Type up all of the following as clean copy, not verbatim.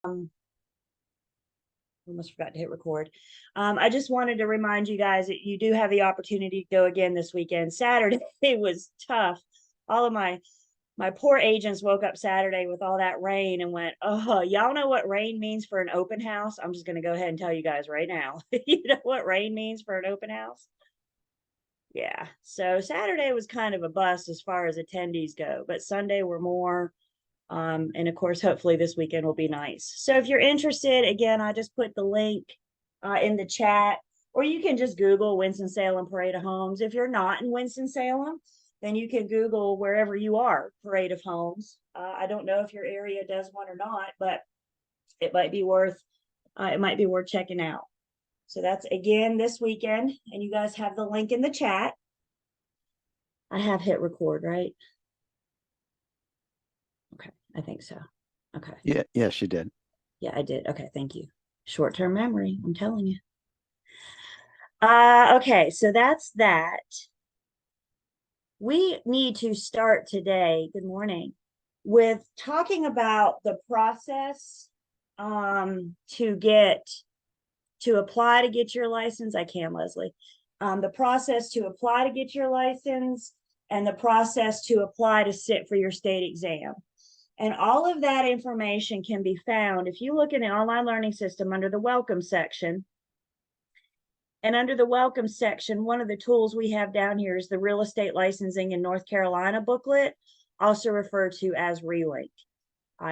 Almost forgot to hit record. I just wanted to remind you guys that you do have the opportunity to go again this weekend. Saturday was tough. All of my poor agents woke up Saturday with all that rain and went, "Oh, y'all know what rain means for an open house?" I'm just going to go ahead and tell you guys right now. You know what rain means for an open house? Yeah. So Saturday was kind of a bust as far as attendees go, but Sunday were more. And of course, hopefully this weekend will be nice. So if you're interested, again, I just put the link in the chat, or you can just Google Winston-Salem Parade of Homes. If you're not in Winston-Salem, then you can Google wherever you are, Parade of Homes. I don't know if your area does one or not, but it might be worth checking out. So that's again this weekend, and you guys have the link in the chat. I have hit record, right? Okay, I think so. Okay. Yeah, yes, you did. Yeah, I did. Okay, thank you. Short-term memory, I'm telling you. Okay, so that's that. We need to start today, good morning, with talking about the process to apply to get your license. I can, Leslie. The process to apply to get your license and the process to apply to sit for your state exam. And all of that information can be found if you look in the online learning system under the welcome section. And under the welcome section, one of the tools we have down here is the Real Estate Licensing in North Carolina booklet, also referred to as RELINC.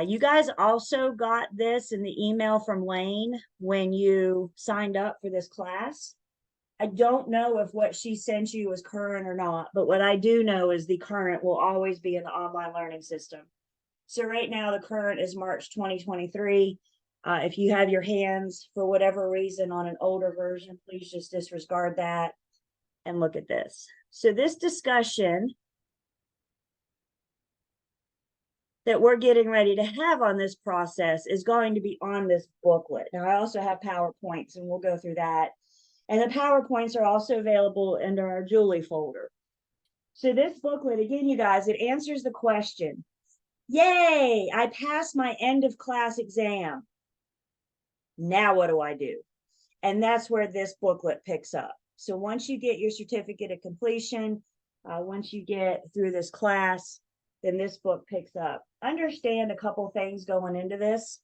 You guys also got this in the email from Lane when you signed up for this class. I don't know if what she sent you was current or not, but what I do know is the current will always be in the online learning system. So right now, the current is March 2023. If you have your hands, for whatever reason, on an older version, please just disregard that and look at this. So this discussion that we're getting ready to have on this process is going to be on this booklet. Now, I also have PowerPoints, and we'll go through that. And the PowerPoints are also available under our Julie folder. So this booklet, again, you guys, it answers the question, yay, I passed my end of class exam. Now what do I do? And that's where this booklet picks up. So once you get your certificate of completion, once you get through this class, then this book picks up. Understand a couple things going into this.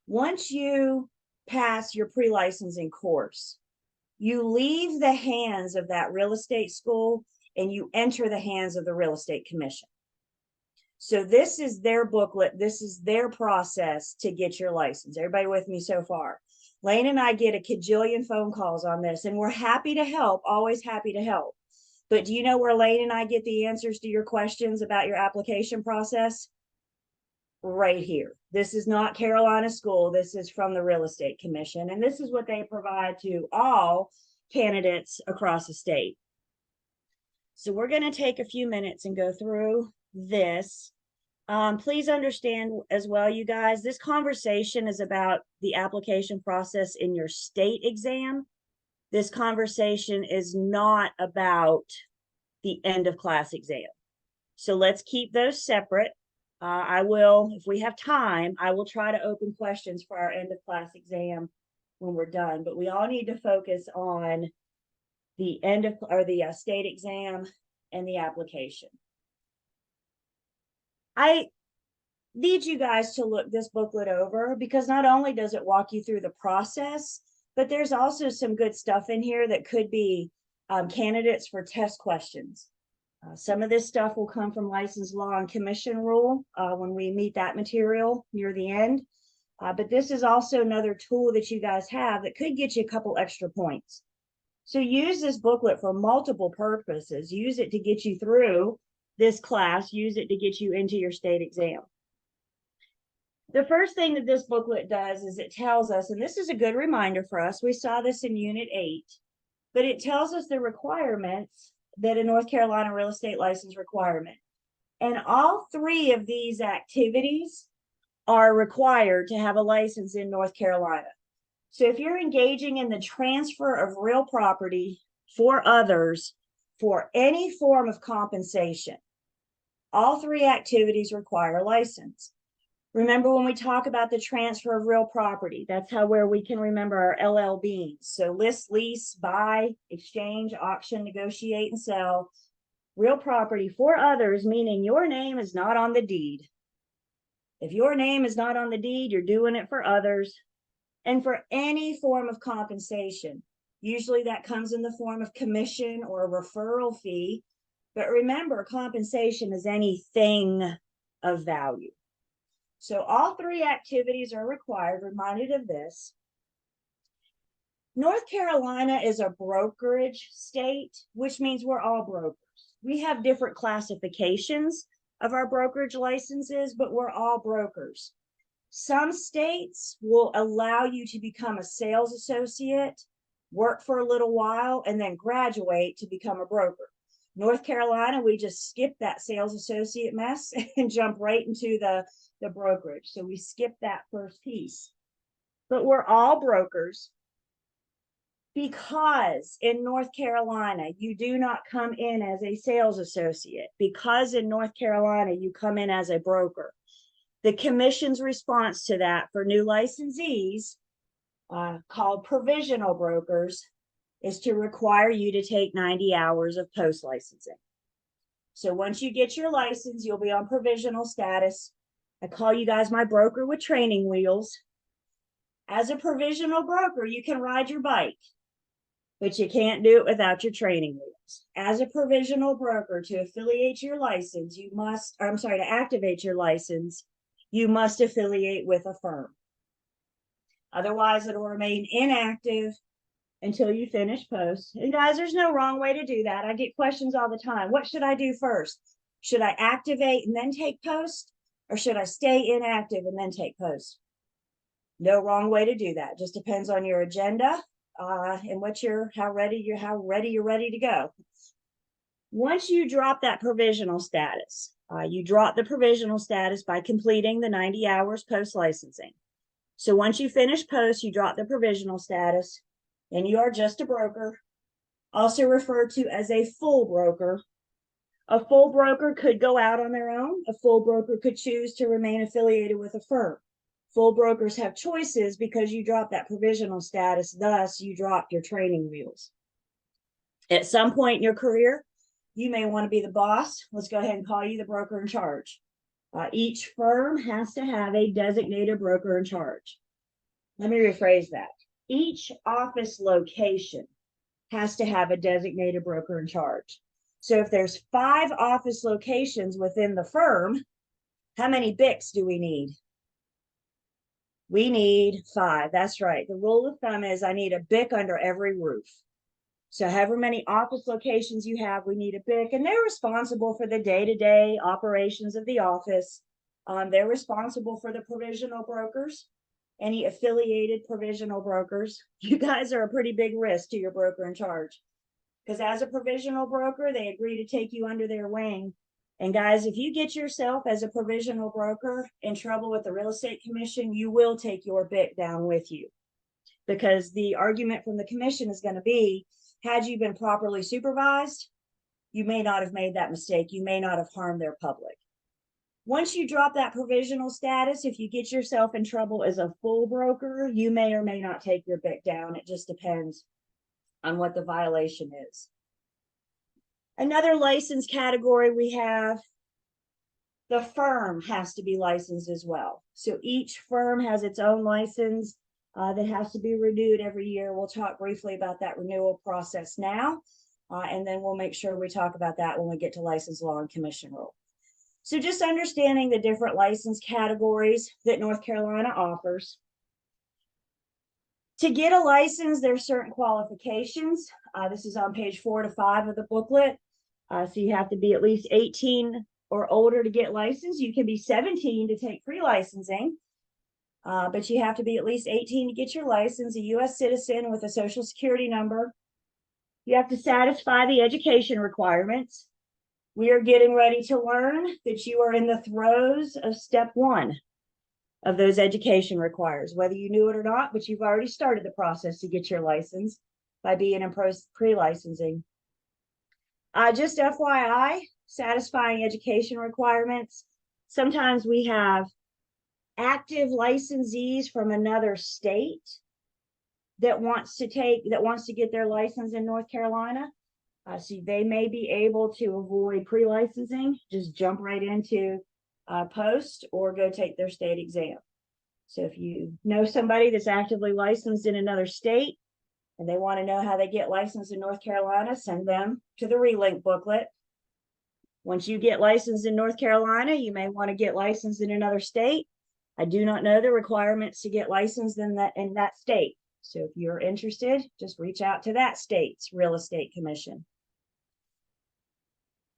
Once you pass your pre-licensing course, you leave the hands of that real estate school and you enter the hands of the real estate commission. So this is their booklet. This is their process to get your license. Everybody with me so far? Lane and I get a cajillion phone calls on this, and we're happy to help, always happy to help. But do you know where Lane and I get the answers to your questions about your application process? Right here. This is not Carolina School. This is from the Real Estate Commission, and this is what they provide to all candidates across the state. So we're going to take a few minutes and go through this. Please understand as well, you guys, this conversation is about the application process in your state exam. This conversation is not about the end of class exam. So let's keep those separate. I will, if we have time, I will try to open questions for our end of class exam when we're done, but we all need to focus on the end of, or the state exam and the application. I need you guys to look this booklet over because not only does it walk you through the process, but there's also some good stuff in here that could be candidates for test questions. Some of this stuff will come from License Law and Commission Rule when we meet that material near the end. But this is also another tool that you guys have that could get you a couple extra points. So use this booklet for multiple purposes. Use it to get you through this class. Use it to get you into your state exam. The first thing that this booklet does is it tells us, and this is a good reminder for us, we saw this in Unit 8, but it tells us the requirements that a North Carolina real estate license requirement. And all three of these activities are required to have a license in North Carolina. So if you're engaging in the transfer of real property for others for any form of compensation, all three activities require a license. Remember when we talk about the transfer of real property, that's where we can remember our LLBs. So list, lease, buy, exchange, auction, negotiate, and sell real property for others, meaning your name is not on the deed. If your name is not on the deed, you're doing it for others. And for any form of compensation, usually that comes in the form of commission or a referral fee. But remember, compensation is anything of value. So all three activities are required, reminded of this. North Carolina is a brokerage state, which means we're all brokers. We have different classifications of our brokerage licenses, but we're all brokers. Some states will allow you to become a sales associate, work for a little while, and then graduate to become a broker. North Carolina, we just skip that sales associate mess and jump right into the brokerage. So we skip that first piece. But we're all brokers because in North Carolina, you do not come in as a sales associate. Because in North Carolina, you come in as a broker. The commission's response to that for new licensees, called provisional brokers, is to require you to take 90 hours of post-licensing. So once you get your license, you'll be on provisional status. I call you guys my broker with training wheels. As a provisional broker, you can ride your bike, but you can't do it without your training wheels. As a provisional broker, to affiliate your license, to activate your license, you must affiliate with a firm. Otherwise, it'll remain inactive until you finish post. And guys, there's no wrong way to do that. I get questions all the time. What should I do first? Should I activate and then take post? Or should I stay inactive and then take post? No wrong way to do that. Just depends on your agenda and how ready you're ready to go. Once you drop that provisional status, you drop the provisional status by completing the 90 hours post-licensing. So once you finish post, you drop the provisional status, and you are just a broker, also referred to as a full broker. A full broker could go out on their own. A full broker could choose to remain affiliated with a firm. Full brokers have choices because you drop that provisional status, thus you drop your training wheels. At some point in your career, you may want to be the boss. Let's go ahead and call you the broker in charge. Each firm has to have a designated broker in charge. Let me rephrase that. Each office location has to have a designated broker in charge. So if there's 5 office locations within the firm, how many BICs do we need? We need 5. That's right. The rule of thumb is I need a BIC under every roof. So however many office locations you have, we need a BIC, and they're responsible for the day-to-day operations of the office. They're responsible for the provisional brokers, any affiliated provisional brokers. You guys are a pretty big risk to your broker in charge, because as a provisional broker, they agree to take you under their wing. And guys, if you get yourself as a provisional broker in trouble with the real estate commission, you will take your BIC down with you, because the argument from the commission is going to be, had you been properly supervised, you may not have made that mistake. You may not have harmed their public. Once you drop that provisional status, if you get yourself in trouble as a full broker, you may or may not take your BIC down. It just depends on what the violation is. Another license category we have, the firm has to be licensed as well. So each firm has its own license that has to be renewed every year. We'll talk briefly about that renewal process now, and then we'll make sure we talk about that when we get to license law and commission rule. So just understanding the different license categories that North Carolina offers. To get a license, there's certain qualifications. This is on page 4 to 5 of the booklet. So you have to be at least 18 or older to get licensed. You can be 17 to take pre-licensing. But you have to be at least 18 to get your license, a U.S. citizen with a social security number. You have to satisfy the education requirements. We are getting ready to learn that you are in the throes of step 1 of those education requires, whether you knew it or not, but you've already started the process to get your license by being in pre-licensing. Just FYI, satisfying education requirements. Sometimes we have active licensees from another state that wants to get their license in North Carolina. So they may be able to avoid pre-licensing, just jump right into post or go take their state exam. So if you know somebody that's actively licensed in another state and they want to know how they get licensed in North Carolina, send them to the RELINC booklet. Once you get licensed in North Carolina, you may want to get licensed in another state. I do not know the requirements to get licensed in that state. So if you're interested, just reach out to that state's real estate commission.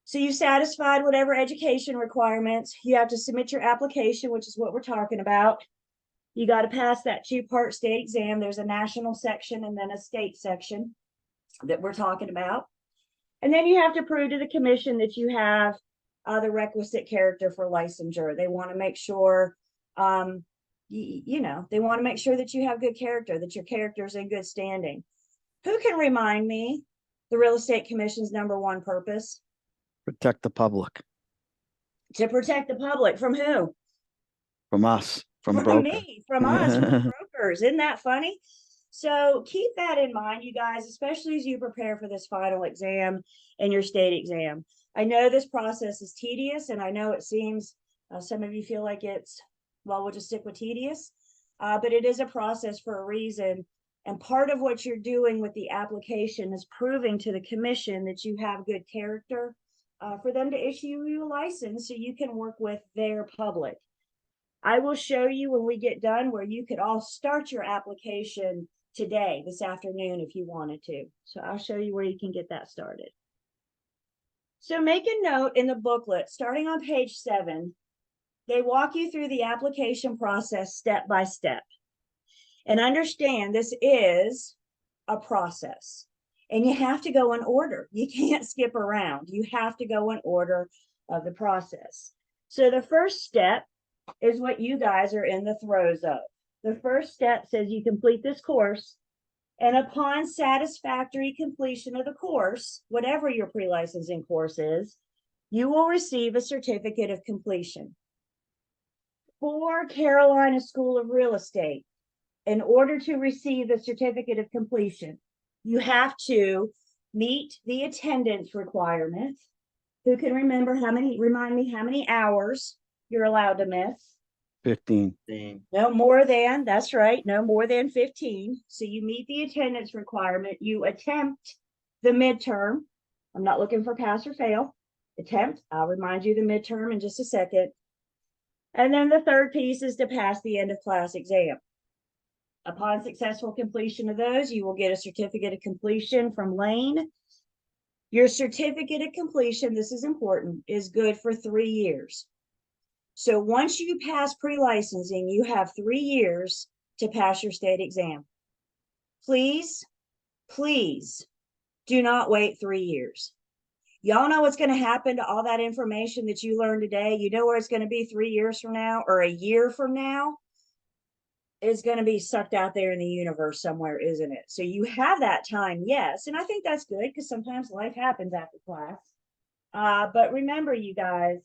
So you satisfied whatever education requirements. You have to submit your application, which is what we're talking about. You got to pass that two-part state exam. There's a national section and then a state section that we're talking about. And then you have to prove to the commission that you have the requisite character for licensure. They want to make sure, they want to make sure that you have good character, that your character is in good standing. Who can remind me the real estate commission's number one purpose? Protect the public. To protect the public from who? From us. From me, from us, from brokers. Isn't that funny? So keep that in mind, you guys, especially as you prepare for this final exam and your state exam. I know this process is tedious, and I know it seems some of you feel like it's, well, we'll just stick with tedious, but it is a process for a reason. And part of what you're doing with the application is proving to the commission that you have good character for them to issue you a license so you can work with their public. I will show you when we get done where you could all start your application today, this afternoon, if you wanted to. So I'll show you where you can get that started. So make a note in the booklet, starting on page 7, they walk you through the application process step by step. And understand this is a process. And you have to go in order. You can't skip around. You have to go in order of the process. So the first step is what you guys are in the throes of. The first step says you complete this course, and upon satisfactory completion of the course, whatever your pre-licensing course is, you will receive a certificate of completion. For Carolina School of Real Estate, in order to receive the certificate of completion, you have to meet the attendance requirement. Who can remember remind me how many hours you're allowed to miss? 15. No more than, that's right, no more than 15. So you meet the attendance requirement. You attempt the midterm. I'm not looking for pass or fail. Attempt. I'll remind you the midterm in just a second. And then the third piece is to pass the end of class exam. Upon successful completion of those, you will get a certificate of completion from Lane. Your certificate of completion, this is important, is good for 3 years. So once you pass pre-licensing, you have 3 years to pass your state exam. Please, please do not wait 3 years. Y'all know what's going to happen to all that information that you learned today. You know where it's going to be 3 years from now or a year from now? Is going to be sucked out there in the universe somewhere, isn't it? So you have that time, yes. And I think that's good because sometimes life happens after class. But remember, you guys,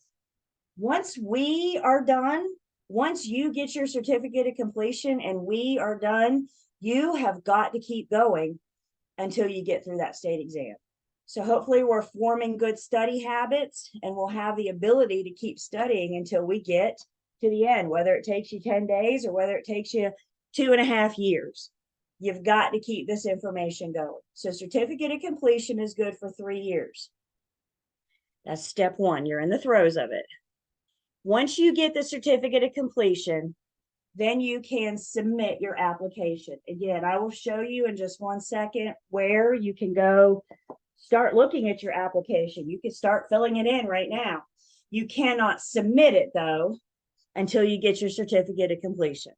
once we are done, once you get your certificate of completion and we are done, you have got to keep going until you get through that state exam. So hopefully we're forming good study habits and we'll have the ability to keep studying until we get to the end, whether it takes you 10 days or whether it takes you 2.5 years. You've got to keep this information going. So certificate of completion is good for 3 years. That's step 1. You're in the throes of it. Once you get the certificate of completion, then you can submit your application. Again, I will show you in just 1 second where you can go start looking at your application. You can start filling it in right now. You cannot submit it, though, until you get your certificate of completion.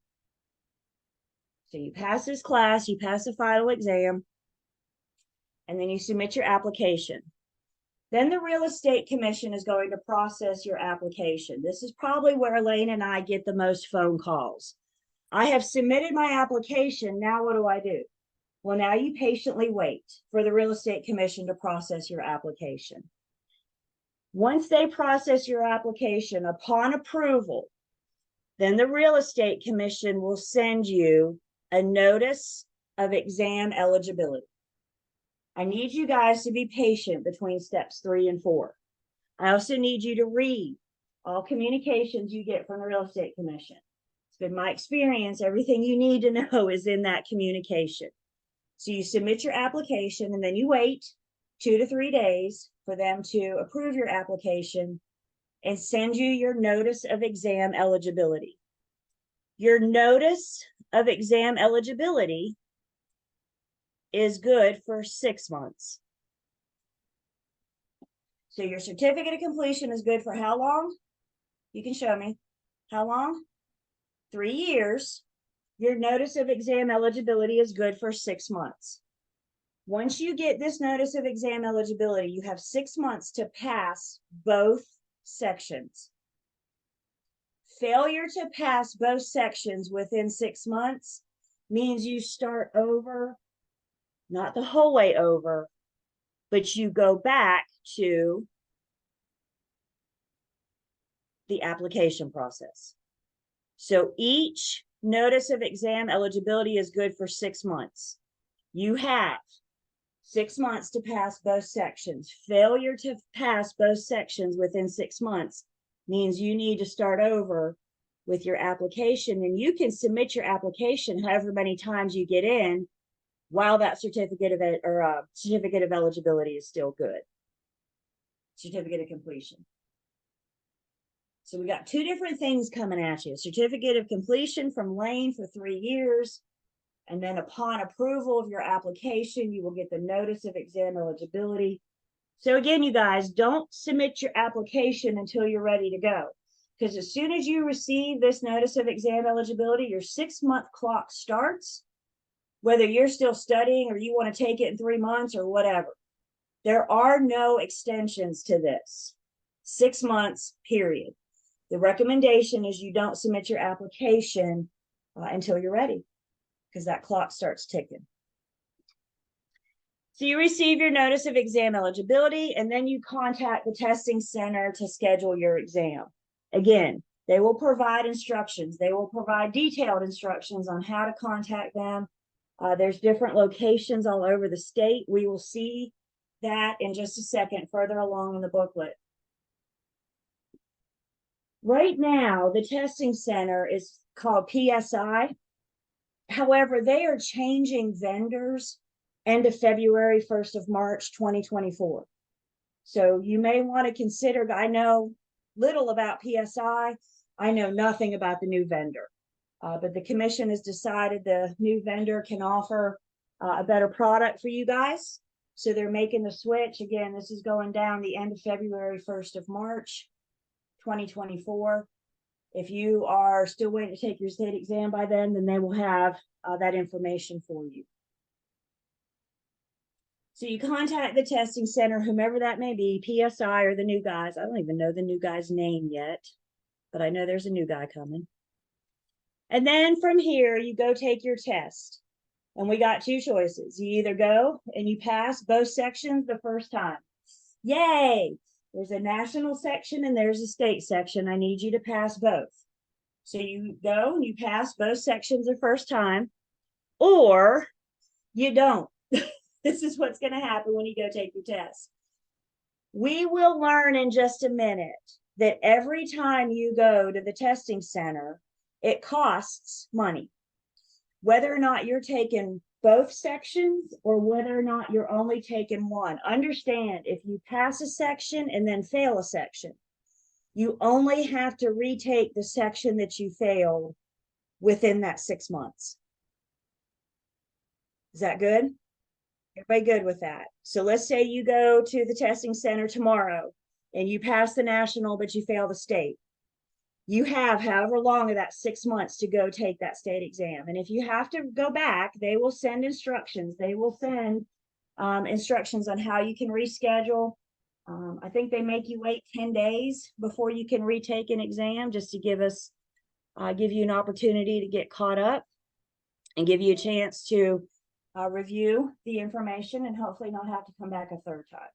So you pass this class, you pass the final exam, and then you submit your application. Then the real estate commission is going to process your application. This is probably where Elaine and I get the most phone calls. I have submitted my application. Now what do? Well, now you patiently wait for the real estate commission to process your application. Once they process your application, upon approval, Then the Real Estate Commission will send you a notice of exam eligibility. I need you guys to be patient between steps 3 and 4. I also need you to read all communications you get from the Real Estate Commission. It's been my experience, everything you need to know is in that communication. So you submit your application and then you wait 2 to 3 days for them to approve your application and send you your notice of exam eligibility. Your notice of exam eligibility is good for 6 months. So your certificate of completion is good for how long? You can show me. How long? 3 years. Your notice of exam eligibility is good for 6 months. Once you get this notice of exam eligibility, you have 6 months to pass both sections. Failure to pass both sections within 6 months means you start over, not the whole way over, but you go back to the application process. So each notice of exam eligibility is good for 6 months. You have 6 months to pass both sections. Failure to pass both sections within 6 months means you need to start over with your application, and you can submit your application however many times you get in while that certificate of eligibility is still good. Certificate of completion. So we got 2 different things coming at you. Certificate of completion from Lane for 3 years. And then upon approval of your application, you will get the notice of exam eligibility. So again, you guys, don't submit your application until you're ready to go. Because as soon as you receive this notice of exam eligibility, your 6-month clock starts, whether you're still studying or you want to take it in 3 months or whatever. There are no extensions to this. 6 months, period. The recommendation is you don't submit your application until you're ready, because that clock starts ticking. So you receive your notice of exam eligibility, and then you contact the testing center to schedule your exam. Again, they will provide instructions. They will provide detailed instructions on how to contact them. There's different locations all over the state. We will see that in just a second further along in the booklet. Right now, the testing center is called PSI. However, they are changing vendors end of February, 1st of March, 2024. So you may want to consider, I know little about PSI. I know nothing about the new vendor. But the commission has decided the new vendor can offer a better product for you guys. So they're making the switch. Again, this is going down the end of February, 1st of March, 2024. If you are still waiting to take your state exam by then they will have that information for you. So you contact the testing center, whomever that may be, PSI or the new guys. I don't even know the new guy's name yet, but I know there's a new guy coming. And then from here, you go take your test. And we got 2 choices. You either go and you pass both sections the first time. Yay! There's a national section and there's a state section. I need you to pass both. So you go and you pass both sections the first time, or you don't. This is what's going to happen when you go take your test. We will learn in just a minute that every time you go to the testing center, it costs money. Whether or not you're taking both sections or whether or not you're only taking one. Understand, if you pass a section and then fail a section, you only have to retake the section that you failed within that 6 months. Is that good? Everybody good with that? So let's say you go to the testing center tomorrow and you pass the national, but you fail the state. You have however long of that 6 months to go take that state exam. And if you have to go back, they will send instructions. They will send instructions on how you can reschedule. I think they make you wait 10 days before you can retake an exam, just to give you an opportunity to get caught up and give you a chance to review the information and hopefully not have to come back a 3rd time.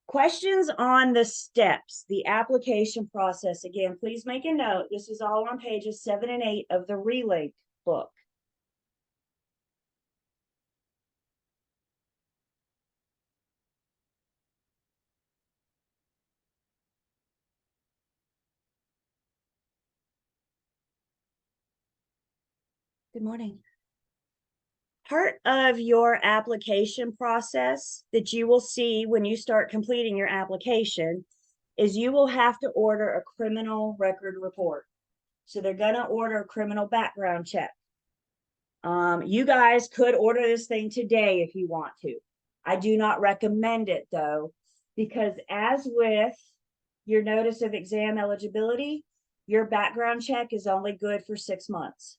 Questions on the steps, the application process. Again, please make a note. This is all on pages 7 and 8 of the RELINC book. Good morning. Part of your application process that you will see when you start completing your application is you will have to order a criminal record report. So they're going to order a criminal background check. You guys could order this thing today if you want to. I do not recommend it though, because as with your notice of exam eligibility, your background check is only good for 6 months.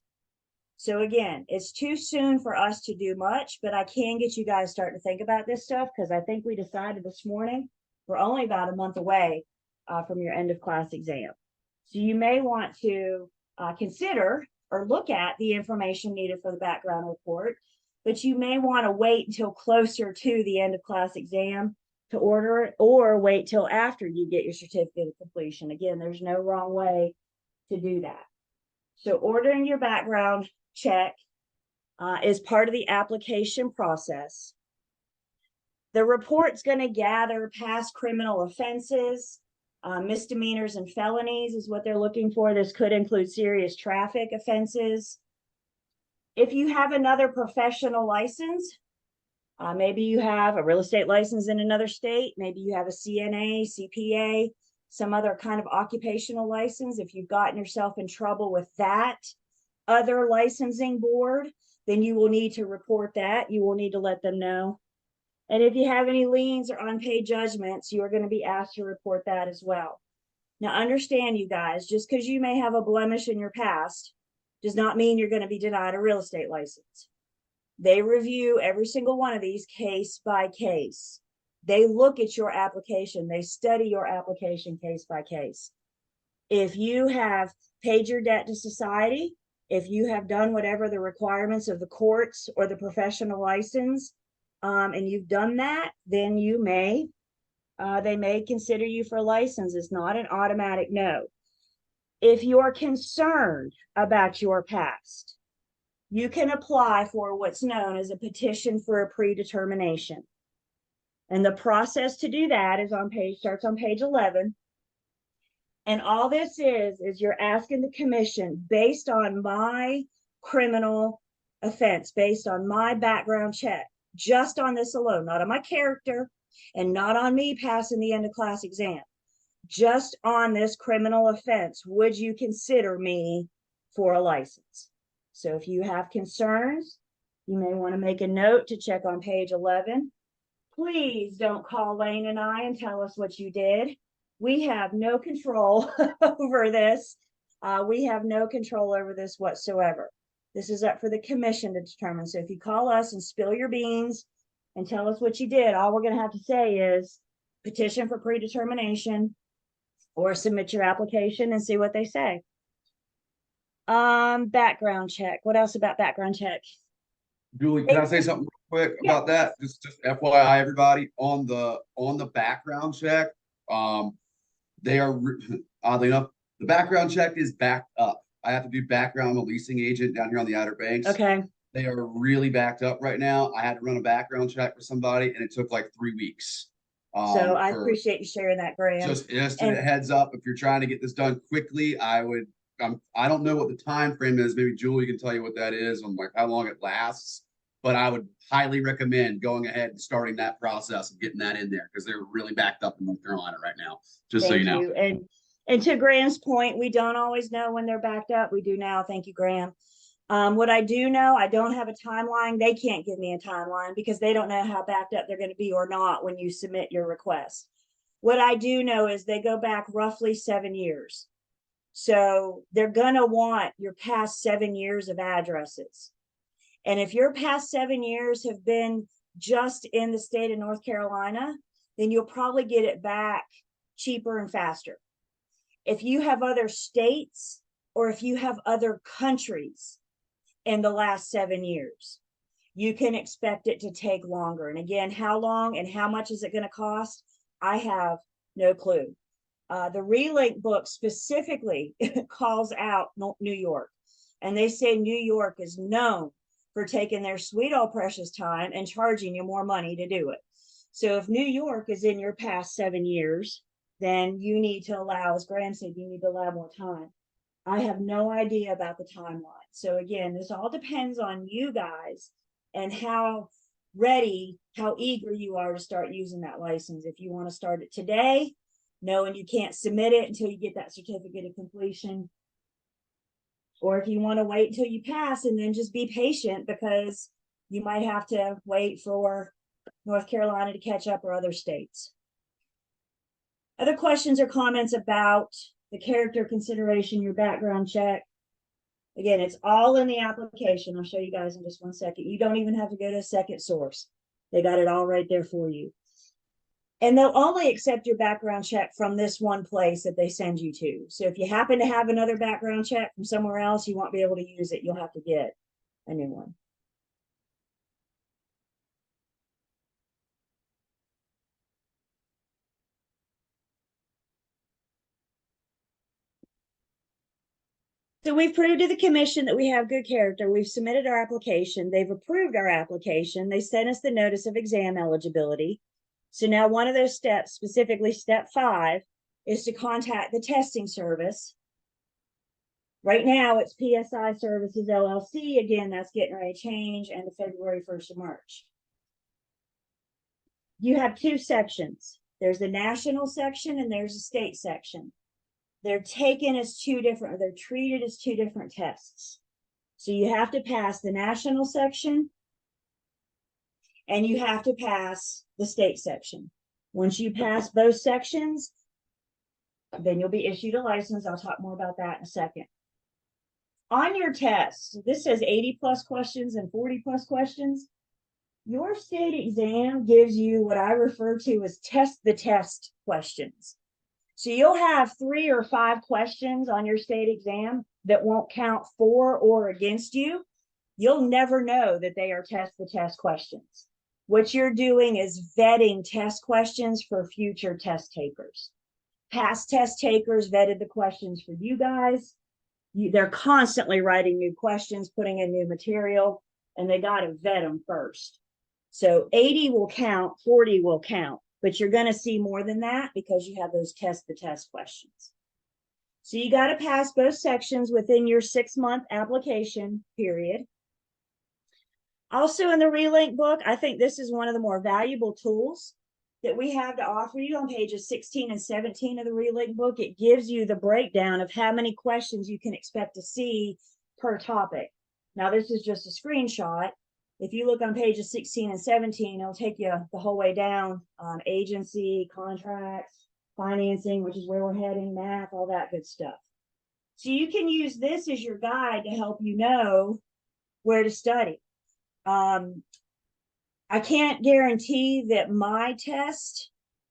So again, it's too soon for us to do much, but I can get you guys starting to think about this stuff because I think we decided this morning we're only about a month away from your end of class exam. So you may want to consider or look at the information needed for the background report, but you may want to wait until closer to the end of class exam to order it, or wait till after you get your certificate of completion. Again, there's no wrong way to do that. So ordering your background check is part of the application process. The report's going to gather past criminal offenses, misdemeanors and felonies is what they're looking for. This could include serious traffic offenses. If you have another professional license, maybe you have a real estate license in another state, maybe you have a CNA, CPA, some other kind of occupational license. If you've gotten yourself in trouble with that other licensing board, then you will need to report that. You will need to let them know. And if you have any liens or unpaid judgments, you are going to be asked to report that as well. Now, understand, you guys, just because you may have a blemish in your past does not mean you're going to be denied a real estate license. They review every single one of these case by case. They look at your application. They study your application case by case. If you have paid your debt to society, if you have done whatever the requirements of the courts or the professional license, and you've done that, then you may, they may consider you for a license. It's not an automatic no. If you're concerned about your past, you can apply for what's known as a petition for a predetermination. And the process to do that is starts on page 11. And all this is you're asking the commission, based on my criminal offense, based on my background check, just on this alone, not on my character and not on me passing the end of class exam, just on this criminal offense, would you consider me for a license? So if you have concerns, you may want to make a note to check on page 11. Please don't call Lane and I and tell us what you did. We have no control over this. We have no control over this whatsoever. This is up for the commission to determine. So if you call us and spill your beans and tell us what you did, all we're going to have to say is petition for predetermination or submit your application and see what they say. Background check. What else about background check? Julie, can I say something real quick about that? Just FYI, everybody, on the background check, they are oddly enough, the background check is backed up. I have to do background on a leasing agent down here on the Outer Banks. Okay. They are really backed up right now. I had to run a background check for somebody, and it took like 3 weeks. So I appreciate you sharing that, Graham. Just a heads up, if you're trying to get this done quickly, I don't know what the time frame is. Maybe Julie can tell you what that is on like how long it lasts. But I would highly recommend going ahead and starting that process and getting that in there because they're really backed up in North Carolina right now. Just so you know. And to Graham's point, we don't always know when they're backed up. We do now. Thank you, Graham. What I do know, I don't have a timeline. They can't give me a timeline because they don't know how backed up they're going to be or not when you submit your request. What I do know is they go back roughly 7 years. So they're going to want your past 7 years of addresses. And if your past 7 years have been just in the state of North Carolina, then you'll probably get it back cheaper and faster. If you have other states or if you have other countries in the last 7 years, you can expect it to take longer. And again, how long and how much is it going to cost? I have no clue. The RELINC book specifically calls out New York, and they say New York is known for taking their sweet old precious time and charging you more money to do it. So if New York is in your past 7 years, then you need to allow, as Graham said, you need to allow more time. I have no idea about the timeline. So again, this all depends on you guys and how ready, how eager you are to start using that license. If you want to start it today, knowing you can't submit it until you get that certificate of completion, or if you want to wait until you pass and then just be patient, because you might have to wait for North Carolina to catch up, or other states. Other questions or comments about the character consideration, your background check? Again, it's all in the application. I'll show you guys in just 1 second. You don't even have to go to a second source. They got it all right there for you. And they'll only accept your background check from this one place that they send you to. So if you happen to have another background check from somewhere else, you won't be able to use it. You'll have to get a new one. So we've proved to the commission that we have good character. We've submitted our application. They've approved our application. They sent us the notice of exam eligibility. So now one of those steps, specifically step 5, is to contact the testing service. Right now it's PSI Services LLC. Again, that's getting ready to change, and the February 1st of March. You have 2 sections. There's the national section and there's a state section. They're taken as 2 different, they're treated as 2 different tests. So you have to pass the national section and you have to pass the state section. Once you pass both sections, then you'll be issued a license. I'll talk more about that in a second. On your test, this says 80 plus questions and 40 plus questions. Your state exam gives you what I refer to as test the test questions. So you'll have 3 or 5 questions on your state exam that won't count for or against you. You'll never know that they are test the test questions. What you're doing is vetting test questions for future test takers. Past test takers vetted the questions for you guys. They're constantly writing new questions, putting in new material, and they got to vet them first. So 80 will count, 40 will count, but you're going to see more than that because you have those test the test questions. So you got to pass both sections within your 6-month application period. Also in the RELINC book, I think this is one of the more valuable tools that we have to offer you. On pages 16 and 17 of the RELINC book, it gives you the breakdown of how many questions you can expect to see per topic. Now, this is just a screenshot. If you look on pages 16 and 17, it'll take you the whole way down on agency, contracts, financing, which is where we're heading, math, all that good stuff. So you can use this as your guide to help you know where to study. I can't guarantee that my test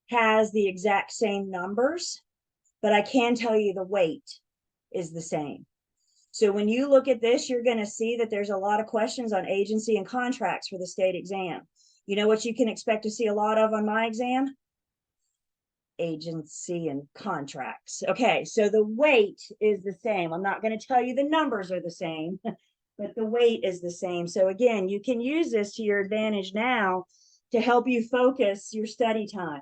has the exact same numbers, but I can tell you the weight is the same. So when you look at this, you're going to see that there's a lot of questions on agency and contracts for the state exam. You know what you can expect to see a lot of on my exam? Agency and contracts. Okay, so the weight is the same. I'm not going to tell you the numbers are the same, but the weight is the same. So again, you can use this to your advantage now to help you focus your study time.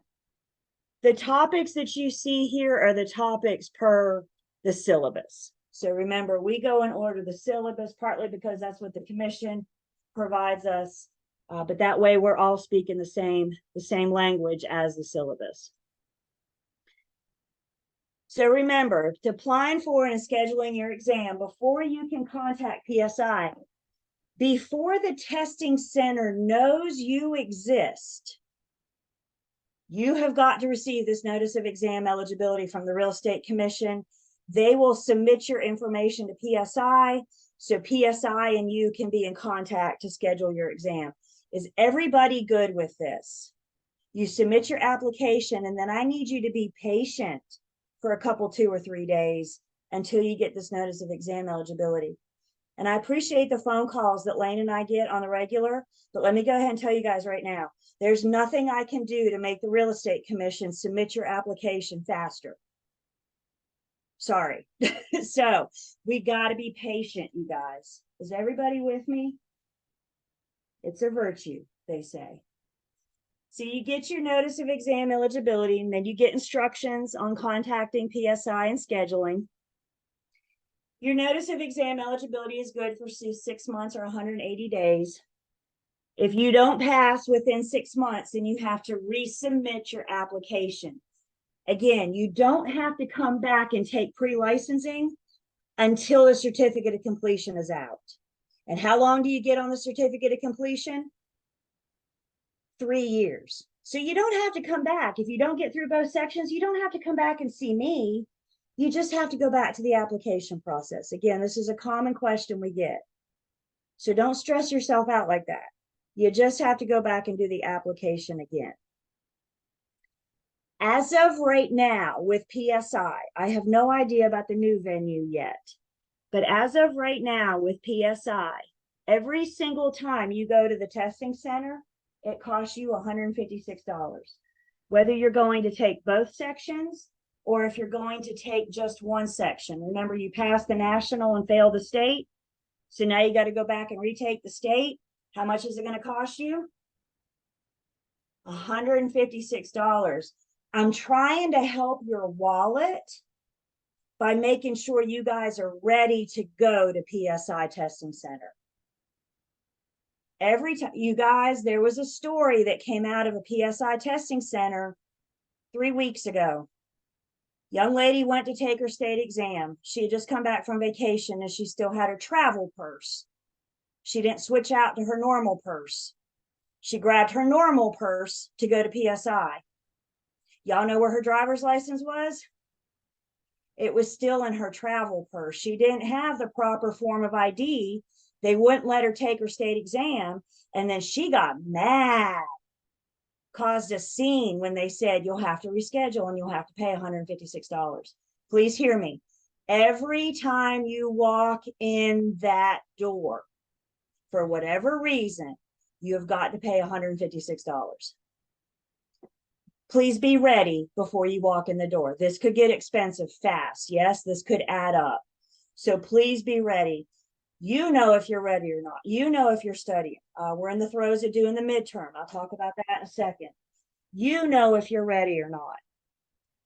The topics that you see here are the topics per the syllabus. So remember, we go in order the syllabus, partly because that's what the commission provides us, but that way we're all speaking the same language as the syllabus. So remember, to applying for and scheduling your exam, before you can contact PSI, before the testing center knows you exist, you have got to receive this notice of exam eligibility from the Real Estate Commission. They will submit your information to PSI, so PSI and you can be in contact to schedule your exam. Is everybody good with this? You submit your application, and then I need you to be patient for a couple, 2 or 3 days until you get this notice of exam eligibility. And I appreciate the phone calls that Lane and I get on the regular, but let me go ahead and tell you guys right now, there's nothing I can do to make the real estate commission submit your application faster. Sorry. So we got to be patient, you guys. Is everybody with me? It's a virtue, they say. So you get your notice of exam eligibility, and then you get instructions on contacting PSI and scheduling. Your notice of exam eligibility is good for 6 months or 180 days. If you don't pass within 6 months, then you have to resubmit your application. Again, you don't have to come back and take pre-licensing until the certificate of completion is out. And how long do you get on the certificate of completion? 3 years. So you don't have to come back. If you don't get through both sections, you don't have to come back and see me. You just have to go back to the application process. Again, this is a common question we get. So don't stress yourself out like that. You just have to go back and do the application again. As of right now with PSI, I have no idea about the new venue yet, but as of right now with PSI, every single time you go to the testing center, it costs you $156. Whether you're going to take both sections or if you're going to take just one section. Remember, you passed the national and failed the state. So now you got to go back and retake the state. How much is it going to cost you? $156. I'm trying to help your wallet by making sure you guys are ready to go to PSI Testing Center. Every time, you guys, there was a story that came out of a PSI Testing Center 3 weeks ago. Young lady went to take her state exam. She had just come back from vacation and she still had her travel purse. She didn't switch out to her normal purse. She grabbed her normal purse to go to PSI. Y'all know where her driver's license was? It was still in her travel purse. She didn't have the proper form of ID. They wouldn't let her take her state exam. And then she got mad, caused a scene when they said, you'll have to reschedule and you'll have to pay $156. Please hear me. Every time you walk in that door, for whatever reason, you have got to pay $156. Please be ready before you walk in the door. This could get expensive fast. Yes, this could add up. So please be ready. You know if you're ready or not. You know if you're studying. We're in the throes of doing the midterm. I'll talk about that in a second. You know if you're ready or not.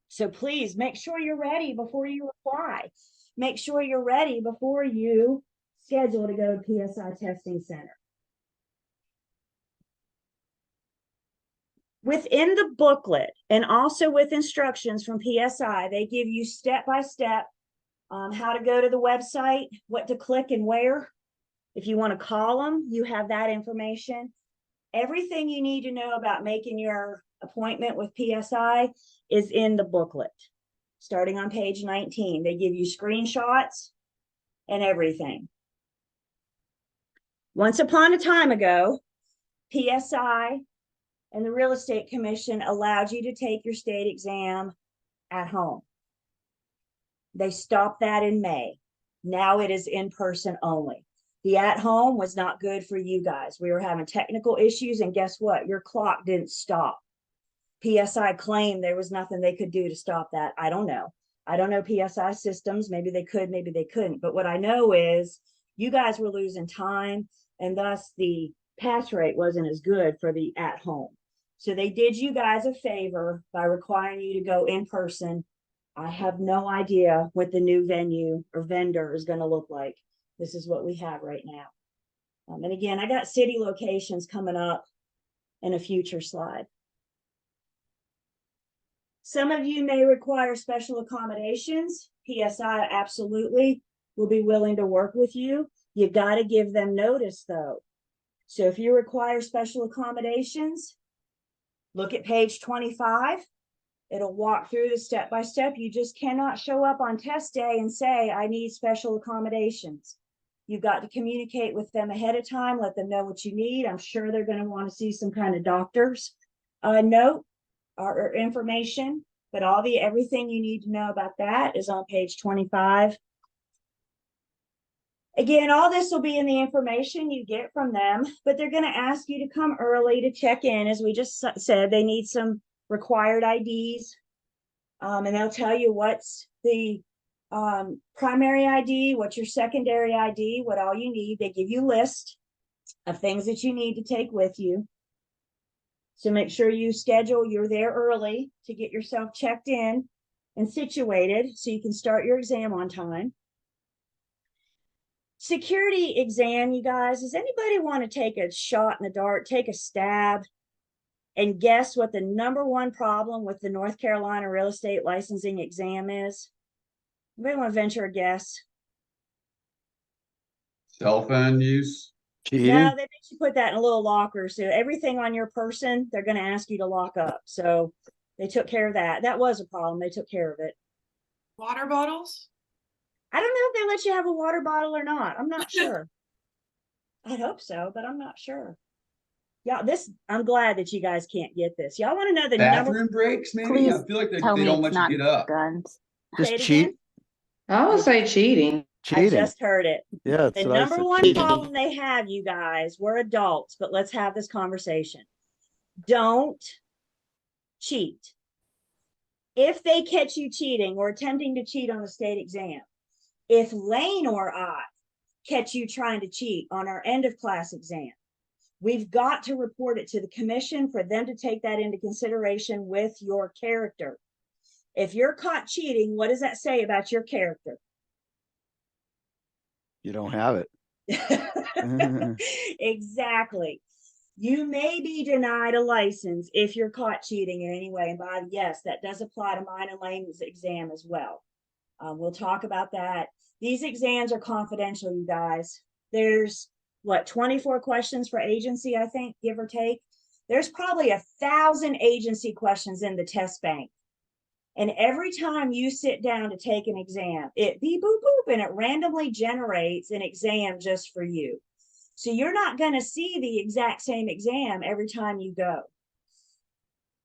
So please make sure you're ready before you apply. Make sure you're ready before you schedule to go to PSI Testing Center. Within the booklet and also with instructions from PSI, they give you step-by-step how to go to the website, what to click and where. If you want to call them, you have that information. Everything you need to know about making your appointment with PSI is in the booklet. Starting on page 19, they give you screenshots and everything. Once upon a time ago, PSI and the Real Estate Commission allowed you to take your state exam at home. They stopped that in May. Now it is in person only. The at home was not good for you guys. We were having technical issues, and guess what? Your clock didn't stop. PSI claimed there was nothing they could do to stop that. I don't know. I don't know PSI systems. Maybe they could, maybe they couldn't. But what I know is you guys were losing time, and thus the pass rate wasn't as good for the at home. So they did you guys a favor by requiring you to go in person. I have no idea what the new venue or vendor is going to look like. This is what we have right now. And again, I got city locations coming up in a future slide. Some of you may require special accommodations. PSI absolutely will be willing to work with you. You got to give them notice though. So if you require special accommodations, look at page 25. It'll walk through the step-by-step. You just cannot show up on test day and say, I need special accommodations. You've got to communicate with them ahead of time, let them know what you need. I'm sure they're going to want to see some kind of doctor's note or information, but everything you need to know about that is on page 25. Again, all this will be in the information you get from them, but they're going to ask you to come early to check in. As we just said, they need some required IDs. And they'll tell you what's the primary ID, what's your secondary ID, what all you need. They give you a list of things that you need to take with you. So make sure you schedule, you're there early to get yourself checked in and situated so you can start your exam on time. Security exam, you guys, does anybody want to take a shot in the dark, take a stab, and guess what the #1 problem with the North Carolina real estate licensing exam is? Anybody want to venture a guess? Cell phone use. Cheating? No, they make you put that in a little locker. So everything on your person, they're going to ask you to lock up. So they took care of that. That was a problem. They took care of it. Water bottles? I don't know if they let you have a water bottle or not. I'm not sure. I hope so, but I'm not sure. Yeah, I'm glad that you guys can't get this. Y'all want to know the Bathroom breaks, maybe? Please I feel like they tell me don't it's let you not get up. guns. Just Say it cheat? again? I would say cheating. I Cheating. just heard it. Yeah, The that's what I said. #1 cheating. problem they have, you guys, we're adults, but let's have this conversation. Don't cheat. If they catch you cheating or attempting to cheat on the state exam, if Lane or I catch you trying to cheat on our end of class exam, we've got to report it to the commission for them to take that into consideration with your character. If you're caught cheating, what does that say about your character? You don't have it. Exactly. You may be denied a license if you're caught cheating in any way. And by yes, that does apply to mine and Lane's exam as well. We'll talk about that. These exams are confidential, you guys. There's what, 24 questions for agency, I think, give or take. There's probably 1,000 agency questions in the test bank. And every time you sit down to take an exam, it beep, boop, boop, and it randomly generates an exam just for you. So you're not going to see the exact same exam every time you go.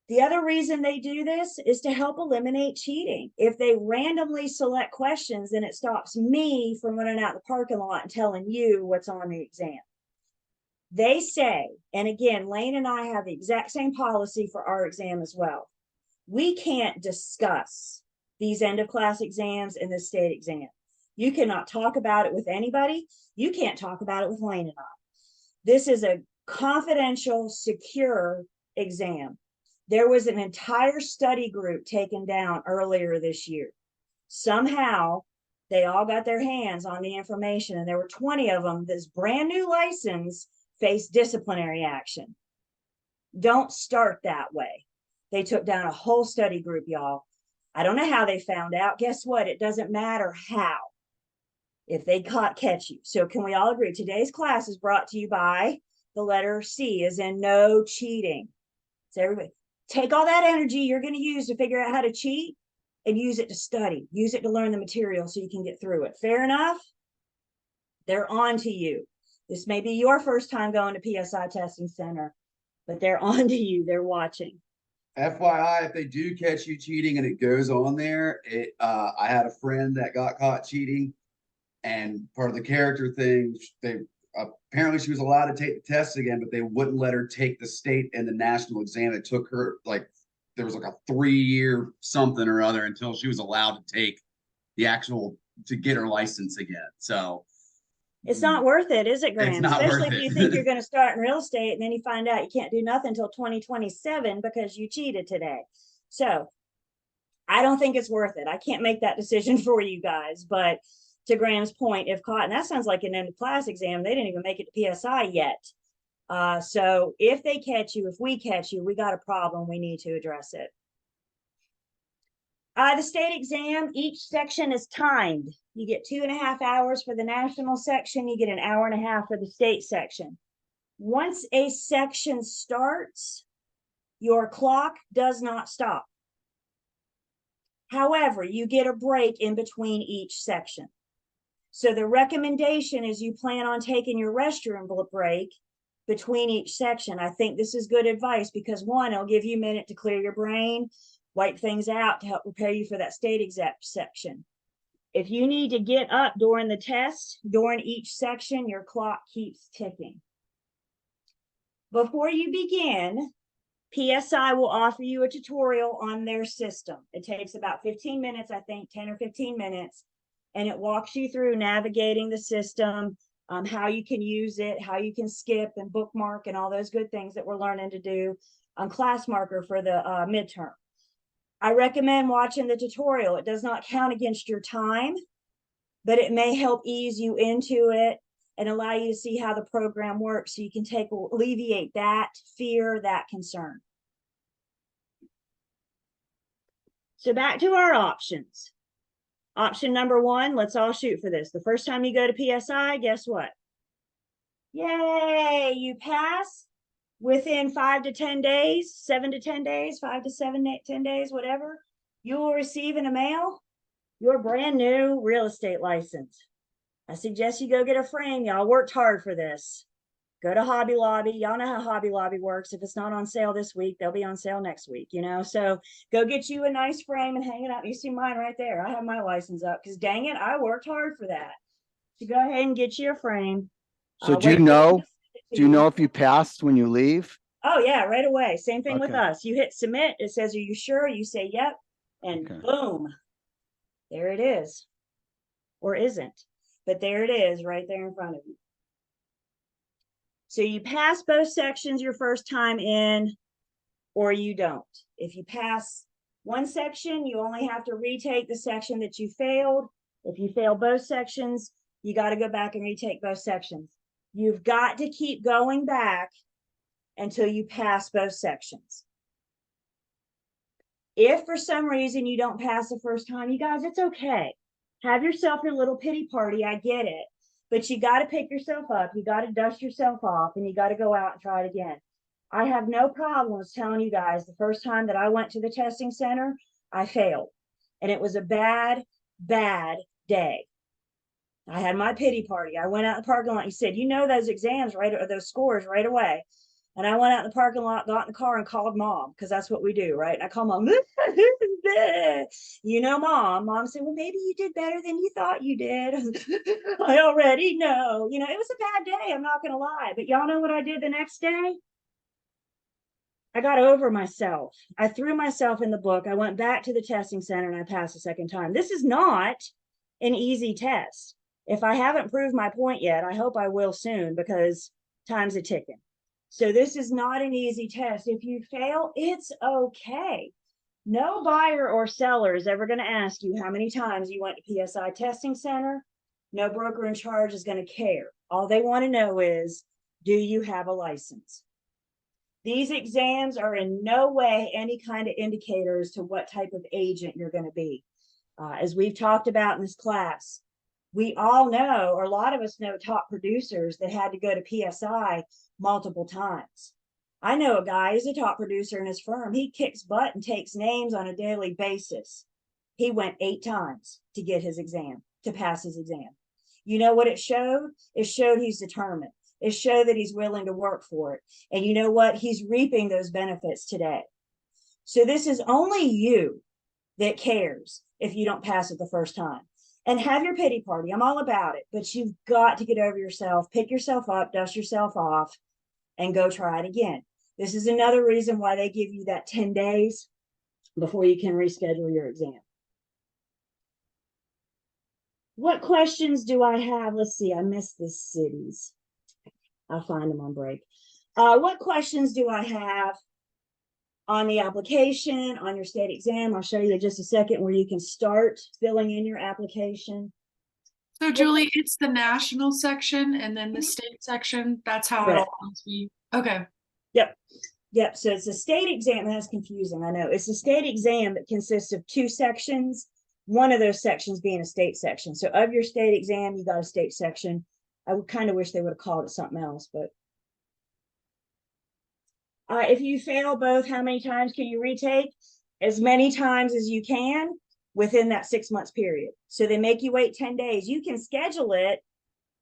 The other reason they do this is to help eliminate cheating. If they randomly select questions, then it stops me from running out the parking lot and telling you what's on the exam. They say, and again, Lane and I have the exact same policy for our exam as well. We can't discuss these end of class exams and the state exam. You cannot talk about it with anybody. You can't talk about it with Lane and I. This is a confidential, secure exam. There was an entire study group taken down earlier this year. Somehow they all got their hands on the information, and there were 20 of them. This brand new license faced disciplinary action. Don't start that way. They took down a whole study group, y'all. I don't know how they found out. Guess what? It doesn't matter how, if they catch you. So can we all agree? Today's class is brought to you by the letter C, as in no cheating. So everybody, take all that energy you're going to use to figure out how to cheat and use it to study. Use it to learn the material so you can get through it. Fair enough? They're on to you. This may be your first time going to PSI Testing Center, but they're on to you. They're watching. FYI, if they do catch you cheating and it goes on there, I had a friend that got caught cheating, and part of the character thing, apparently she was allowed to take the test again, but they wouldn't let her take the state and the national exam. It took her there was a 3-year something or other until she was allowed to take to get her license again. So it's not worth it, is it, Graham? It's not Especially worth if you it. think you're going to start in real estate and then you find out you can't do nothing until 2027 because you cheated today. So I don't think it's worth it. I can't make that decision for you guys. But to Graham's point, if caught, and that sounds like an end of class exam, they didn't even make it to PSI yet. So if they catch you, if we catch you, we got a problem. We need to address it. The state exam, each section is timed. You get 2.5 hours for the national section. You get 1.5 hours for the state section. Once a section starts, your clock does not stop. However, you get a break in between each section. So the recommendation is you plan on taking your restroom break between each section. I think this is good advice because, one, it'll give you a minute to clear your brain, wipe things out to help prepare you for that state exam section. If you need to get up during the test, during each section, your clock keeps ticking. Before you begin, PSI will offer you a tutorial on their system. It takes about 15 minutes, I think 10 or 15 minutes, and it walks you through navigating the system, how you can use it, how you can skip and bookmark and all those good things that we're learning to do on Class Marker for the midterm. I recommend watching the tutorial. It does not count against your time, but it may help ease you into it and allow you to see how the program works so you can alleviate that fear, that concern. So back to our options. Option number one, let's all shoot for this. The first time you go to PSI, guess what? Yay, you pass within 5 to 10 days, 7 to 10 days, 5 to 7, 10 days, whatever. You will receive in the mail your brand new real estate license. I suggest you go get a frame. Y'all worked hard for this. Go to Hobby Lobby. Y'all know how Hobby Lobby works. If it's not on sale this week, they'll be on sale next week, you know? So go get you a nice frame and hang it up. You see mine right there. I have my license up because dang it, I worked hard for that. So go ahead and get you a frame. So do you know if you passed when you leave? Oh yeah, right away. Same thing with Okay. us. You hit submit. It says, are you sure? You say, yep. And Okay. boom, there it is. Or isn't, but there it is right there in front of you. So you pass both sections your first time in, or you don't. If you pass one section, you only have to retake the section that you failed. If you fail both sections, you got to go back and retake both sections. You've got to keep going back until you pass both sections. If for some reason you don't pass the first time, you guys, it's okay. Have yourself your little pity party. I get it. But you got to pick yourself up. You got to dust yourself off and you got to go out and try it again. I have no problems telling you guys the first time that I went to the testing center, I failed. And it was a bad, bad day. I had my pity party. I went out in the parking lot. He said, you know, those exams, right? Or those scores right away. And I went out in the parking lot, got in the car and called mom, because that's what we do, right? And I call mom, you know, mom said, well, maybe you did better than you thought you did. I already know, you know, it was a bad day. I'm not going to lie, but y'all know what I did the next day? I got over myself. I threw myself in the book. I went back to the testing center and I passed the second time. This is not an easy test. If I haven't proved my point yet, I hope I will soon because time's a ticking. So this is not an easy test. If you fail, it's okay. No buyer or seller is ever going to ask you how many times you went to PSI testing center. No broker in charge is going to care. All they want to know is, do you have a license? These exams are in no way any kind of indicator as to what type of agent you're going to be. As we've talked about in this class, we all know, or a lot of us know, top producers that had to go to PSI multiple times. I know a guy who's a top producer in his firm. He kicks butt and takes names on a daily basis. He went 8 times to get his exam, to pass his exam. You know what it showed? It showed he's determined. It showed that he's willing to work for it. And you know what? He's reaping those benefits today. So this is only you that cares if you don't pass it the first time. And have your pity party. I'm all about it. But you've got to get over yourself, pick yourself up, dust yourself off, and go try it again. This is another reason why they give you that 10 days before you can reschedule your exam. What questions do I have? Let's see. I missed the cities. I'll find them on break. What questions do I have on the application, on your state exam? I'll show you in just a second where you can start filling in your application. So Julie, it's the national section and then the state section. That's how it all comes to you. Okay. Yep. So it's a state exam. That's confusing. I know. It's a state exam that consists of 2 sections. One of those sections being a state section. So of your state exam, you got a state section. I would kind of wish they would have called it something else, but if you fail both, how many times can you retake? As many times as you can within that 6 months period. So they make you wait 10 days. You can schedule it.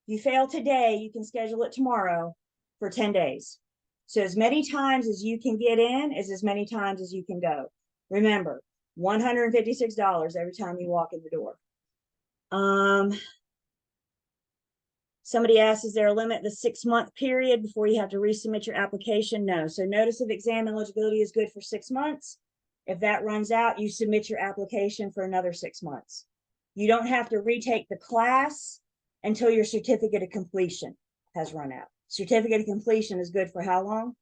You fail today, you can schedule it tomorrow for 10 days. So as many times as you can get in is as many times as you can go. Remember, $156 every time you walk in the door. Um, somebody asked, is there a limit, the 6-month period before you have to resubmit your application? No. So notice of exam eligibility is good for 6 months. If that runs out, you submit your application for another 6 months. You don't have to retake the class until your certificate of completion has run out. Certificate of completion is good for how long?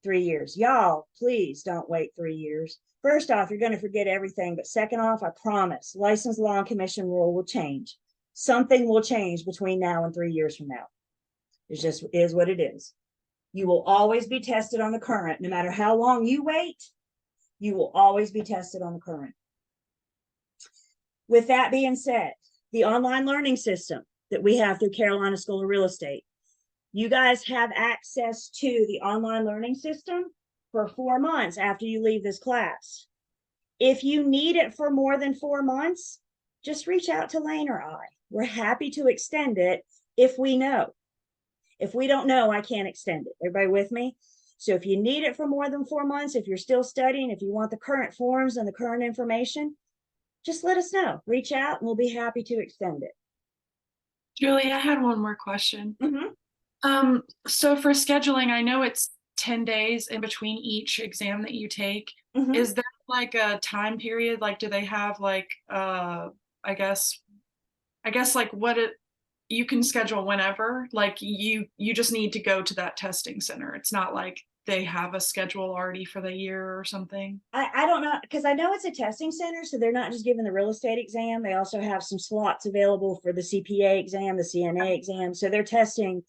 3 years. Y'all, please don't wait 3 years. First off, you're going to forget everything. But second off, I promise, license law and commission rule will change. Something will change between now and 3 years from now. It just is what it is. You will always be tested on the current. No matter how long you wait, you will always be tested on the current. With that being said, the online learning system that we have through Carolina School of Real Estate, you guys have access to the online learning system for 4 months after you leave this class. If you need it for more than 4 months, just reach out to Lane or I. We're happy to extend it if we know. If we don't know, I can't extend it. Everybody with me? So if you need it for more than 4 months, if you're still studying, if you want the current forms and the current information, just let us know. Reach out and we'll be happy to extend it. Julie, I had one more question. Mm-hmm. So for scheduling, I know it's 10 days in between each exam that you take. Mm-hmm. Is there like a time period? Like, do they have like, I guess like you can schedule whenever, like you just need to go to that testing center. It's not like they have a schedule already for the year or something. I don't know, because I know it's a testing center, so they're not just giving the real estate exam. They also have some slots available for the CPA exam, the CNA exam. So they're testing,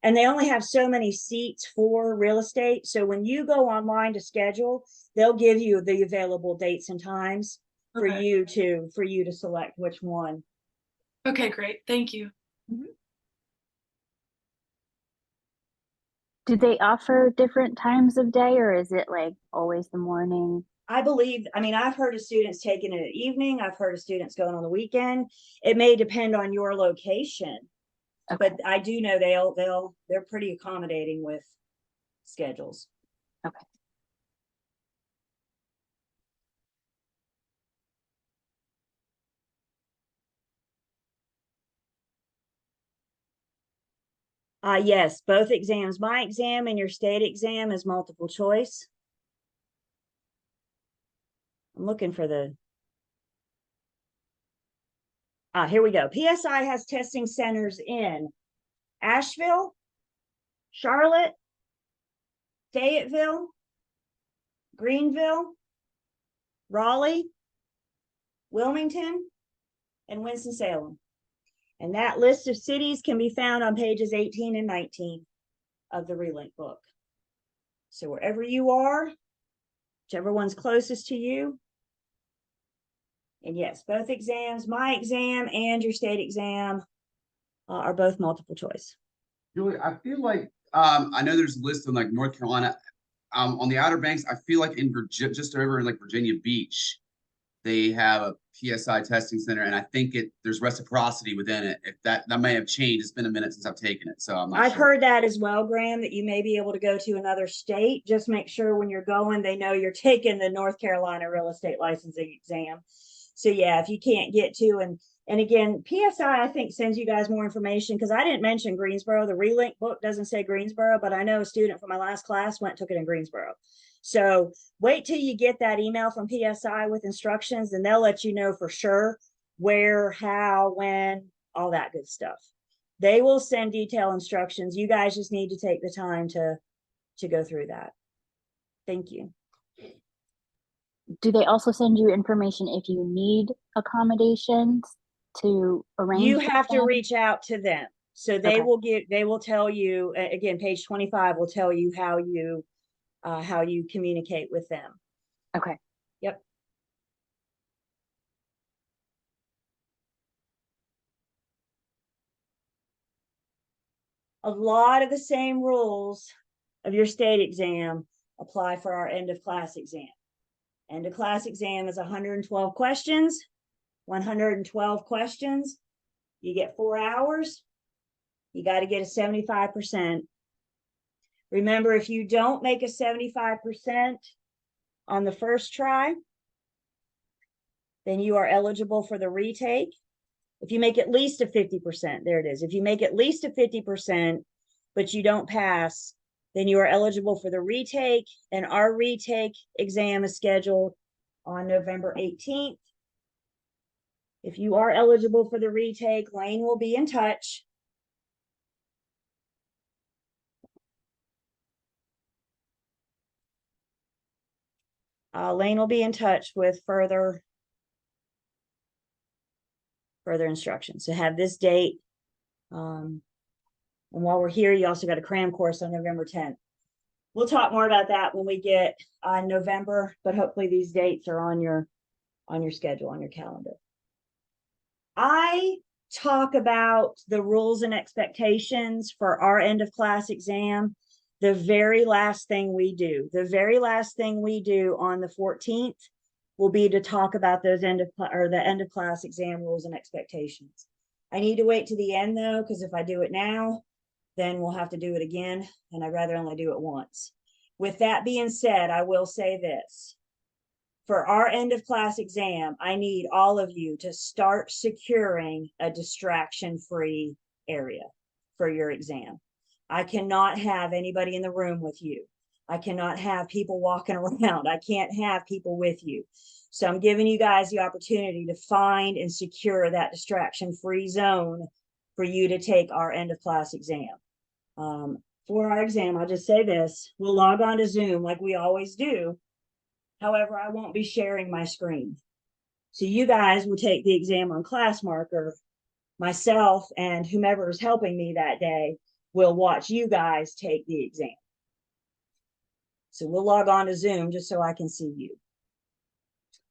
and they only have so many seats for real estate. So when you go online to schedule, they'll give you the available dates and times for Okay. you to select which one. Okay, great. Thank you. Mm-hmm. Do they offer different times of day, or is it like always the morning? I believe, I mean, I've heard of students taking it at evening. I've heard of students going on the weekend. It may depend on your location, Okay. but I do know they're pretty accommodating with schedules. Okay. Yes, both exams. My exam and your state exam is multiple choice. I'm looking for the. Here we go. PSI has testing centers in Asheville, Charlotte, Fayetteville, Greenville, Raleigh, Wilmington, and Winston-Salem. And that list of cities can be found on pages 18 and 19 of the RELINC book. So wherever you are, whichever one's closest to you. And yes, both exams, my exam and your state exam, are both multiple choice. Julie, I feel like I know there's a list in like North Carolina. On the Outer Banks, I feel like in Virginia, just over in like Virginia Beach, they have a PSI testing center, and I think there's reciprocity within it. If that may have changed, it's been a minute since I've taken it, so I'm not I've sure. heard that as well, Graham, that you may be able to go to another state. Just make sure when you're going, they know you're taking the North Carolina real estate licensing exam. So yeah, if you can't get to, and again, PSI, I think, sends you guys more information, because I didn't mention Greensboro. The RELINC book doesn't say Greensboro, but I know a student from my last class took it in Greensboro. So wait till you get that email from PSI with instructions, and they'll let you know for sure where, how, when, all that good stuff. They will send detailed instructions. You guys just need to take the time to go through that. Thank you. Do they also send you information if you need accommodations to arrange? You have to reach out to them. So they Okay. will tell you, again, page 25 will tell you how you communicate with them. Okay. Yep. A lot of the same rules of your state exam apply for our end of class exam. End of class exam is 112 questions. 112 questions. You get 4 hours. You got to get a 75%. Remember, if you don't make a 75% on the first try, then you are eligible for the retake. If you make at least a 50%, there it is. If you make at least a 50%, but you don't pass, then you are eligible for the retake, and our retake exam is scheduled on November 18th. If you are eligible for the retake, Lane will be in touch. Lane will be in touch with further instructions. So have this date. And while we're here, you also got a cram course on November 10th. We'll talk more about that when we get on November, but hopefully these dates are on your schedule, on your calendar. I talk about the rules and expectations for our end of class exam the very last thing we do. The very last thing we do on the 14th will be to talk about those the end of class exam rules and expectations. I need to wait to the end though, because if I do it now, then we'll have to do it again, and I'd rather only do it once. With that being said, I will say this. For our end of class exam, I need all of you to start securing a distraction-free area for your exam. I cannot have anybody in the room with you. I cannot have people walking around. I can't have people with you. So I'm giving you guys the opportunity to find and secure that distraction-free zone for you to take our end of class exam. For our exam, I'll just say this, we'll log on to Zoom like we always do. However, I won't be sharing my screen. So you guys will take the exam on class marker. Myself and whomever is helping me that day will watch you guys take the exam. So we'll log on to Zoom just so I can see you.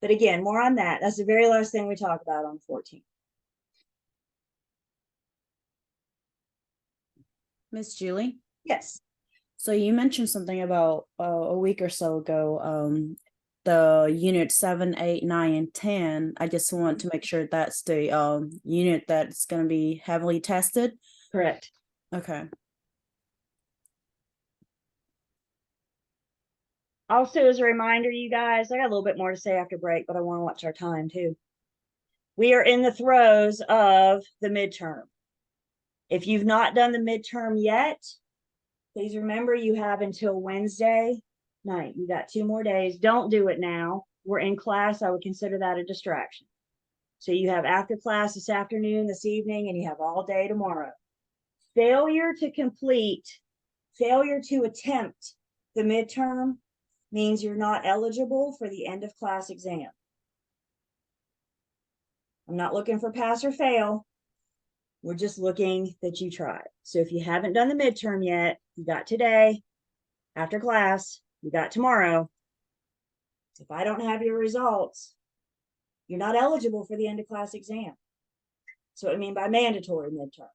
But again, more on that. That's the very last thing we talk about on the 14th. Miss Julie? Yes. So you mentioned something about a week or so ago, the unit 7, 8, 9, and 10. I just want to make sure that's the unit that's going to be heavily tested. Correct. Okay. Also, as a reminder, you guys, I got a little bit more to say after break, but I want to watch our time too. We are in the throes of the midterm. If you've not done the midterm yet, please remember you have until Wednesday night. You got 2 more days. Don't do it now. We're in class. I would consider that a distraction. So you have after class this afternoon, this evening, and you have all day tomorrow. Failure to attempt the midterm means you're not eligible for the end of class exam. I'm not looking for pass or fail. We're just looking that you try. So if you haven't done the midterm yet, you got today, after class, you got tomorrow. If I don't have your results, you're not eligible for the end of class exam. So what I mean by mandatory midterm.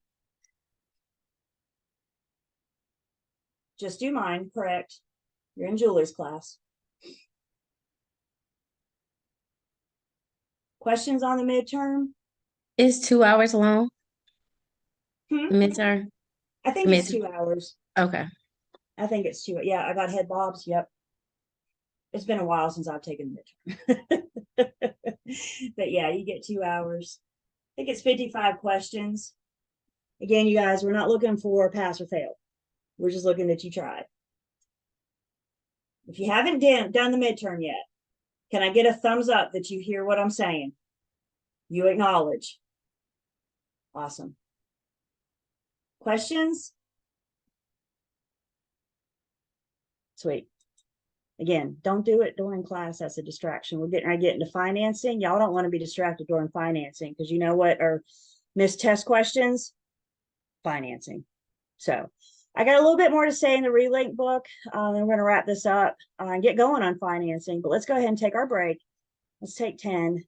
Just do mine, correct? You're in Julie's class. Questions on the midterm? It's 2 hours long, Hmm? the midterm. I think it's 2 hours. Okay. I think it's 2. Yeah, I got head bobs. Yep. It's been a while since I've taken the midterm. But yeah, you get 2 hours. I think it's 55 questions. Again, you guys, we're not looking for pass or fail. We're just looking that you try. If you haven't done the midterm yet, can I get a thumbs up that you hear what I'm saying? You acknowledge. Awesome. Questions? Sweet. Again, don't do it during class. That's a distraction. We're getting ready to get into financing. Y'all don't want to be distracted during financing because you know what are missed test questions? Financing. So I got a little bit more to say in the RELINC book. And we're going to wrap this up and get going on financing. But let's go ahead and take our break. Let's take 10.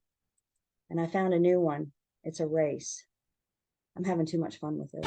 And I found a new one. It's a race. I'm having too much fun with this.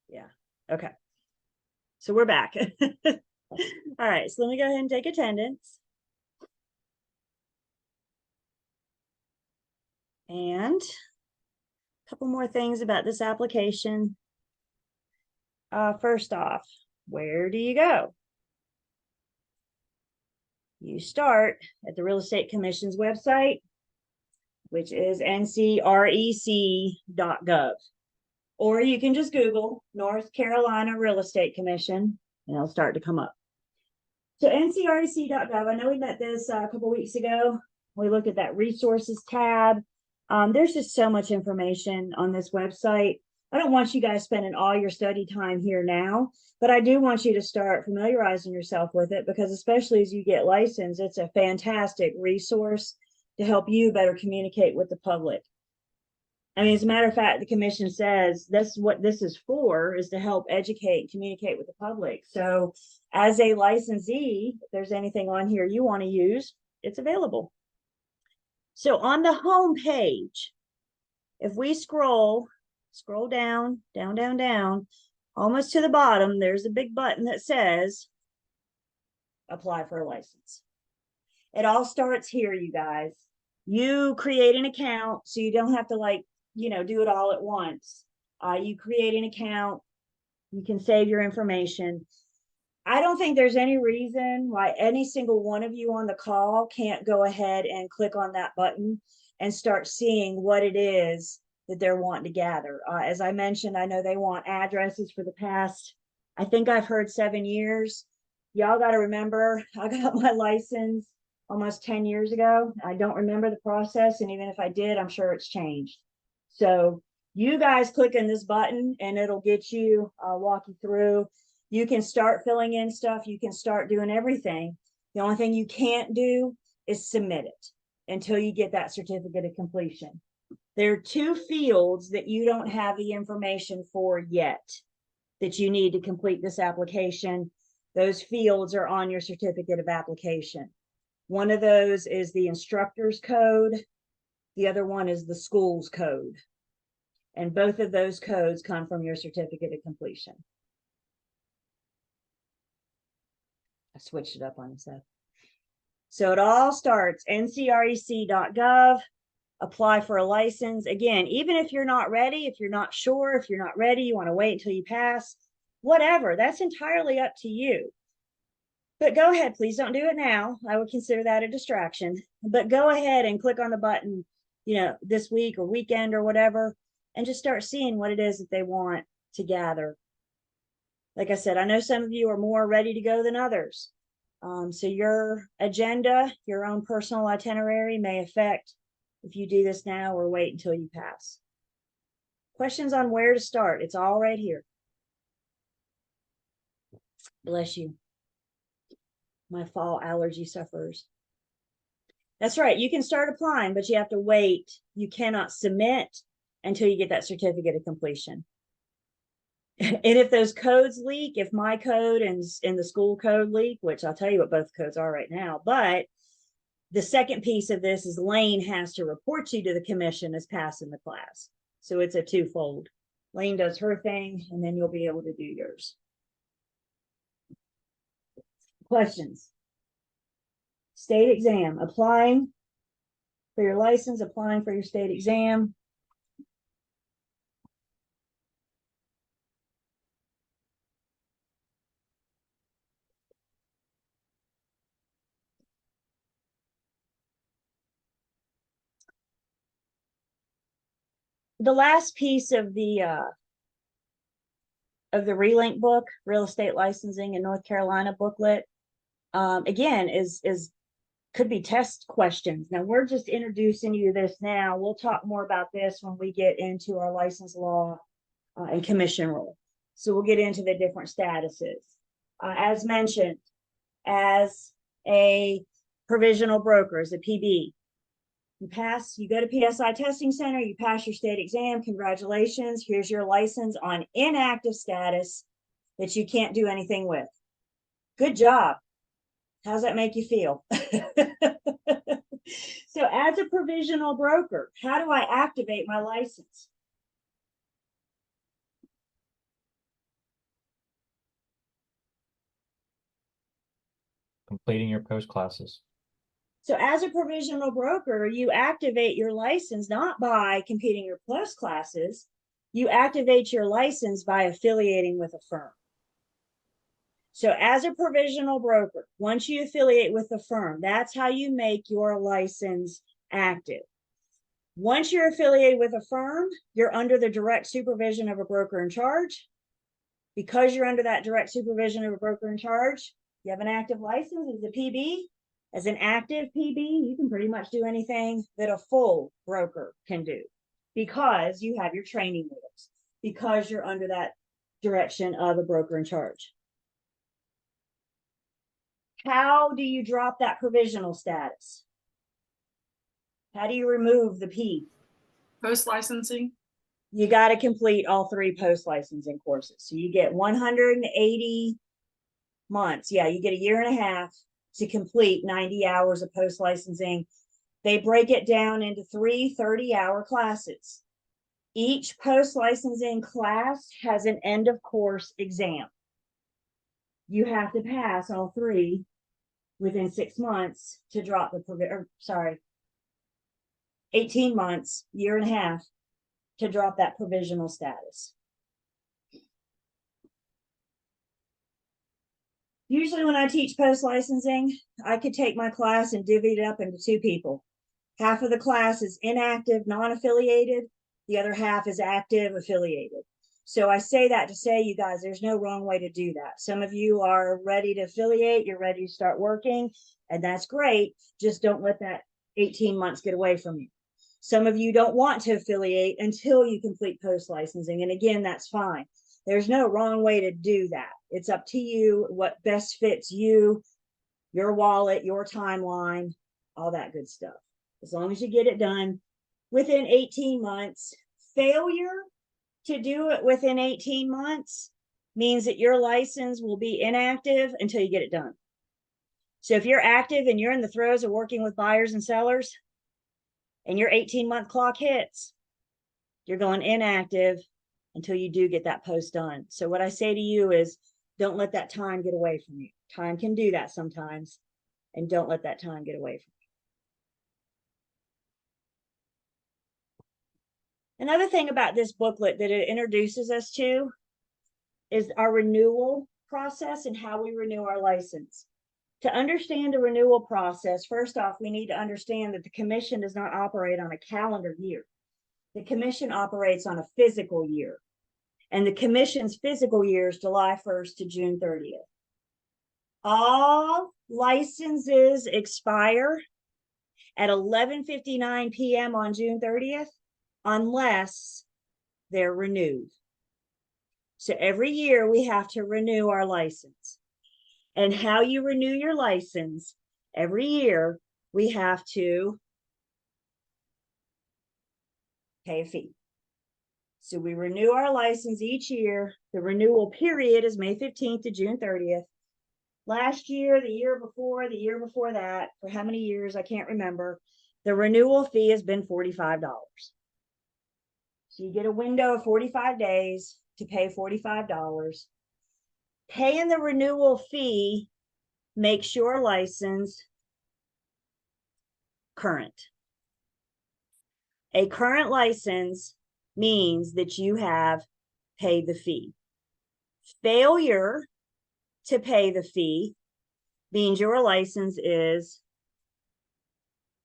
Yeah. Okay. So we're back. All right. So let me go ahead and take attendance. And a couple more things about this application. First off, where do you go? You start at the Real Estate Commission's website, which is ncrec.gov. Or you can just Google North Carolina Real Estate Commission, and it'll start to come up. So ncrec.gov, I know we met this a couple weeks ago. We looked at that resources tab. There's just so much information on this website. I don't want you guys spending all your study time here now, but I do want you to start familiarizing yourself with it, because especially as you get licensed, it's a fantastic resource to help you better communicate with the public. I mean, as a matter of fact, the commission says that's what this is for, is to help educate and communicate with the public. So as a licensee, if there's anything on here you want to use, it's available. So on the home page, if we scroll down, almost to the bottom, there's a big button that says apply for a license. It all starts here, you guys. You create an account so you don't have to do it all at once. You create an account, you can save your information. I don't think there's any reason why any single one of you on the call can't go ahead and click on that button and start seeing what it is that they're wanting to gather. As I mentioned, I know they want addresses for the past, I think I've heard 7 years. Y'all got to remember, I got my license almost 10 years ago. I don't remember the process, and even if I did, I'm sure it's changed. So you guys click on this button and it'll get you, walk you through. You can start filling in stuff. You can start doing everything. The only thing you can't do is submit it until you get that certificate of completion. There are 2 fields that you don't have the information for yet that you need to complete this application. Those fields are on your certificate of application. One of those is the instructor's code. The other one is the school's code. And both of those codes come from your certificate of completion. I switched it up on myself. So it all starts ncrec.gov, apply for a license. Again, even if you're not ready, if you're not sure, if you're not ready, you want to wait until you pass, whatever, that's entirely up to you. But go ahead, please don't do it now. I would consider that a distraction. But go ahead and click on the button, this week or weekend or whatever, and just start seeing what it is that they want to gather. Like I said, I know some of you are more ready to go than others. So your agenda, your own personal itinerary may affect if you do this now or wait until you pass. Questions on where to start? It's all right here. Bless you, my fall allergy sufferers. That's right. You can start applying, but you have to wait. You cannot submit until you get that certificate of completion. And if those codes leak, if my code and the school code leak, which I'll tell you what both codes are right now, but the second piece of this is Lane has to report you to the commission as passing the class. So it's a twofold. Lane does her thing, and then you'll be able to do yours. Questions? State exam, applying for your license, applying for your state exam. The last piece of the RELINC book, Real Estate Licensing in North Carolina booklet, again, could be test questions. Now, we're just introducing you to this now. We'll talk more about this when we get into our license law and commission rule. So we'll get into the different statuses. As mentioned, as a provisional broker, as a PB, you go to PSI Testing Center, you pass your state exam, congratulations. Here's your license on inactive status that you can't do anything with. Good job. How's that make you feel? So as a provisional broker, how do I activate my license? completing your post classes. So as a provisional broker, you activate your license not by competing your post classes, you activate your license by affiliating with a firm. So as a provisional broker, once you affiliate with a firm, that's how you make your license active. Once you're affiliated with a firm, you're under the direct supervision of a broker in charge. Because you're under that direct supervision of a broker in charge, you have an active license as a PB. As an active PB, you can pretty much do anything that a full broker can do because you have your training wheels, because you're under that direction of a broker in charge. How do you drop that provisional status? How do you remove the P? Post licensing. You got to complete all 3 post licensing courses. So you get 180 months. Yeah, you get a year and a half to complete 90 hours of post licensing. They break it down into 3 30-hour classes. Each post licensing class has an end of course exam. You have to pass all 3 within 6 months to drop the 18 months, year and a half to drop that provisional status. Usually when I teach post licensing, I could take my class and divvy it up into 2 people. Half of the class is inactive, non-affiliated. The other half is active, affiliated. So I say that to say, you guys, there's no wrong way to do that. Some of you are ready to affiliate, you're ready to start working, and that's great. Just don't let that 18 months get away from you. Some of you don't want to affiliate until you complete post licensing. And again, that's fine. There's no wrong way to do that. It's up to you, what best fits you, your wallet, your timeline, all that good stuff. As long as you get it done within 18 months. Failure to do it within 18 months means that your license will be inactive until you get it done. So if you're active and you're in the throes of working with buyers and sellers and your 18-month clock hits, you're going inactive until you do get that post done. So what I say to you is, don't let that time get away from you. Time can do that sometimes, and don't let that time get away from you. Another thing about this booklet that it introduces us to is our renewal process and how we renew our license. To understand a renewal process, first off, we need to understand that the commission does not operate on a calendar year. The commission operates on a physical year. And the commission's physical year is July 1st to June 30th. All licenses expire at 11:59 p.m. on June 30th unless they're renewed. So every year we have to renew our license. And how you renew your license, every year we have to pay a fee. So we renew our license each year. The renewal period is May 15th to June 30th. Last year, the year before that, for how many years, I can't remember, the renewal fee has been $45. So you get a window of 45 days to pay $45. Paying the renewal fee makes your license current. A current license means that you have paid the fee. Failure to pay the fee means your license is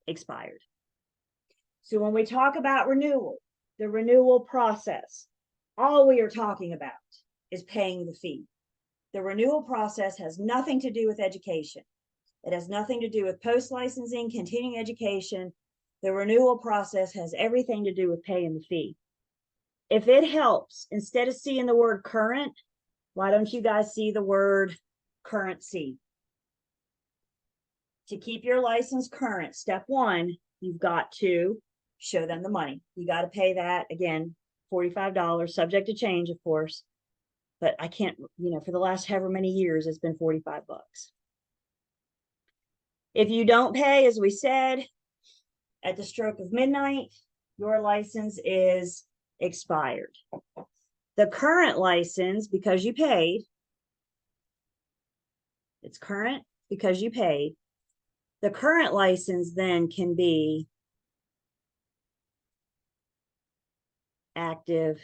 expired. So when we talk about renewal, the renewal process, all we are talking about is paying the fee. The renewal process has nothing to do with education. It has nothing to do with post-licensing, continuing education. The renewal process has everything to do with paying the fee. If it helps, instead of seeing the word current, why don't you guys see the word currency? To keep your license current, step 1, you've got to show them the money. You got to pay that, again, $45, subject to change, of course. But I can't, for the last however many years, it's been $45. If you don't pay, as we said, at the stroke of midnight, your license is expired. The current license, because you paid, it's current because you paid. The current license then can be active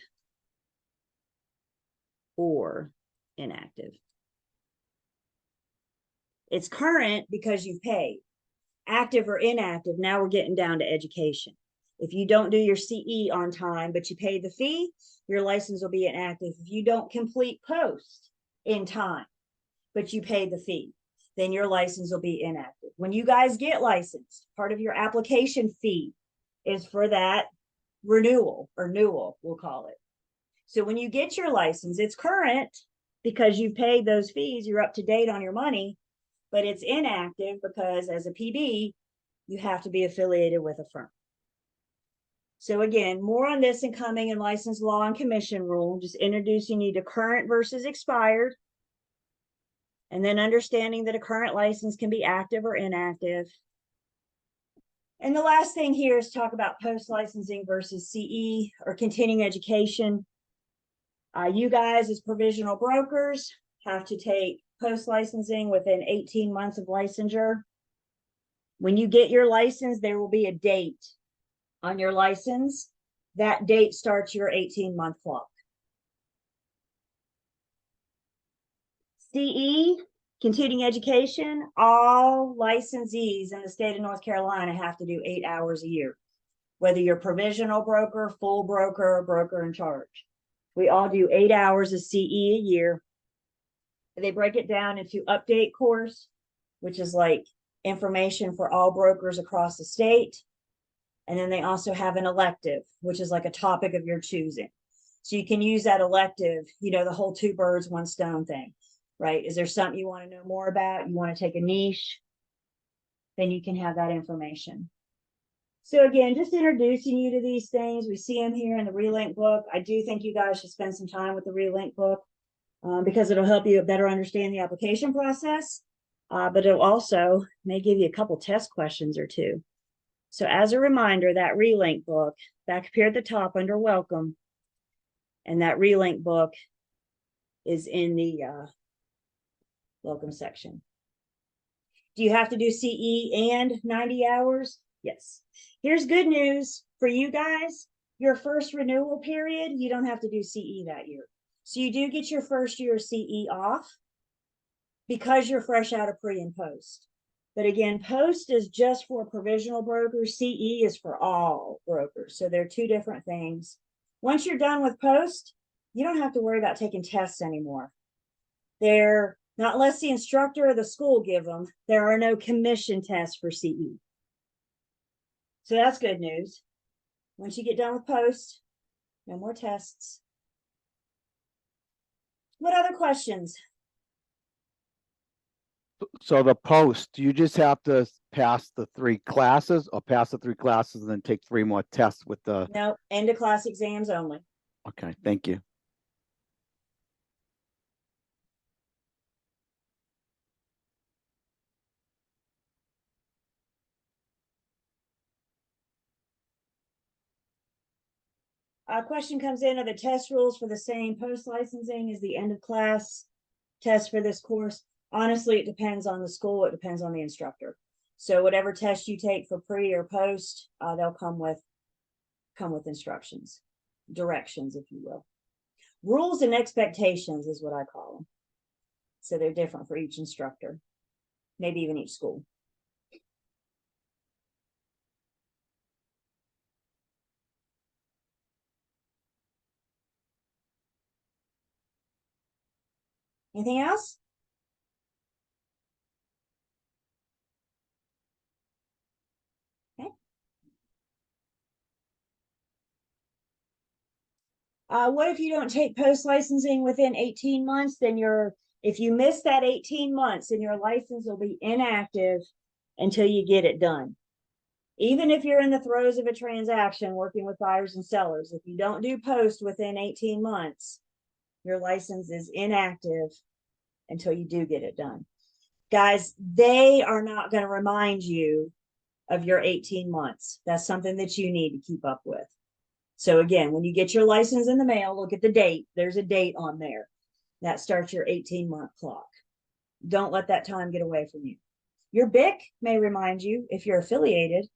or inactive. It's current because you've paid. Active or inactive, now we're getting down to education. If you don't do your CE on time, but you pay the fee, your license will be inactive. If you don't complete post in time, but you pay the fee, then your license will be inactive. When you guys get licensed, part of your application fee is for that renewal or newel, we'll call it. So when you get your license, it's current because you've paid those fees, you're up to date on your money, but it's inactive because as a PB, you have to be affiliated with a firm. So again, more on this in coming in license law and commission rule, just introducing you to current versus expired, and then understanding that a current license can be active or inactive. And the last thing here is talk about post-licensing versus CE or continuing education. You guys as provisional brokers have to take post-licensing within 18 months of licensure. When you get your license, there will be a date on your license. That date starts your 18-month clock. CE, continuing education, all licensees in the state of North Carolina have to do 8 hours a year, whether you're provisional broker, full broker, or broker in charge. We all do 8 hours of CE a year. They break it down into update course, which is like information for all brokers across the state. And then they also have an elective, which is like a topic of your choosing. So you can use that elective, you know, the whole two birds, one stone thing, right? Is there something you want to know more about? You want to take a niche? Then you can have that information. So again, just introducing you to these things. We see them here in the RELINC book. I do think you guys should spend some time with the RELINC book because it'll help you better understand the application process, but it'll also may give you a couple test questions or two. So as a reminder, that RELINC book back up here at the top under welcome, and that RELINC book is in the welcome section. Do you have to do CE and 90 hours? Yes. Here's good news for you guys. Your first renewal period, you don't have to do CE that year. So you do get your first year of CE off because you're fresh out of pre and post. But again, post is just for provisional brokers. CE is for all brokers. So they're two different things. Once you're done with post, you don't have to worry about taking tests anymore. They're not unless the instructor or the school give them. There are no commission tests for CE. So that's good news. Once you get done with post, no more tests. What other questions? So the post, you just have to pass the 3 classes or pass the 3 classes and then take 3 more tests with the. No, end of class exams only. Okay, thank you. A question comes in, are the test rules for the same post licensing as the end of class test for this course? Honestly, it depends on the school. It depends on the instructor. So whatever test you take for pre or post, they'll come with instructions, directions, if you will. Rules and expectations is what I call them. So they're different for each instructor, maybe even each school. Anything else? Okay. What if you don't take post licensing within 18 months? Then if you miss that 18 months, then your license will be inactive until you get it done. Even if you're in the throes of a transaction working with buyers and sellers, if you don't do post within 18 months, your license is inactive until you do get it done. Guys, they are not going to remind you of your 18 months. That's something that you need to keep up with. So again, when you get your license in the mail, look at the date. There's a date on there. That starts your 18-month clock. Don't let that time get away from you. Your BIC may remind you if you're affiliated.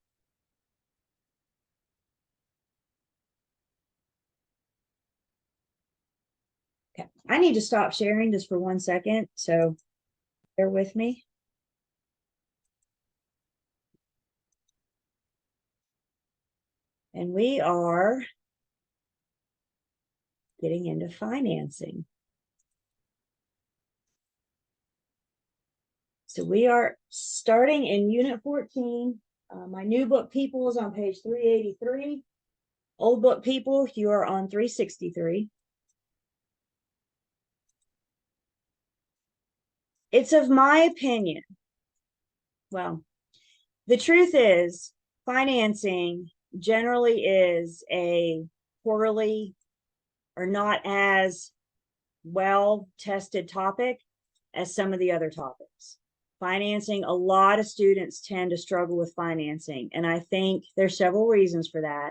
Okay, I need to stop sharing just for 1 second, so bear with me. And we are getting into financing. So we are starting in Unit 14. My new book people is on page 383. Old book people, you are on 363. It's of my opinion. Well, the truth is, financing generally is a poorly or not as well tested topic as some of the other topics. Financing, a lot of students tend to struggle with financing, and I think there's several reasons for that.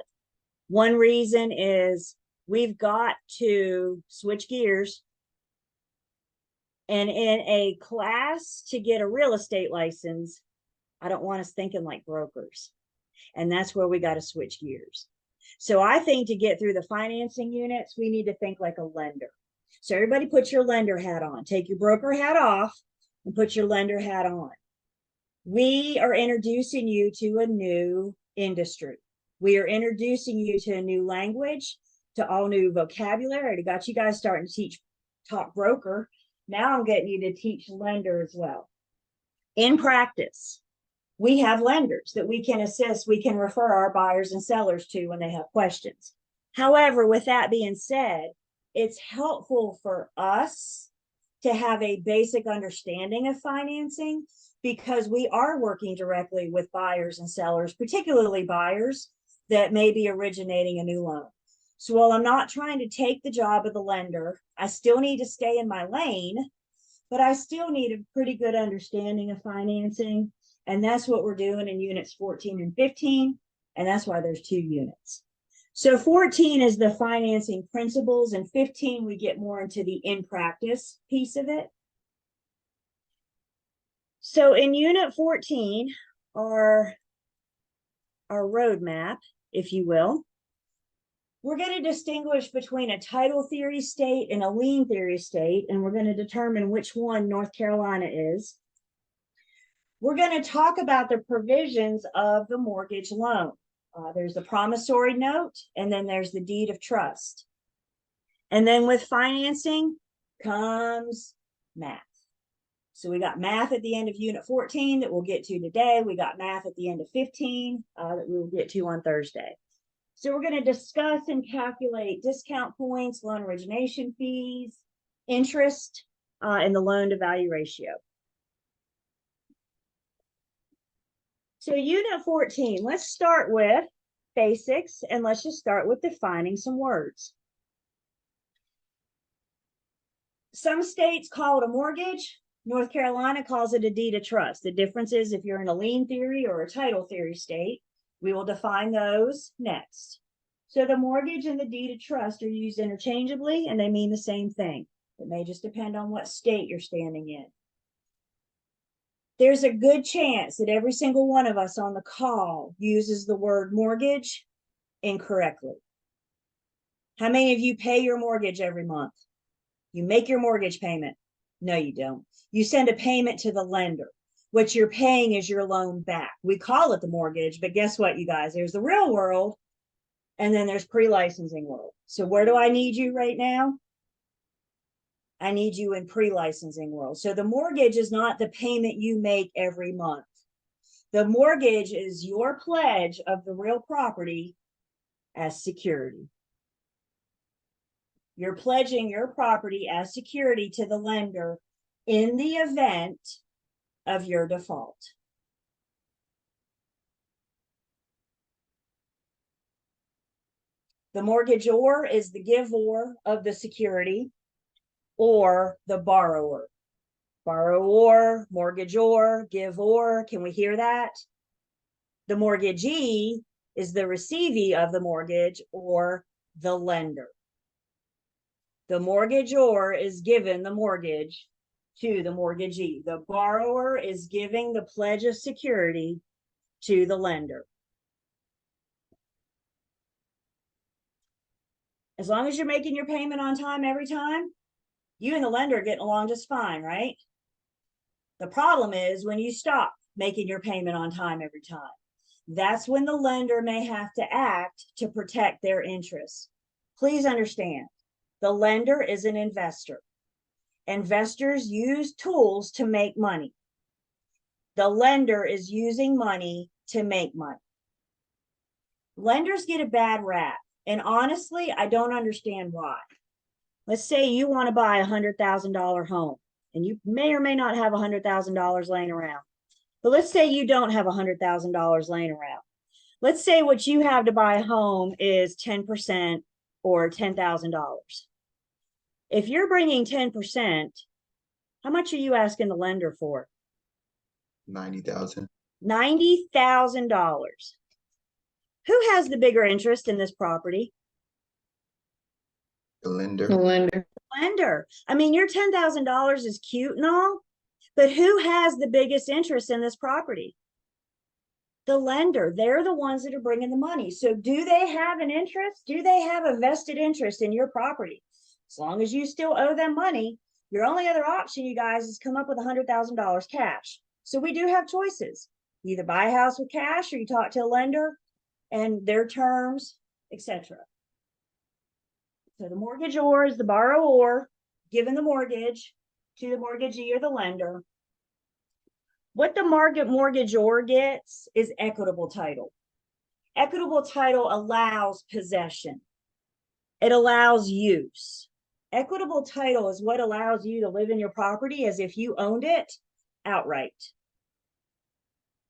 One reason is we've got to switch gears, and in a class to get a real estate license, I don't want us thinking like brokers, and that's where we got to switch gears. So I think to get through the financing units, we need to think like a lender. So everybody put your lender hat on, take your broker hat off and put your lender hat on. We are introducing you to a new industry. We are introducing you to a new language, to all new vocabulary. I got you guys starting to talk broker. Now I'm getting you to teach lender as well. In practice, we have lenders that we can assist, we can refer our buyers and sellers to when they have questions. However, with that being said, it's helpful for us to have a basic understanding of financing because we are working directly with buyers and sellers, particularly buyers that may be originating a new loan. So while I'm not trying to take the job of the lender, I still need to stay in my lane, but I still need a pretty good understanding of financing. And that's what we're doing in units 14 and 15. And that's why there's 2 units. So 14 is the financing principles, and 15, we get more into the in practice piece of it. So in unit 14, our roadmap, if you will, we're going to distinguish between a title theory state and a lien theory state, and we're going to determine which one North Carolina is. We're going to talk about the provisions of the mortgage loan. There's the promissory note, and then there's the deed of trust. And then with financing comes math. So we got math at the end of unit 14 that we'll get to today. We got math at the end of 15 that we will get to on Thursday. So we're going to discuss and calculate discount points, loan origination fees, interest, and the loan to value ratio. So unit 14, let's start with basics, and let's just start with defining some words. Some states call it a mortgage. North Carolina calls it a deed of trust. The difference is if you're in a lien theory or a title theory state, we will define those next. So the mortgage and the deed of trust are used interchangeably, and they mean the same thing. It may just depend on what state you're standing in. There's a good chance that every single one of us on the call uses the word mortgage incorrectly. How many of you pay your mortgage every month? You make your mortgage payment. No, you don't. You send a payment to the lender. What you're paying is your loan back. We call it the mortgage, but guess what, you guys? There's the real world, and then there's pre-licensing world. So where do I need you right now? I need you in pre-licensing world. So the mortgage is not the payment you make every month. The mortgage is your pledge of the real property as security. You're pledging your property as security to the lender in the event of your default. The mortgagor is the giver of the security, or the borrower. Borrower, mortgagor, giver. Can we hear that? The mortgagee is the receivee of the mortgage, or the lender. The mortgagor is given the mortgage. to the mortgagee. The borrower is giving the pledge of security to the lender. As long as you're making your payment on time every time, you and the lender are getting along just fine, right? The problem is when you stop making your payment on time every time. That's when the lender may have to act to protect their interests. Please understand, the lender is an investor. Investors use tools to make money. The lender is using money to make money. Lenders get a bad rap, and honestly, I don't understand why. Let's say you want to buy a $100,000 home, and you may or may not have $100,000 laying around. But let's say you don't have $100,000 laying around. Let's say what you have to buy a home is 10% or $10,000. If you're bringing 10%, how much are you asking the lender for? $90,000. $90,000. Who has the bigger interest in this property? The lender. The lender. Lender. I mean, your $10,000 is cute and all, but who has the biggest interest in this property? The lender. They're the ones that are bringing the money. So do they have an interest? Do they have a vested interest in your property? As long as you still owe them money, your only other option, you guys, is come up with $100,000 cash. So we do have choices. You either buy a house with cash or you talk to a lender and their terms, etc. So the mortgagor is the borrower giving the mortgage to the mortgagee or the lender. What the mortgagor gets is equitable title. Equitable title allows possession. It allows use. Equitable title is what allows you to live in your property as if you owned it outright.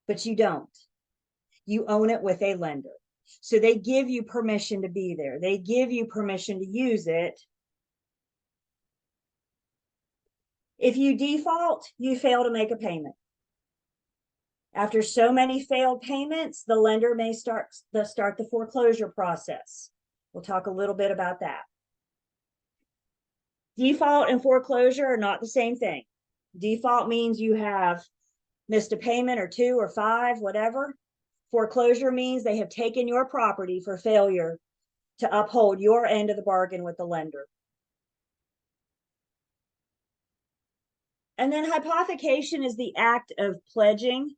But you don't. You own it with a lender. So they give you permission to be there. They give you permission to use it. If you default, you fail to make a payment. After so many failed payments, the lender may start the foreclosure process. We'll talk a little bit about that. Default and foreclosure are not the same thing. Default means you have missed a payment or 2 or 5, whatever. Foreclosure means they have taken your property for failure to uphold your end of the bargain with the lender. And then hypothecation is the act of pledging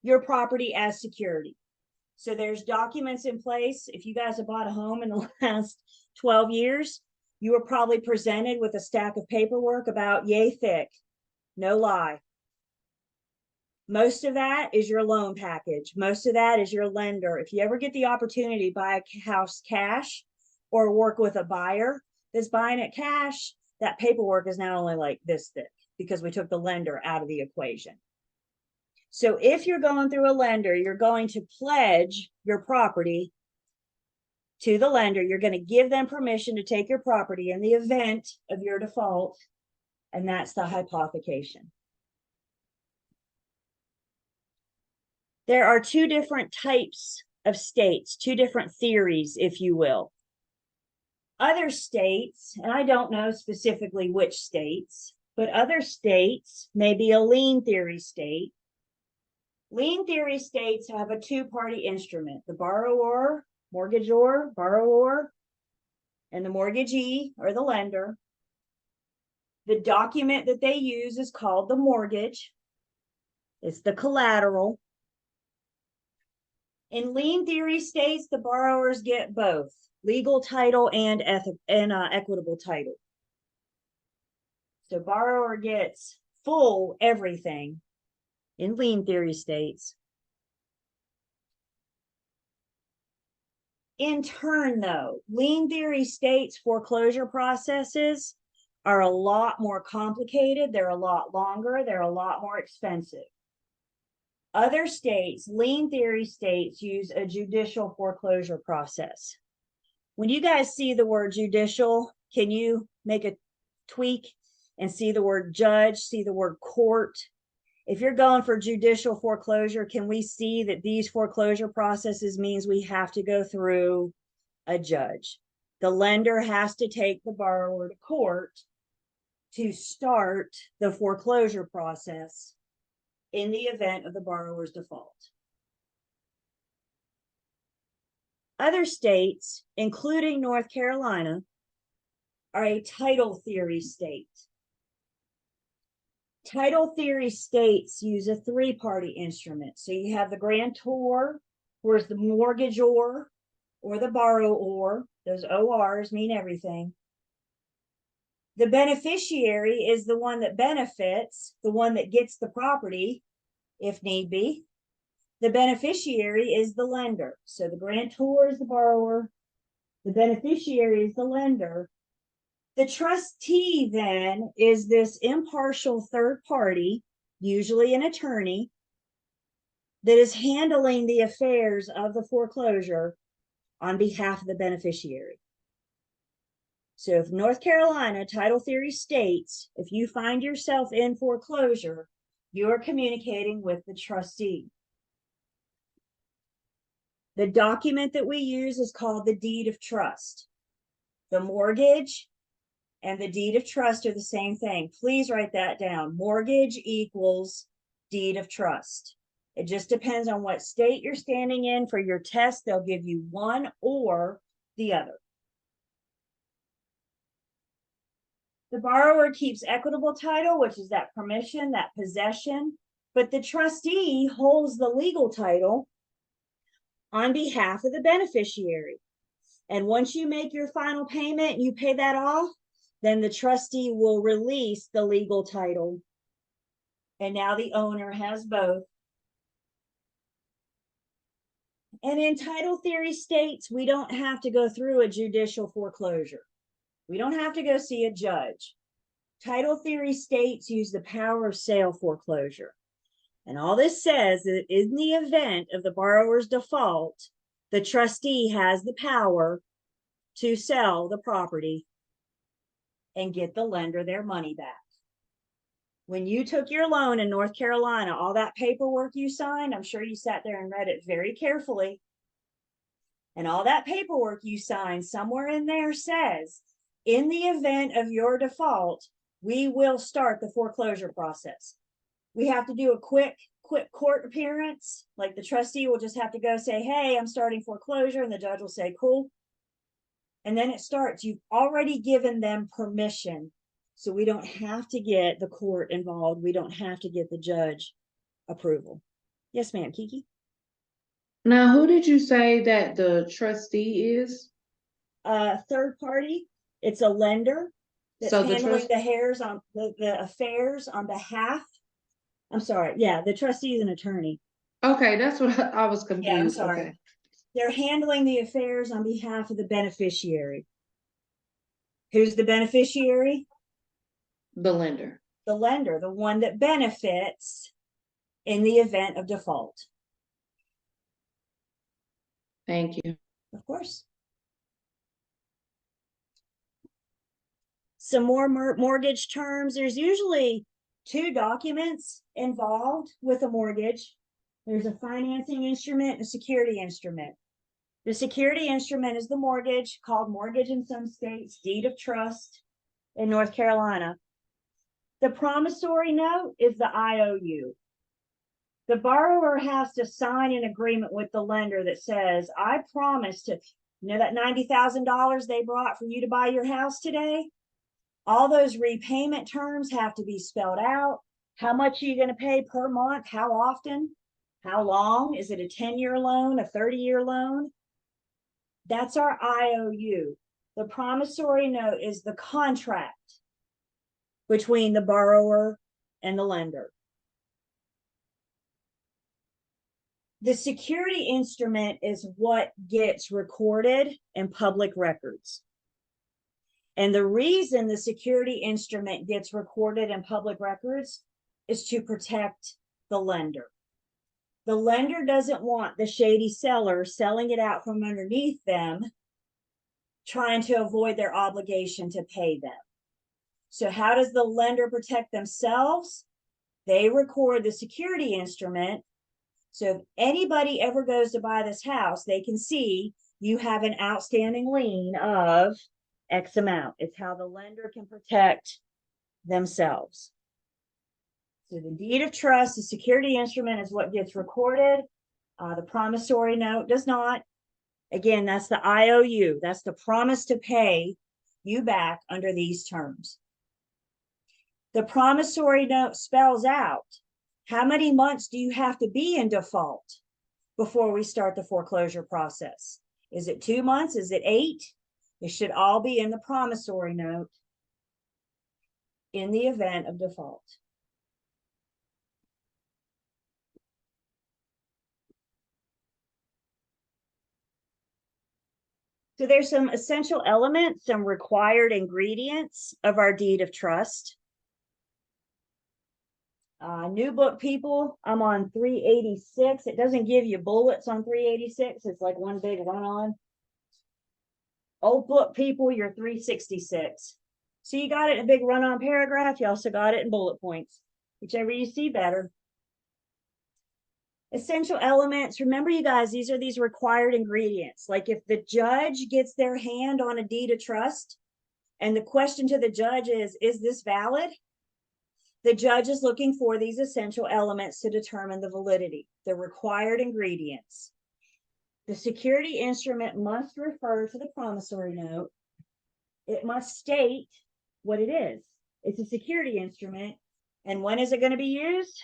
your property as security. So there's documents in place. If you guys have bought a home in the last 12 years, you were probably presented with a stack of paperwork about yay thick, no lie. Most of that is your loan package. Most of that is your lender. If you ever get the opportunity to buy a house cash or work with a buyer that's buying it cash, that paperwork is not only like this thick because we took the lender out of the equation. So if you're going through a lender, you're going to pledge your property to the lender. You're going to give them permission to take your property in the event of your default, and that's the hypothecation. There are 2 different types of states, 2 different theories, if you will. Other states, and I don't know specifically which states, but other states may be a lien theory state. Lien theory states have a 2-party instrument, the borrower, mortgagor, borrower, and the mortgagee or the lender. The document that they use is called the mortgage. It's the collateral. In lien theory states, the borrowers get both legal title and equitable title. So borrower gets full everything in lien theory states. In turn, though, lien theory states foreclosure processes are a lot more complicated. They're a lot longer. They're a lot more expensive. Other states, lien theory states, use a judicial foreclosure process. When you guys see the word judicial, can you make a tweak and see the word judge, see the word court? If you're going for judicial foreclosure, can we see that these foreclosure processes means we have to go through a judge? The lender has to take the borrower to court to start the foreclosure process in the event of the borrower's default. Other states, including North Carolina, are a title theory state. Title theory states use a three-party instrument. So you have the grantor, where's the mortgagor, or the borrower. Those ORs mean everything. The beneficiary is the one that benefits, the one that gets the property, if need be. The beneficiary is the lender. So the grantor is the borrower. The beneficiary is the lender. The trustee then is this impartial third party, usually an attorney, that is handling the affairs of the foreclosure on behalf of the beneficiary. So if North Carolina title theory states, if you find yourself in foreclosure, you are communicating with the trustee. The document that we use is called the deed of trust. The mortgage and the deed of trust are the same thing. Please write that down. Mortgage equals deed of trust. It just depends on what state you're standing in. For your test, they'll give you one or the other. The borrower keeps equitable title, which is that permission, that possession, but the trustee holds the legal title on behalf of the beneficiary. And once you make your final payment and you pay that off, then the trustee will release the legal title. And now the owner has both. And in title theory states, we don't have to go through a judicial foreclosure. We don't have to go see a judge. Title theory states use the power of sale foreclosure. And all this says that in the event of the borrower's default, the trustee has the power to sell the property and get the lender their money back. When you took your loan in North Carolina, all that paperwork you signed, I'm sure you sat there and read it very carefully. And all that paperwork you signed, somewhere in there says, in the event of your default, we will start the foreclosure process. We have to do a quick court appearance. Like the trustee will just have to go say, hey, I'm starting foreclosure. And the judge will say, cool. And then it starts. You've already given them permission. So we don't have to get the court involved. We don't have to get the judge approval. Yes, ma'am, Kiki. Now, who did you say that the trustee is? Third party. It's a lender that's So the handling the affairs on behalf. I'm sorry. Yeah, the trustee is an attorney. Okay, that's what I was confused. Yeah, I'm sorry. Okay. They're handling the affairs on behalf of the beneficiary. Who's the beneficiary? The lender. The lender, the one that benefits in the event of default. Thank you. Of course. Some more mortgage terms. There's usually two documents involved with a mortgage. There's a financing instrument and a security instrument. The security instrument is the mortgage, called mortgage in some states, deed of trust in North Carolina. The promissory note is the IOU. The borrower has to sign an agreement with the lender that says, I promise to, that $90,000 they brought for you to buy your house today? All those repayment terms have to be spelled out. How much are you going to pay per month? How often? How long? Is it a 10-year loan, a 30-year loan? That's our IOU. The promissory note is the contract between the borrower and the lender. The security instrument is what gets recorded in public records. And the reason the security instrument gets recorded in public records is to protect the lender. The lender doesn't want the shady seller selling it out from underneath them, trying to avoid their obligation to pay them. So how does the lender protect themselves? They record the security instrument. So if anybody ever goes to buy this house, they can see you have an outstanding lien of X amount. It's how the lender can protect themselves. So the deed of trust, the security instrument is what gets recorded. The promissory note does not. Again, that's the IOU. That's the promise to pay you back under these terms. The promissory note spells out how many months do you have to be in default before we start the foreclosure process. Is it 2 months? Is it 8? It should all be in the promissory note in the event of default. So there's some essential elements, some required ingredients of our deed of trust. New book people, I'm on 386. It doesn't give you bullets on 386. It's like one big run-on. Old book people, you're 366. So you got it in a big run-on paragraph. You also got it in bullet points, whichever you see better. Essential elements. Remember, you guys, these are these required ingredients. Like if the judge gets their hand on a deed of trust and the question to the judge is this valid? The judge is looking for these essential elements to determine the validity, the required ingredients. The security instrument must refer to the promissory note. It must state what it is. It's a security instrument. And when is it going to be used?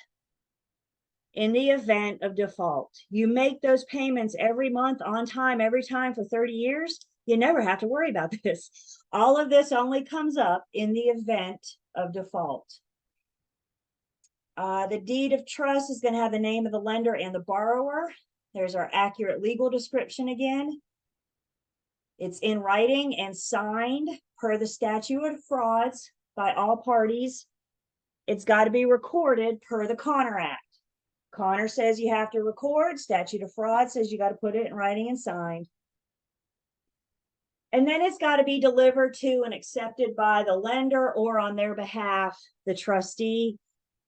In the event of default. You make those payments every month on time, every time for 30 years. You never have to worry about this. All of this only comes up in the event of default. The deed of trust is going to have the name of the lender and the borrower. There's our accurate legal description again. It's in writing and signed per the statute of frauds by all parties. It's got to be recorded per the Connor Act. Connor says you have to record. Statute of fraud says you got to put it in writing and signed. And then it's got to be delivered to and accepted by the lender or on their behalf, the trustee.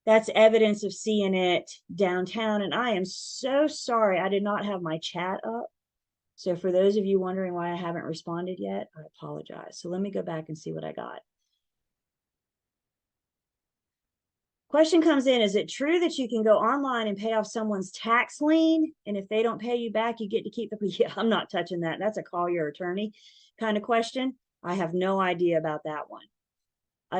That's evidence of seeing it downtown. And I am so sorry I did not have my chat up. So for those of you wondering why I haven't responded yet, I apologize. So let me go back and see what I got. Question comes in, is it true that you can go online and pay off someone's tax lien? And if they don't pay you back, you get to keep the, yeah, I'm not touching that. That's a call your attorney kind of question. I have no idea about that one.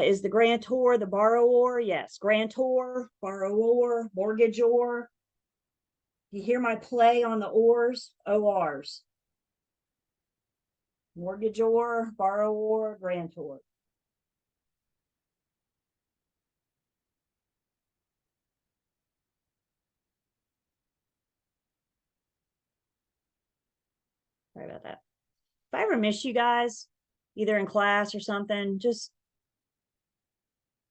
Is the grantor the borrower? Yes. Grantor, borrower, mortgagor. You hear my play on the ors? ORs. Mortgagor, borrower, grantor. Sorry about that. If I ever miss you guys, either in class or something, just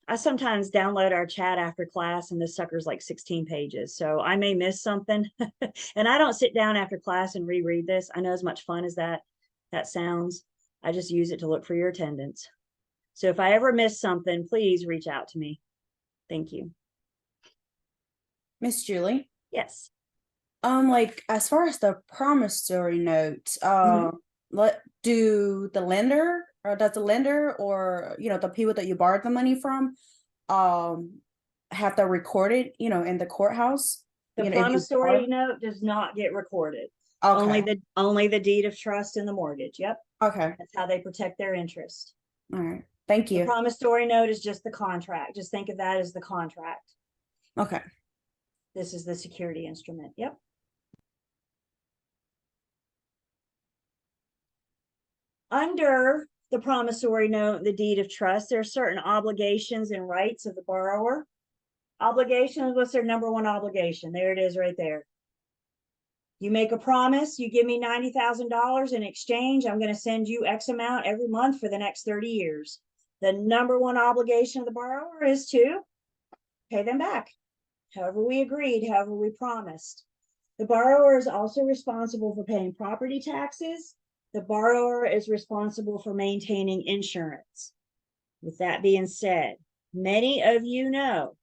I sometimes download our chat after class and this sucker's like 16 pages. So I may miss something. And I don't sit down after class and reread this. I know as much fun as that sounds. I just use it to look for your attendance. So if I ever miss something, please reach out to me. Thank you. Miss Julie. Yes. Like as far as the promissory note, does the lender or the people that you borrowed the money from have to record it, in the courthouse? The promissory note does not get recorded. Okay. Only the deed of trust and the mortgage. Yep. Okay. That's how they protect their interest. All right. Thank The you. promissory note is just the contract. Just think of that as the contract. Okay. This is the security instrument. Yep. Under the promissory note, the deed of trust, there are certain obligations and rights of the borrower. Obligations, what's their number one obligation? There it is right there. You make a promise, you give me $90,000 in exchange, I'm going to send you X amount every month for the next 30 years. The number one obligation of the borrower is to pay them back. However we agreed, however we promised. The borrower is also responsible for paying property taxes. The borrower is responsible for maintaining insurance. With that being said, many of you know,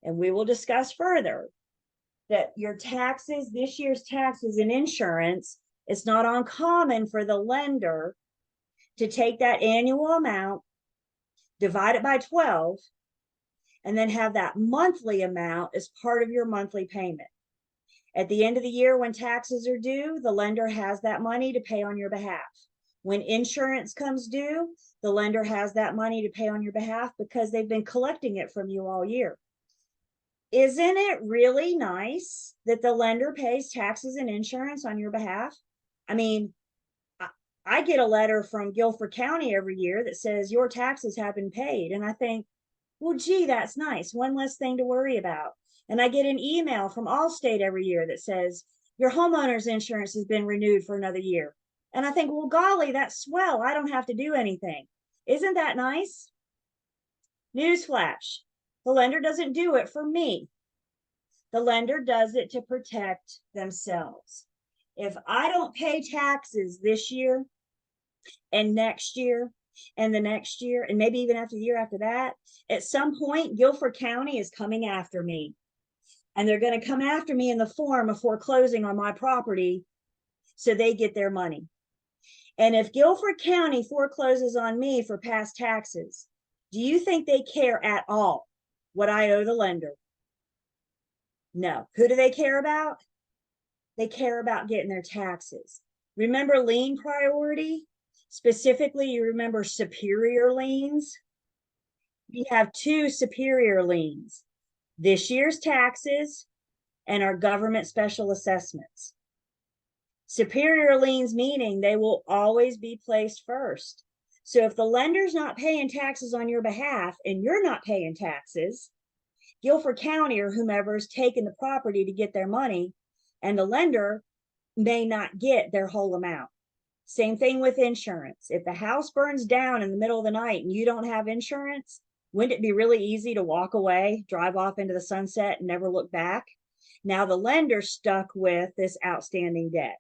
and we will discuss further, that your taxes, this year's taxes and insurance, it's not uncommon for the lender to take that annual amount divide it by 12, and then have that monthly amount as part of your monthly payment. At the end of the year, when taxes are due, the lender has that money to pay on your behalf. When insurance comes due, the lender has that money to pay on your behalf because they've been collecting it from you all year. Isn't it really nice that the lender pays taxes and insurance on your behalf? I mean, I get a letter from Guilford County every year that says your taxes have been paid. And I think, well, gee, that's nice. One less thing to worry about. And I get an email from Allstate every year that says your homeowner's insurance has been renewed for another year. And I think, well, golly, that's swell. I don't have to do anything. Isn't that nice? Newsflash, the lender doesn't do it for me. The lender does it to protect themselves. If I don't pay taxes this year and next year and the next year, and maybe even after the year after that, at some point, Guilford County is coming after me. And they're going to come after me in the form of foreclosing on my property so they get their money. And if Guilford County forecloses on me for past taxes, do you think they care at all what I owe the lender? No. Who do they care about? They care about getting their taxes. Remember lien priority? Specifically, you remember superior liens? We have two superior liens, this year's taxes and our government special assessments. Superior liens meaning they will always be placed first. So if the lender's not paying taxes on your behalf and you're not paying taxes, Guilford County or whomever is taking the property to get their money, and the lender may not get their whole amount. Same thing with insurance. If the house burns down in the middle of the night and you don't have insurance, wouldn't it be really easy to walk away, drive off into the sunset and never look back? Now the lender's stuck with this outstanding debt.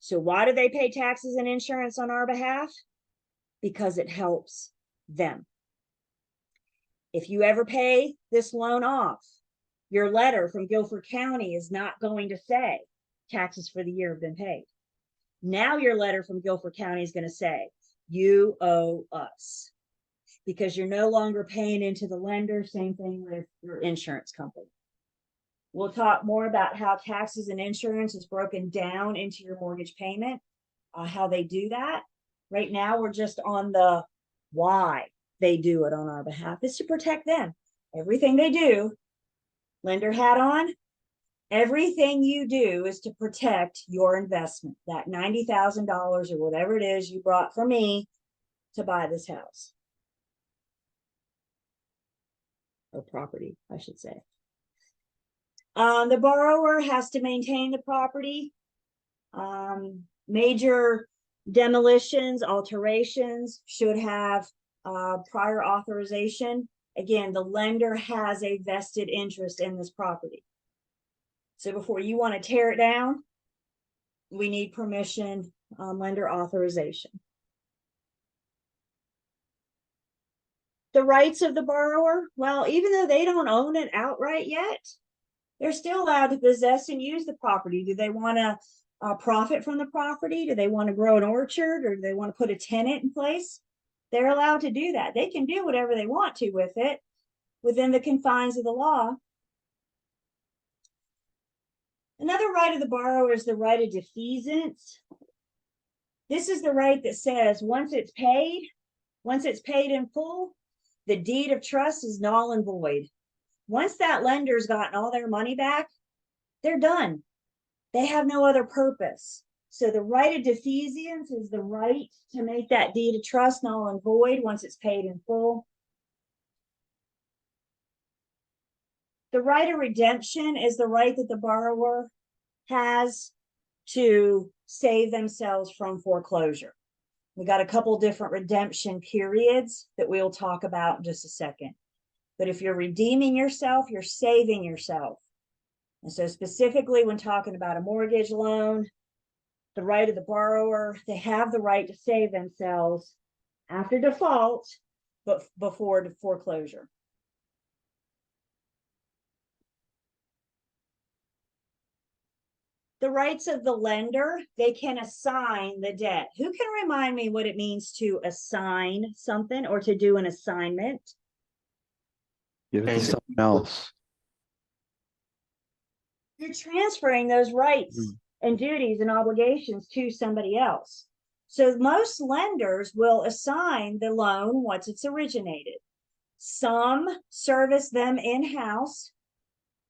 So why do they pay taxes and insurance on our behalf? Because it helps them. If you ever pay this loan off, your letter from Guilford County is not going to say taxes for the year have been paid. Now your letter from Guilford County is going to say, you owe us, because you're no longer paying into the lender. Same thing with your insurance company. We'll talk more about how taxes and insurance is broken down into your mortgage payment, how they do that. Right now, we're just on the why they do it on our behalf. It's to protect them. Everything they do, lender hat on, everything you do is to protect your investment, that $90,000 or whatever it is you brought from me to buy this house. Or property, I should say. The borrower has to maintain the property. Major demolitions, alterations should have prior authorization. Again, the lender has a vested interest in this property. So before you want to tear it down, we need permission, lender authorization. The rights of the borrower, well, even though they don't own it outright yet, they're still allowed to possess and use the property. Do they want to profit from the property? Do they want to grow an orchard, or do they want to put a tenant in place? They're allowed to do that. They can do whatever they want to with it within the confines of the law. Another right of the borrower is the right of defeasance. This is the right that says once it's paid in full, the deed of trust is null and void. Once that lender's gotten all their money back, they're done. They have no other purpose. So the right of defeasance is the right to make that deed of trust null and void once it's paid in full. The right of redemption is the right that the borrower has to save themselves from foreclosure. We got a couple different redemption periods that we'll talk about in just a second. But if you're redeeming yourself, you're saving yourself. And so specifically when talking about a mortgage loan, the right of the borrower, they have the right to save themselves after default, but before the foreclosure. The rights of the lender, they can assign the debt. Who can remind me what it means to assign something or to do an assignment? Give it to Thank you. someone else. You're transferring those rights and duties and obligations to somebody else. So most lenders will assign the loan once it's originated. Some service them in-house,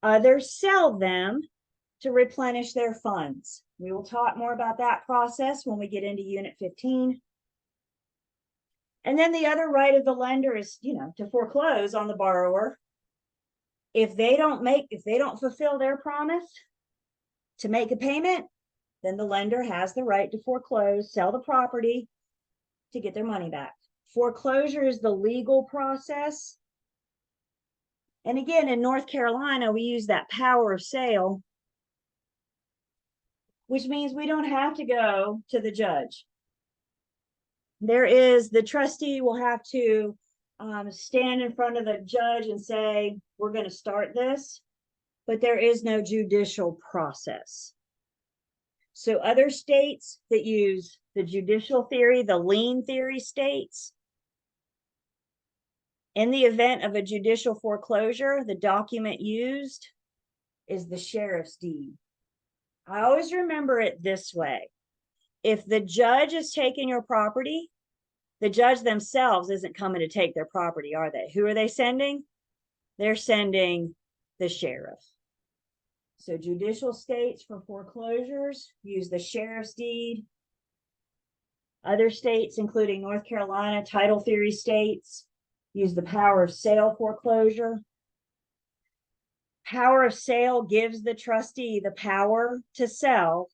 others sell them to replenish their funds. We will talk more about that process when we get into Unit 15. And then the other right of the lender is, to foreclose on the borrower. If they don't fulfill their promise to make a payment, then the lender has the right to foreclose, sell the property to get their money back. Foreclosure is the legal process. And again, in North Carolina, we use that power of sale, which means we don't have to go to the judge. The trustee will have to stand in front of the judge and say, we're going to start this, but there is no judicial process. So other states that use the judicial theory, the lien theory states, in the event of a judicial foreclosure, the document used is the sheriff's deed. I always remember it this way. If the judge is taking your property, the judge themselves isn't coming to take their property, are they? Who are they sending? They're sending the sheriff. So judicial states for foreclosures use the sheriff's deed. Other states, including North Carolina, title theory states, use the power of sale foreclosure. Power of sale gives the trustee the power to sell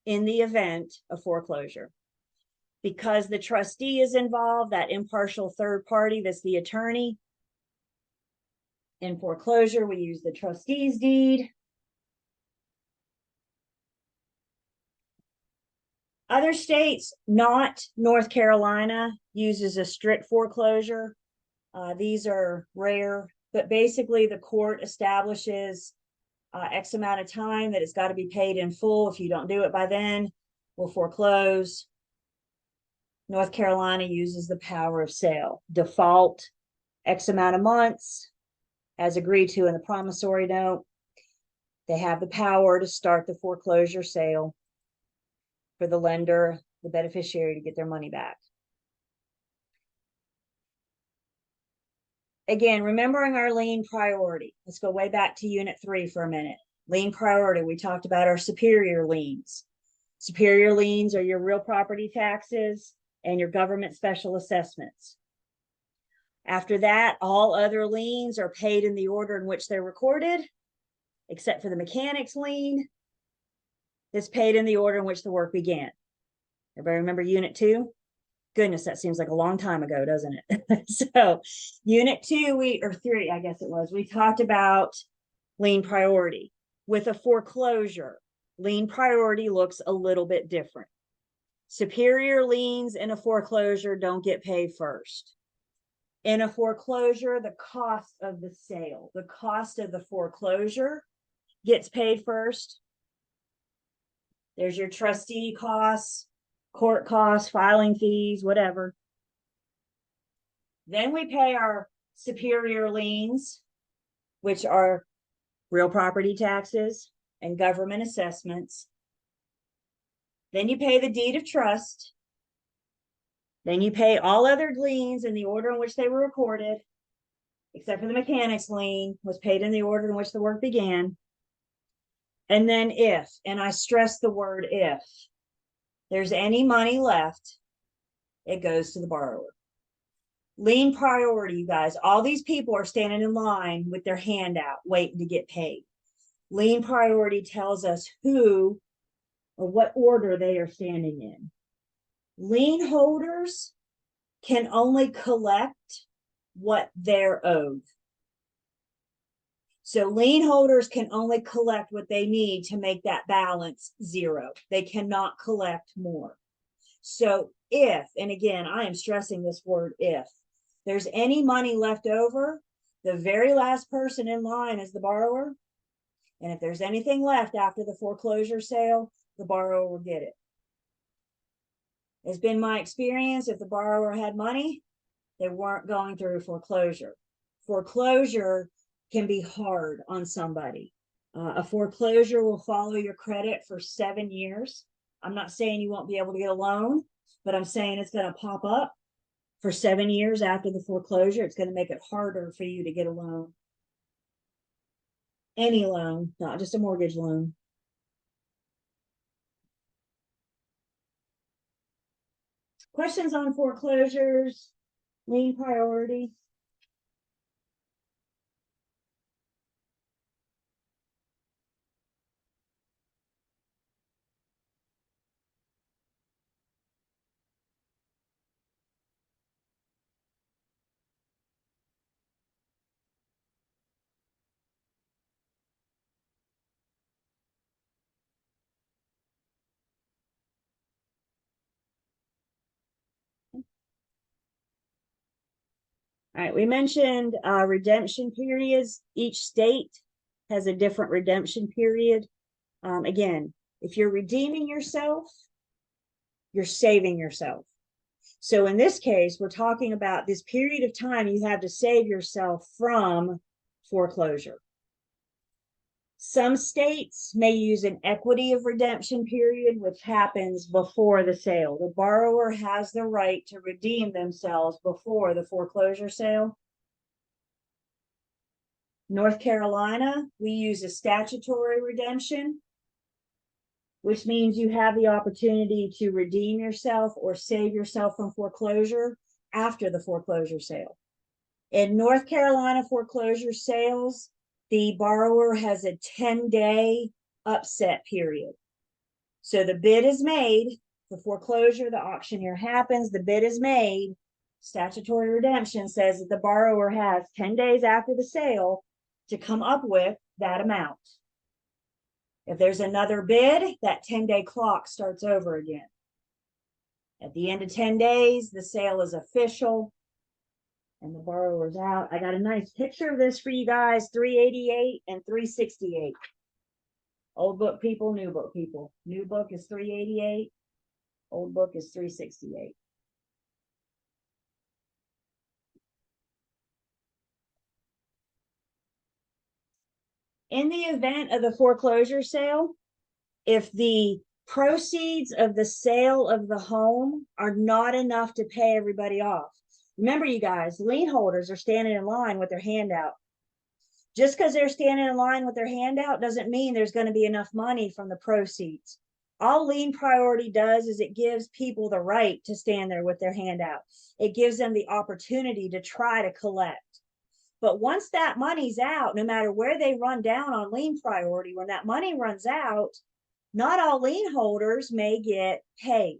in the event of foreclosure. Because the trustee is involved, that impartial third party that's the attorney. In foreclosure, we use the trustee's deed. Other states, not North Carolina, uses a strict foreclosure. These are rare, but basically the court establishes X amount of time that it's got to be paid in full. If you don't do it by then, we'll foreclose. North Carolina uses the power of sale. Default X amount of months, as agreed to in the promissory note. They have the power to start the foreclosure sale for the lender, the beneficiary, to get their money back. Again, remembering our lien priority. Let's go way back to Unit 3 for a minute. Lien priority, we talked about our superior liens. Superior liens are your real property taxes and your government special assessments. After that, all other liens are paid in the order in which they're recorded, except for the mechanics lien that's paid in the order in which the work began. Everybody remember Unit 2? Goodness, that seems like a long time ago, doesn't it? So Unit 2, or 3, I guess it was, we talked about lien priority. With a foreclosure, lien priority looks a little bit different. Superior liens in a foreclosure don't get paid first. In a foreclosure, the cost of the sale, the cost of the foreclosure gets paid first. There's your trustee costs, court costs, filing fees, whatever. Then we pay our superior liens, which are real property taxes and government assessments. Then you pay the deed of trust. Then you pay all other liens in the order in which they were recorded, except for the mechanics lien was paid in the order in which the work began. And then if, and I stress the word if, there's any money left, it goes to the borrower. Lien priority, you guys, all these people are standing in line with their hand out, waiting to get paid. Lien priority tells us who or what order they are standing in. Lien holders can only collect what they're owed. So lien holders can only collect what they need to make that balance zero. They cannot collect more. So if, and again, I am stressing this word if, there's any money left over, the very last person in line is the borrower. And if there's anything left after the foreclosure sale, the borrower will get it. It's been my experience, if the borrower had money, they weren't going through foreclosure. Foreclosure can be hard on somebody. A foreclosure will follow your credit for 7 years. I'm not saying you won't be able to get a loan, but I'm saying it's going to pop up for 7 years after the foreclosure. It's going to make it harder for you to get a loan. Any loan, not just a mortgage loan. Questions on foreclosures, lien priority? All right, we mentioned redemption periods. Each state has a different redemption period. Again, if you're redeeming yourself, you're saving yourself. So in this case, we're talking about this period of time you have to save yourself from foreclosure. Some states may use an equity of redemption period, which happens before the sale. The borrower has the right to redeem themselves before the foreclosure sale. North Carolina, we use a statutory redemption, which means you have the opportunity to redeem yourself or save yourself from foreclosure after the foreclosure sale. In North Carolina foreclosure sales, the borrower has a 10-day upset period. So the bid is made, the foreclosure, the auctioneer happens, the bid is made. Statutory redemption says that the borrower has 10 days after the sale to come up with that amount. If there's another bid, that 10-day clock starts over again. At the end of 10 days, the sale is official and the borrower's out. I got a nice picture of this for you guys, 388 and 368. Old book people, new book people. New book is 388. Old book is 368. In the event of the foreclosure sale, if the proceeds of the sale of the home are not enough to pay everybody off, remember you guys, lien holders are standing in line with their hand out. Just because they're standing in line with their hand out doesn't mean there's going to be enough money from the proceeds. All lien priority does is it gives people the right to stand there with their hand out. It gives them the opportunity to try to collect. But once that money's out, no matter where they run down on lien priority, when that money runs out, not all lien holders may get paid.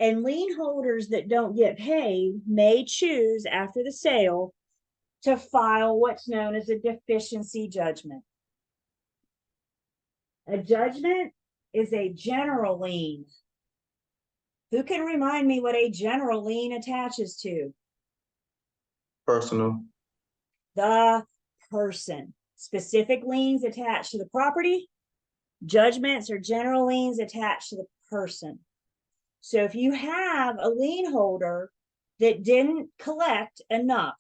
And lien holders that don't get paid may choose after the sale to file what's known as a deficiency judgment. A judgment is a general lien. Who can remind me what a general lien attaches to? Personal. The person. Specific liens attached to the property. Judgments are general liens attached to the person. So if you have a lien holder that didn't collect enough,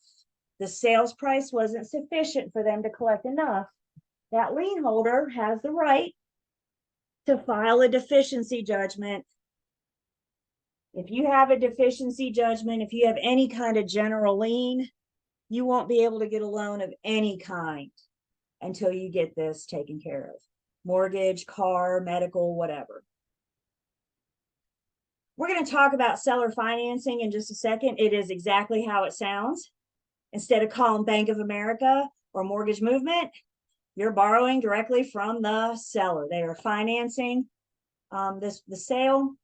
the sales price wasn't sufficient for them to collect enough, that lien holder has the right to file a deficiency judgment. If you have a deficiency judgment, if you have any kind of general lien, you won't be able to get a loan of any kind until you get this taken care of. Mortgage, car, medical, whatever. We're going to talk about seller financing in just a second. It is exactly how it sounds. Instead of calling Bank of America or Mortgage Movement, you're borrowing directly from the seller. They are financing the sale.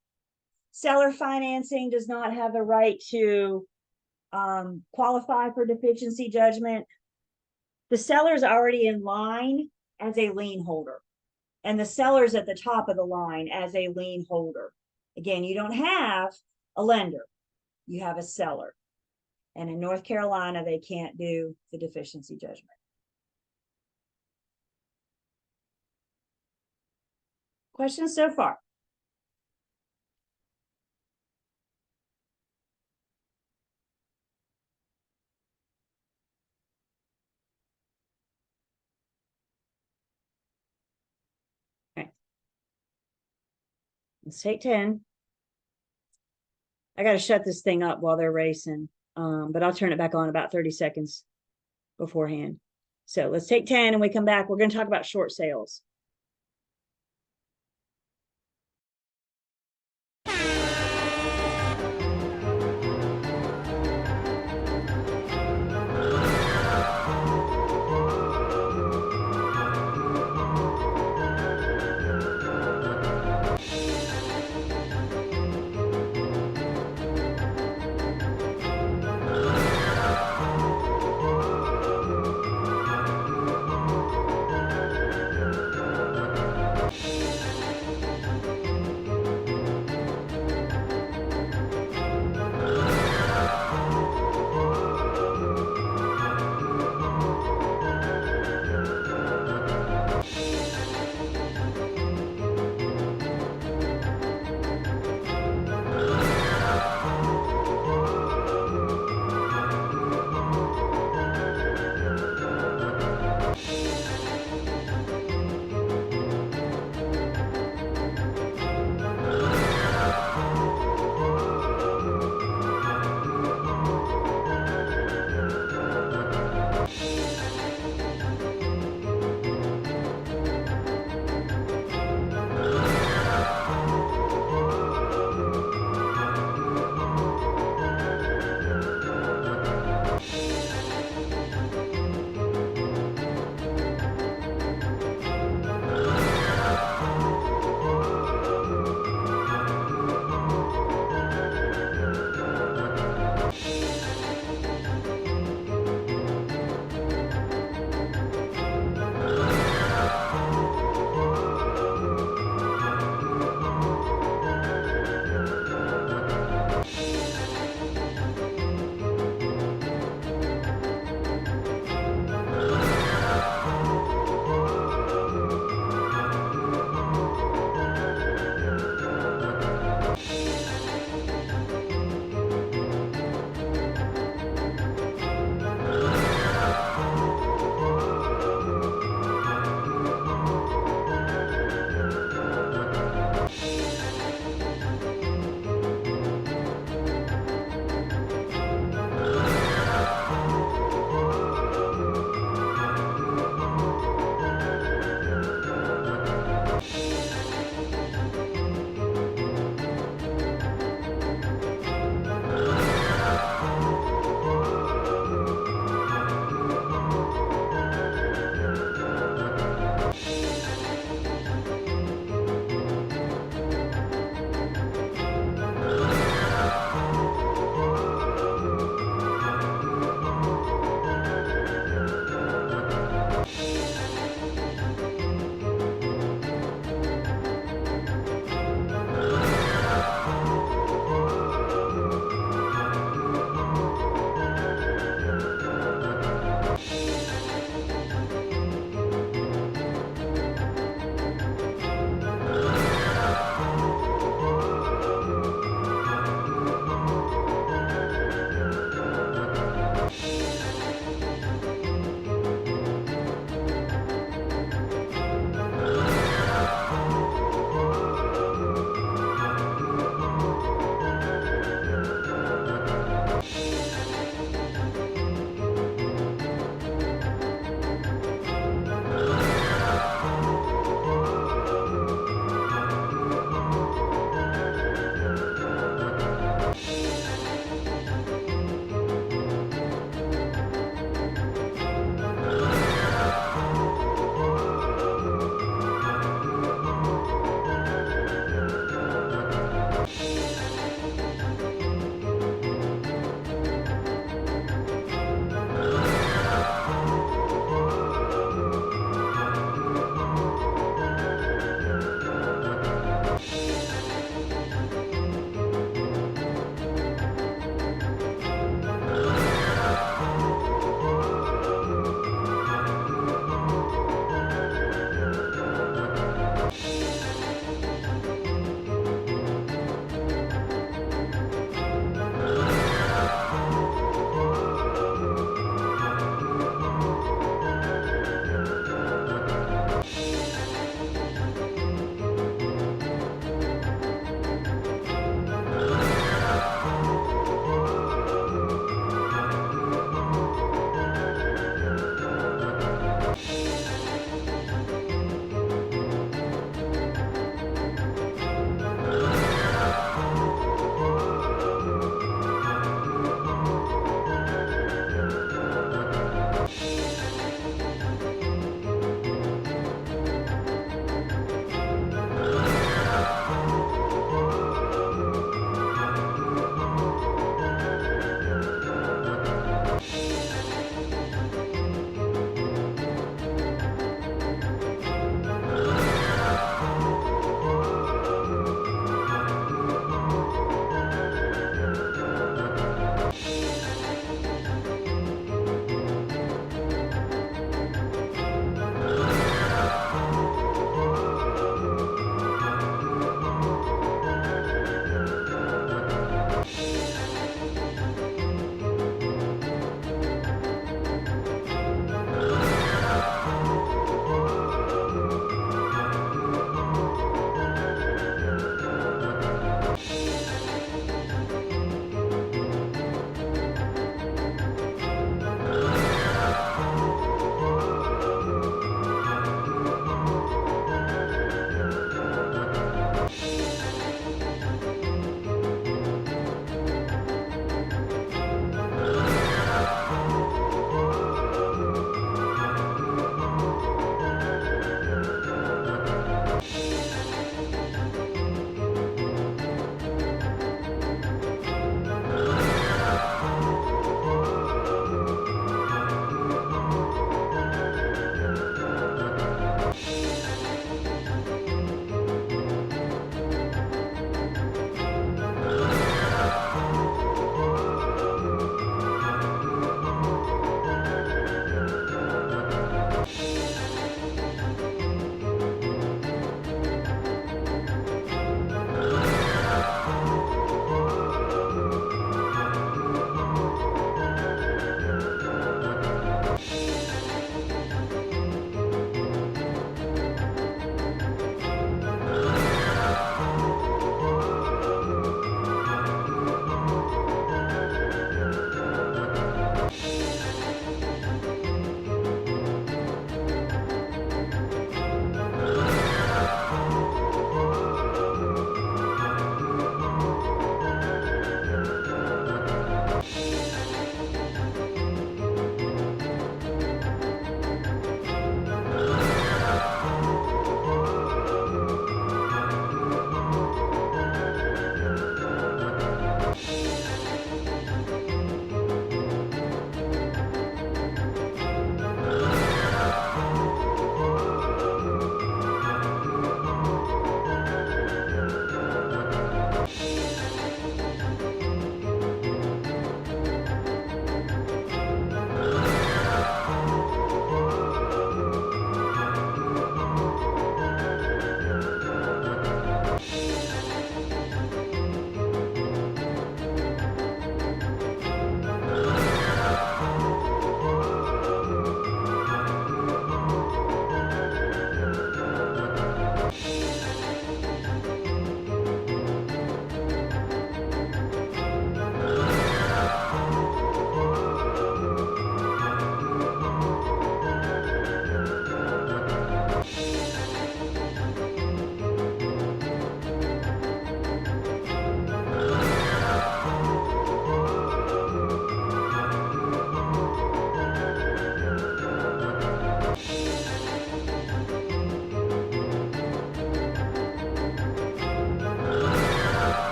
Seller financing does not have the right to qualify for deficiency judgment. The seller's already in line as a lien holder, and the seller's at the top of the line as a lien holder. Again, you don't have a lender, you have a seller. And in North Carolina, they can't do the deficiency judgment. Questions so far? Okay. Let's take 10. I got to shut this thing up while they're racing, but I'll turn it back on about 30 seconds beforehand. So let's take 10 and we come back. We're going to talk about short sales.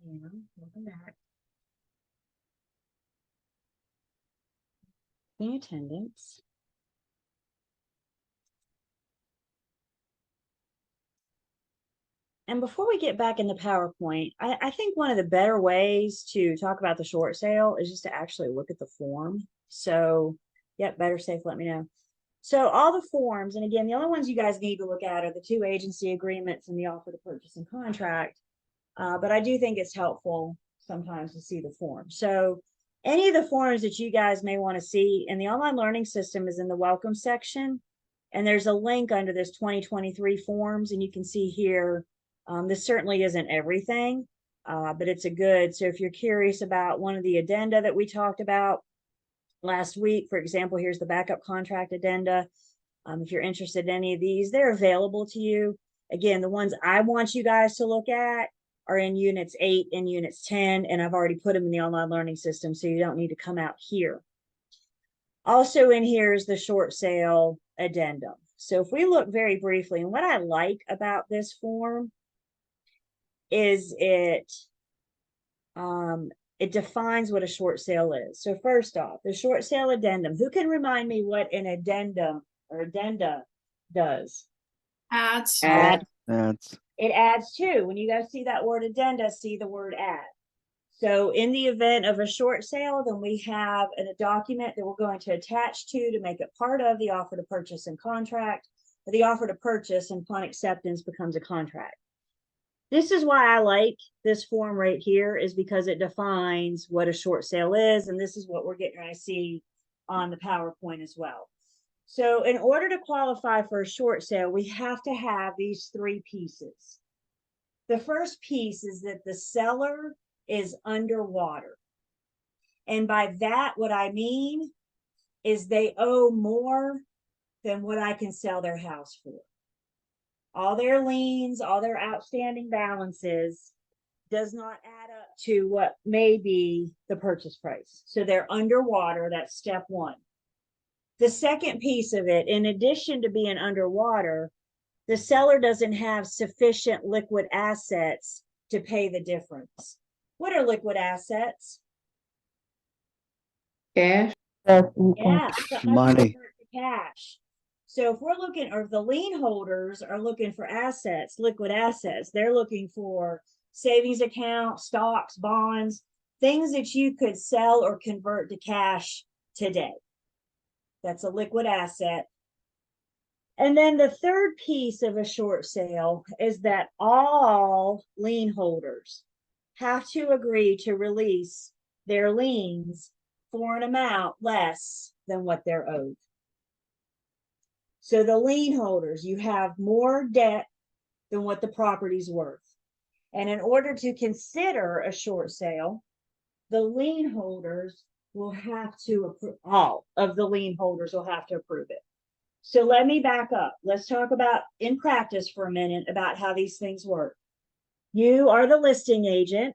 Yeah, welcome back. In attendance. And before we get back in the PowerPoint, I think one of the better ways to talk about the short sale is just to actually look at the form. So, yep, better safe, let me know. So all the forms, and again, the only ones you guys need to look at are the 2 agency agreements and the offer to purchase and contract. But I do think it's helpful sometimes to see the form. So any of the forms that you guys may want to see in the online learning system is in the welcome section. And there's a link under this 2023 forms, and you can see here, this certainly isn't everything, but it's a good. So if you're curious about one of the addenda that we talked about last week, for example, here's the backup contract addenda. If you're interested in any of these, they're available to you. Again, the ones I want you guys to look at are in units 8 and units 10, and I've already put them in the online learning system, so you don't need to come out here. Also in here is the short sale addendum. So if we look very briefly, and what I like about this form is it defines what a short sale is. So first off, the short sale addendum. Who can remind me what an addendum or addenda does? Ads. Add. That's It adds to. When you guys see that word addenda, see the word add. So in the event of a short sale, then we have a document that we're going to attach to make it part of the offer to purchase and contract. The offer to purchase, and upon acceptance, becomes a contract. This is why I like this form right here, is because it defines what a short sale is, and this is what we're getting ready to see on the PowerPoint as well. So in order to qualify for a short sale, we have to have these 3 pieces. The first piece is that the seller is underwater. And by that, what I mean is they owe more than what I can sell their house for. All their liens, all their outstanding balances does not add up to what may be the purchase price. So they're underwater. That's step 1. The second piece of it, in addition to being underwater, the seller doesn't have sufficient liquid assets to pay the difference. What are liquid assets? Cash. Yeah, money. cash. So if we're looking, or if the lien holders are looking for assets, liquid assets, they're looking for savings account, stocks, bonds, things that you could sell or convert to cash today. That's a liquid asset. And then the third piece of a short sale is that all lien holders have to agree to release their liens for an amount less than what they're owed. So the lien holders, you have more debt than what the property's worth. And in order to consider a short sale, the lien holders will have to approve, all of the lien holders will have to approve it. So let me back up. Let's talk about in practice for a minute about how these things work. You are the listing agent,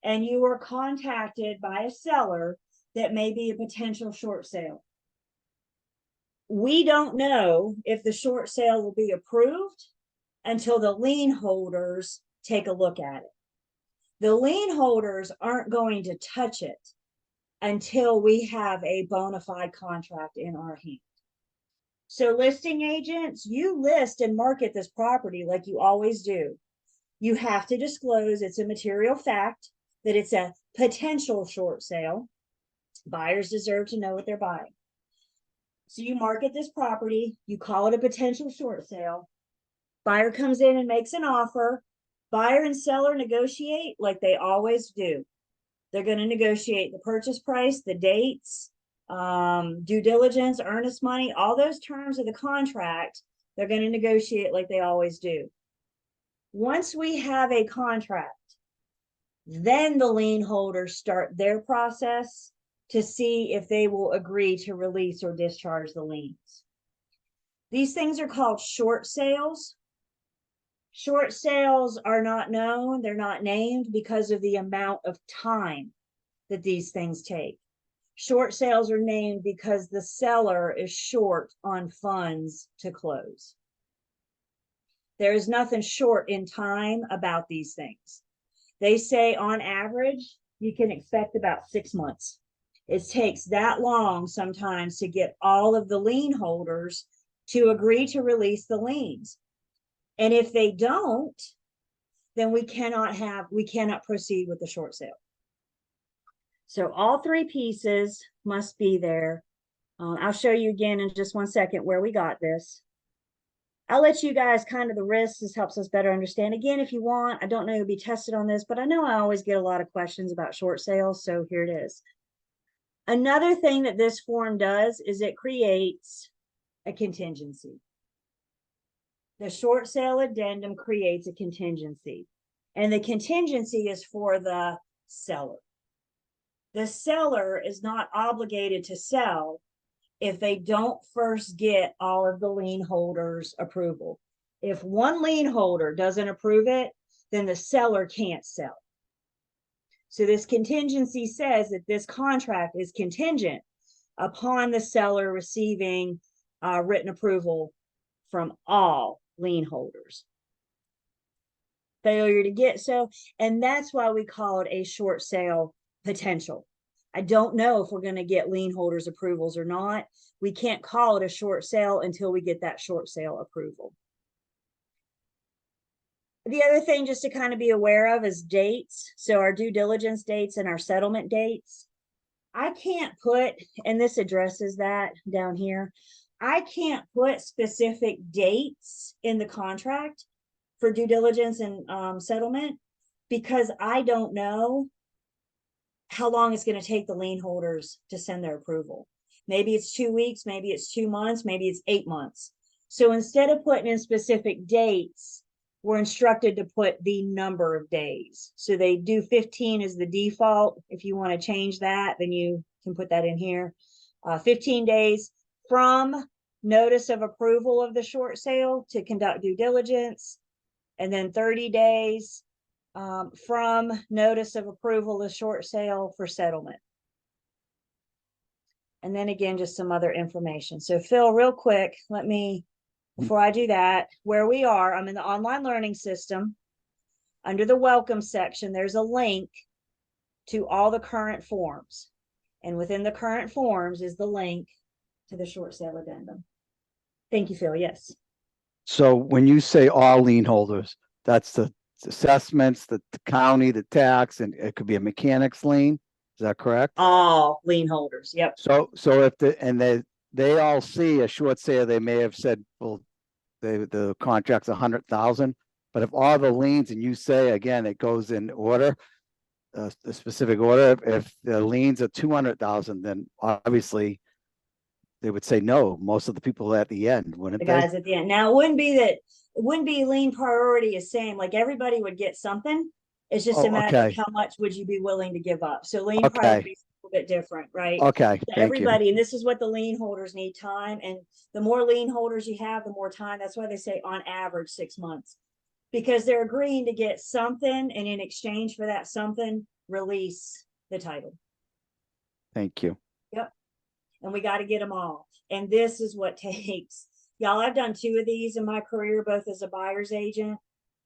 and you are contacted by a seller that may be a potential short sale. We don't know if the short sale will be approved until the lien holders take a look at it. The lien holders aren't going to touch it until we have a bona fide contract in our hand. So listing agents, you list and market this property like you always do. You have to disclose it's a material fact that it's a potential short sale. Buyers deserve to know what they're buying. So you market this property, you call it a potential short sale. Buyer comes in and makes an offer. Buyer and seller negotiate like they always do. They're going to negotiate the purchase price, the dates, due diligence, earnest money, all those terms of the contract. They're going to negotiate like they always do. Once we have a contract, then the lien holders start their process to see if they will agree to release or discharge the liens. These things are called short sales. Short sales are not known, they're not named because of the amount of time that these things take. Short sales are named because the seller is short on funds to close. There is nothing short in time about these things. They say on average, you can expect about 6 months. It takes that long sometimes to get all of the lien holders to agree to release the liens. And if they don't, then we cannot proceed with the short sale. So all three pieces must be there. I'll show you again in just 1 second where we got this. I'll let you guys kind of the risks. This helps us better understand. Again, if you want, I don't know you'll be tested on this, but I know I always get a lot of questions about short sales. So here it is. Another thing that this form does is it creates a contingency. The short sale addendum creates a contingency, and the contingency is for the seller. The seller is not obligated to sell if they don't first get all of the lien holders' approval. If one lien holder doesn't approve it, then the seller can't sell. So this contingency says that this contract is contingent upon the seller receiving written approval from all lien holders. Failure to get so, and that's why we call it a short sale potential. I don't know if we're going to get lien holders approvals or not. We can't call it a short sale until we get that short sale approval. The other thing just to kind of be aware of is dates. So our due diligence dates and our settlement dates. I can't put, and this addresses that down here, I can't put specific dates in the contract for due diligence and settlement because I don't know how long it's going to take the lien holders to send their approval. Maybe it's 2 weeks, maybe it's 2 months, maybe it's 8 months. So instead of putting in specific dates, we're instructed to put the number of days. So they do 15 as the default. If you want to change that, then you can put that in here. 15 days from notice of approval of the short sale to conduct due diligence, and then 30 days from notice of approval of short sale for settlement. And then again, just some other information. So Phil, real quick, let me, before I do that, where we are, I'm in the online learning system. Under the welcome section, there's a link to all the current forms. And within the current forms is the link to the short sale addendum. Thank you, Phil. Yes. So when you say all lien holders, that's the assessments, the county, the tax, and it could be a mechanics lien. Is that correct? All lien holders. Yep. So if they all see a short sale, they may have said, well, the contract's 100,000, but if all the liens, and you say again, it goes in order, the specific order, if the liens are 200,000, then obviously they would say no. Most of the people at the end, wouldn't The they? guys at the end. Now, it wouldn't be lien priority is same. Like everybody would get something. It's just a matter of how much would you be willing to give up. So lien priority is a little bit different, right? Okay, So thank you. everybody, and this is what the lien holders need time. And the more lien holders you have, the more time. That's why they say on average 6 months, because they're agreeing to get something, and in exchange for that something, release the title. Thank you. Yep. And we got to get them all. And this is what takes, y'all, I've done 2 of these in my career, both as a buyer's agent.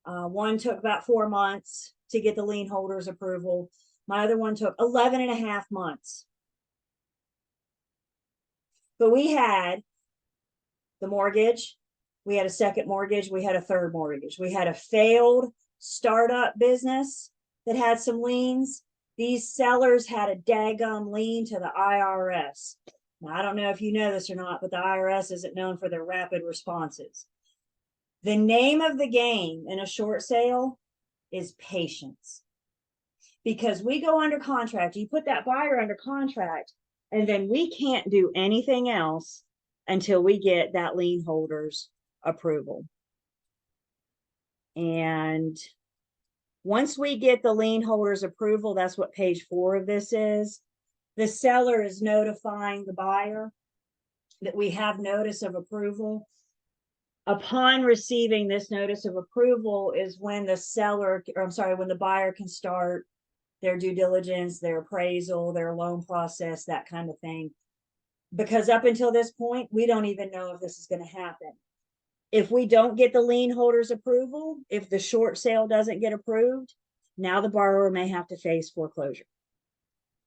One took about 4 months to get the lien holders approval. My other one took 11.5 months. But we had the mortgage, we had a second mortgage, we had a third mortgage. We had a failed startup business that had some liens. These sellers had a daggum lien to the IRS. Now, I don't know if you know this or not, but the IRS isn't known for their rapid responses. The name of the game in a short sale is patience. Because we go under contract, you put that buyer under contract, and then we can't do anything else until we get that lien holder's approval. And once we get the lien holder's approval, that's what page 4 of this is. The seller is notifying the buyer that we have notice of approval. Upon receiving this notice of approval is when when the buyer can start their due diligence, their appraisal, their loan process, that kind of thing. Because up until this point, we don't even know if this is going to happen. If we don't get the lien holder's approval, if the short sale doesn't get approved, Now the borrower may have to face foreclosure.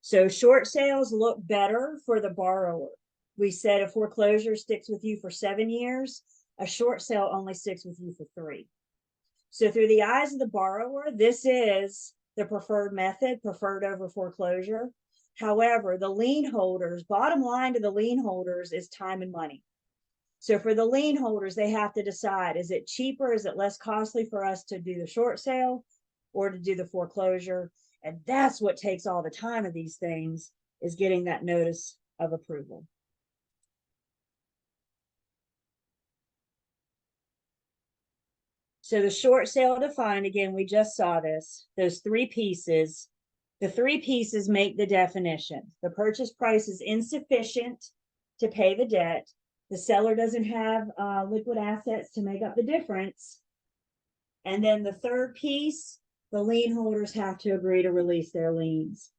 So short sales look better for the borrower. We said a foreclosure sticks with you for 7 years. A short sale only sticks with you for 3. So through the eyes of the borrower, this is the preferred method, preferred over foreclosure. However, the lien holders, bottom line to the lien holders is time and money. So for the lien holders, they have to decide, is it cheaper, is it less costly for us to do the short sale or to do the foreclosure? And that's what takes all the time of these things, is getting that notice of approval. So the short sale defined, again, we just saw this, those 3 pieces. The 3 pieces make the definition. The purchase price is insufficient to pay the debt. The seller doesn't have liquid assets to make up the difference. And then the third piece, the lien holders have to agree to release their liens.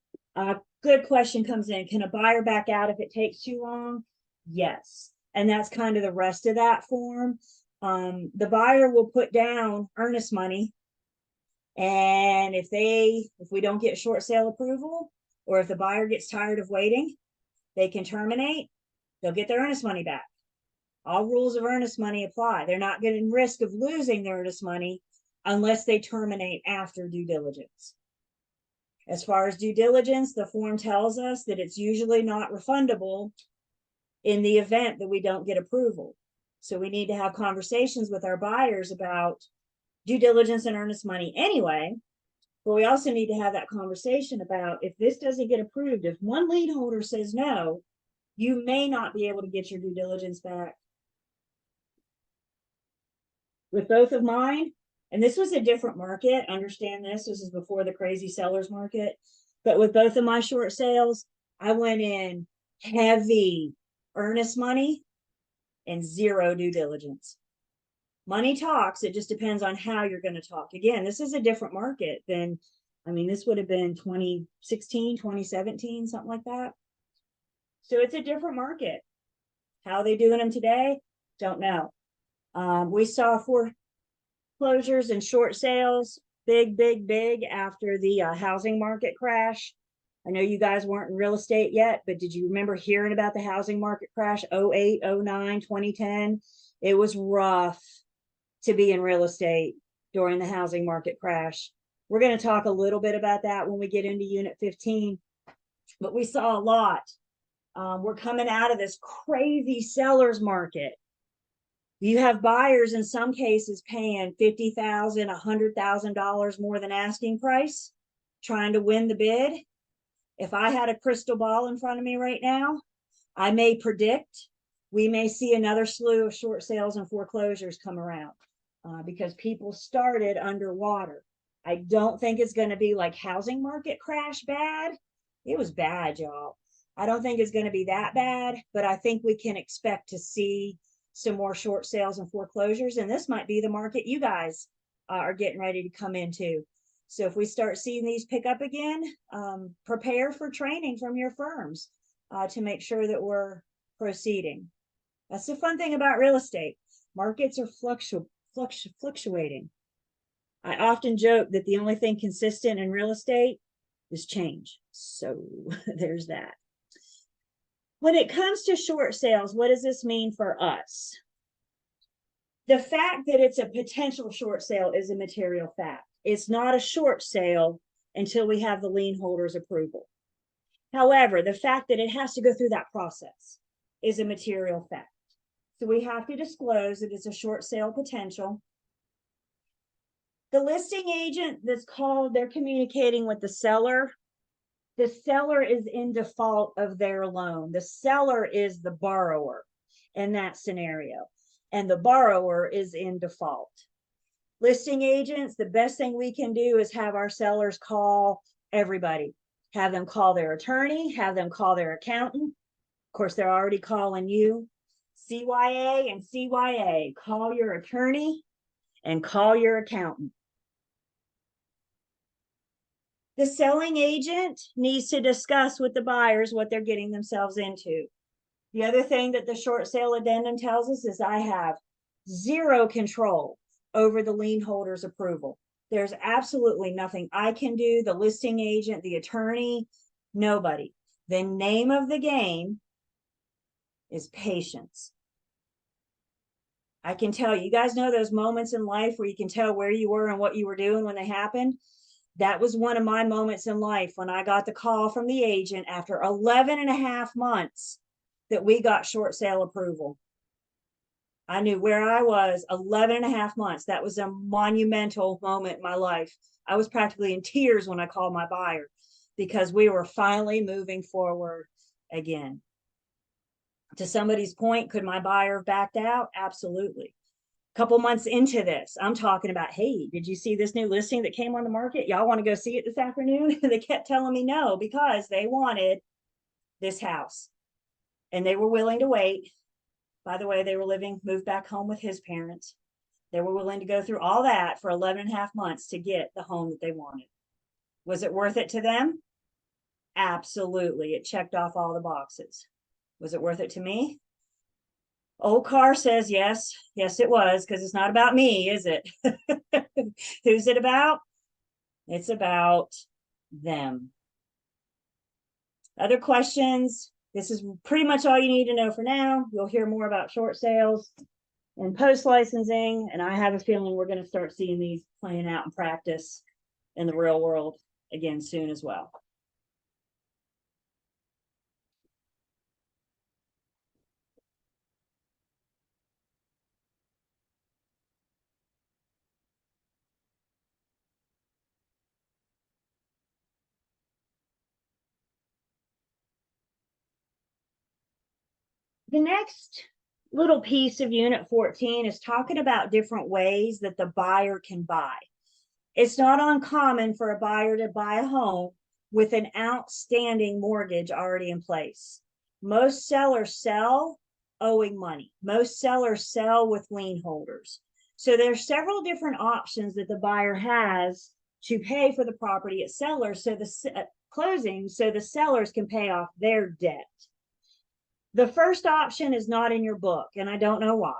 Good question comes in. Can a buyer back out if it takes too long? Yes. And that's kind of the rest of that form. The buyer will put down earnest money. And if we don't get short sale approval, or if the buyer gets tired of waiting, they can terminate. They'll get their earnest money back. All rules of earnest money apply. They're not getting risk of losing their earnest money unless they terminate after due diligence. As far as due diligence, the form tells us that it's usually not refundable in the event that we don't get approval. So we need to have conversations with our buyers about due diligence and earnest money anyway. But we also need to have that conversation about, if this doesn't get approved, if one lien holder says no, you may not be able to get your due diligence back. With both of mine, and this was a different market, understand this is before the crazy sellers market, but with both of my short sales, I went in heavy earnest money and 0 due diligence. Money talks, it just depends on how you're going to talk. Again, this is a different market than, this would have been 2016, 2017, something like that. So it's a different market. How are they doing them today? Don't know. We saw foreclosures and short sales big after the housing market crash. I know you guys weren't in real estate yet, but did you remember hearing about the housing market crash, 08, 09, 2010? It was rough to be in real estate during the housing market crash. We're going to talk a little bit about that when we get into Unit 15, but we saw a lot. We're coming out of this crazy sellers market. You have buyers in some cases paying $50,000, $100,000 more than asking price, trying to win the bid. If I had a crystal ball in front of me right now, I may predict we may see another slew of short sales and foreclosures come around because people started underwater. I don't think it's going to be like housing market crash bad. It was bad, y'all. I don't think it's going to be that bad, but I think we can expect to see some more short sales and foreclosures. And this might be the market you guys are getting ready to come into. So if we start seeing these pick up again, prepare for training from your firms to make sure that we're proceeding. That's the fun thing about real estate. Markets are fluctuating. I often joke that the only thing consistent in real estate is change. So there's that. When it comes to short sales, what does this mean for us? The fact that it's a potential short sale is a material fact. It's not a short sale until we have the lien holder's approval. However, the fact that it has to go through that process is a material fact. So we have to disclose that it's a short sale potential. The listing agent that's called, they're communicating with the seller. The seller is in default of their loan. The seller is the borrower in that scenario, and the borrower is in default. Listing agents, the best thing we can do is have our sellers call everybody. Have them call their attorney, have them call their accountant. Of course, they're already calling you. CYA and CYA, call your attorney and call your accountant. The selling agent needs to discuss with the buyers what they're getting themselves into. The other thing that the short sale addendum tells us is I have 0 control over the lien holder's approval. There's absolutely nothing I can do, the listing agent, the attorney, nobody. The name of the game is patience. I can tell you guys know those moments in life where you can tell where you were and what you were doing when they happened. That was one of my moments in life when I got the call from the agent after 11 and a half months that we got short sale approval. I knew where I was 11 and a half months. That was a monumental moment in my life. I was practically in tears when I called my buyer because we were finally moving forward again. To somebody's point, could my buyer have backed out? Absolutely. A couple months into this, I'm talking about, hey, did you see this new listing that came on the market? Y'all want to go see it this afternoon? They kept telling me no because they wanted this house and they were willing to wait. By the way, they were moved back home with his parents. They were willing to go through all that for 11 and a half months to get the home that they wanted. Was it worth it to them? Absolutely. It checked off all the boxes. Was it worth it to me? Old car says yes. Yes, it was, because it's not about me, is it? Who's it about? It's about them. Other questions? This is pretty much all you need to know for now. You'll hear more about short sales and post licensing, and I have a feeling we're going to start seeing these playing out in practice in the real world again soon as well. The next little piece of Unit 14 is talking about different ways that the buyer can buy. It's not uncommon for a buyer to buy a home with an outstanding mortgage already in place. Most sellers sell owing money. Most sellers sell with lien holders. So there's several different options that the buyer has to pay for the property at sellers, so the closing, so the sellers can pay off their debt. The first option is not in your book, and I don't know why,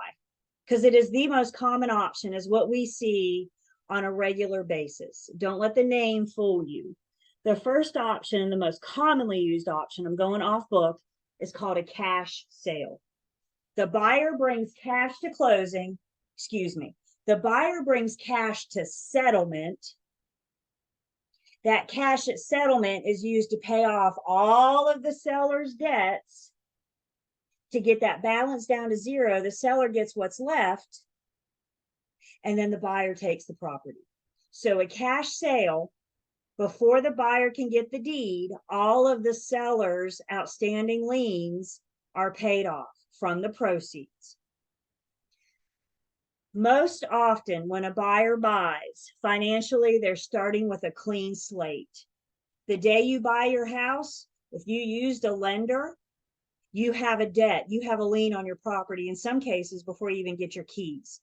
because it is the most common option, is what we see on a regular basis. Don't let the name fool you. The first option and the most commonly used option, I'm going off book, is called a cash sale. The buyer brings cash to closing, the buyer brings cash to settlement. That cash at settlement is used to pay off all of the seller's debts. To get that balance down to zero, the seller gets what's left, and then the buyer takes the property. So a cash sale, before the buyer can get the deed, all of the seller's outstanding liens are paid off from the proceeds. Most often when a buyer buys, financially, they're starting with a clean slate. The day you buy your house, if you used a lender, you have a debt, you have a lien on your property in some cases before you even get your keys,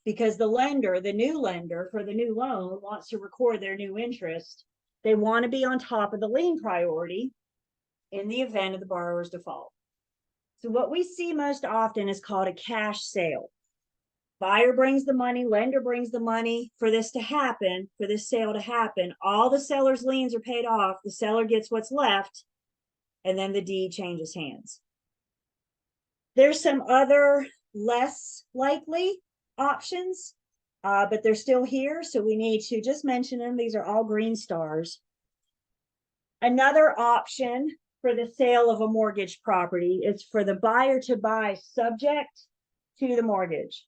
because the lender, the new lender for the new loan, wants to record their new interest. They want to be on top of the lien priority in the event of the borrower's default. So what we see most often is called a cash sale. Buyer brings the money, lender brings the money. For this to happen, for this sale to happen, all the seller's liens are paid off, the seller gets what's left, and then the deed changes hands. There's some other less likely options, but they're still here, so we need to just mention them. These are all green stars. Another option for the sale of a mortgage property is for the buyer to buy subject to the mortgage.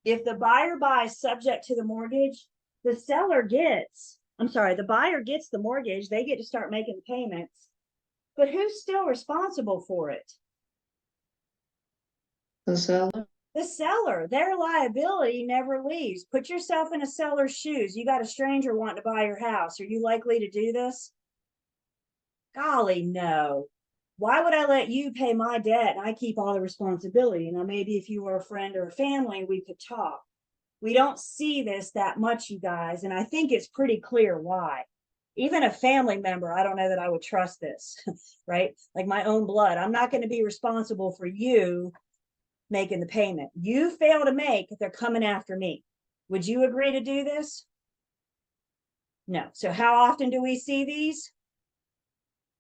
If the buyer buys subject to the mortgage, the buyer gets the mortgage, they get to start making the payments, but who's still responsible for it? The seller. The seller. Their liability never leaves. Put yourself in a seller's shoes. You got a stranger wanting to buy your house. Are you likely to do this? Golly, no. Why would I let you pay my debt and I keep all the responsibility? Now, maybe if you were a friend or a family, we could talk. We don't see this that much, you guys, and I think it's pretty clear why. Even a family member, I don't know that I would trust this, right? Like my own blood. I'm not going to be responsible for you making the payment. You fail to make, they're coming after me. Would you agree to do this? No. So how often do we see these?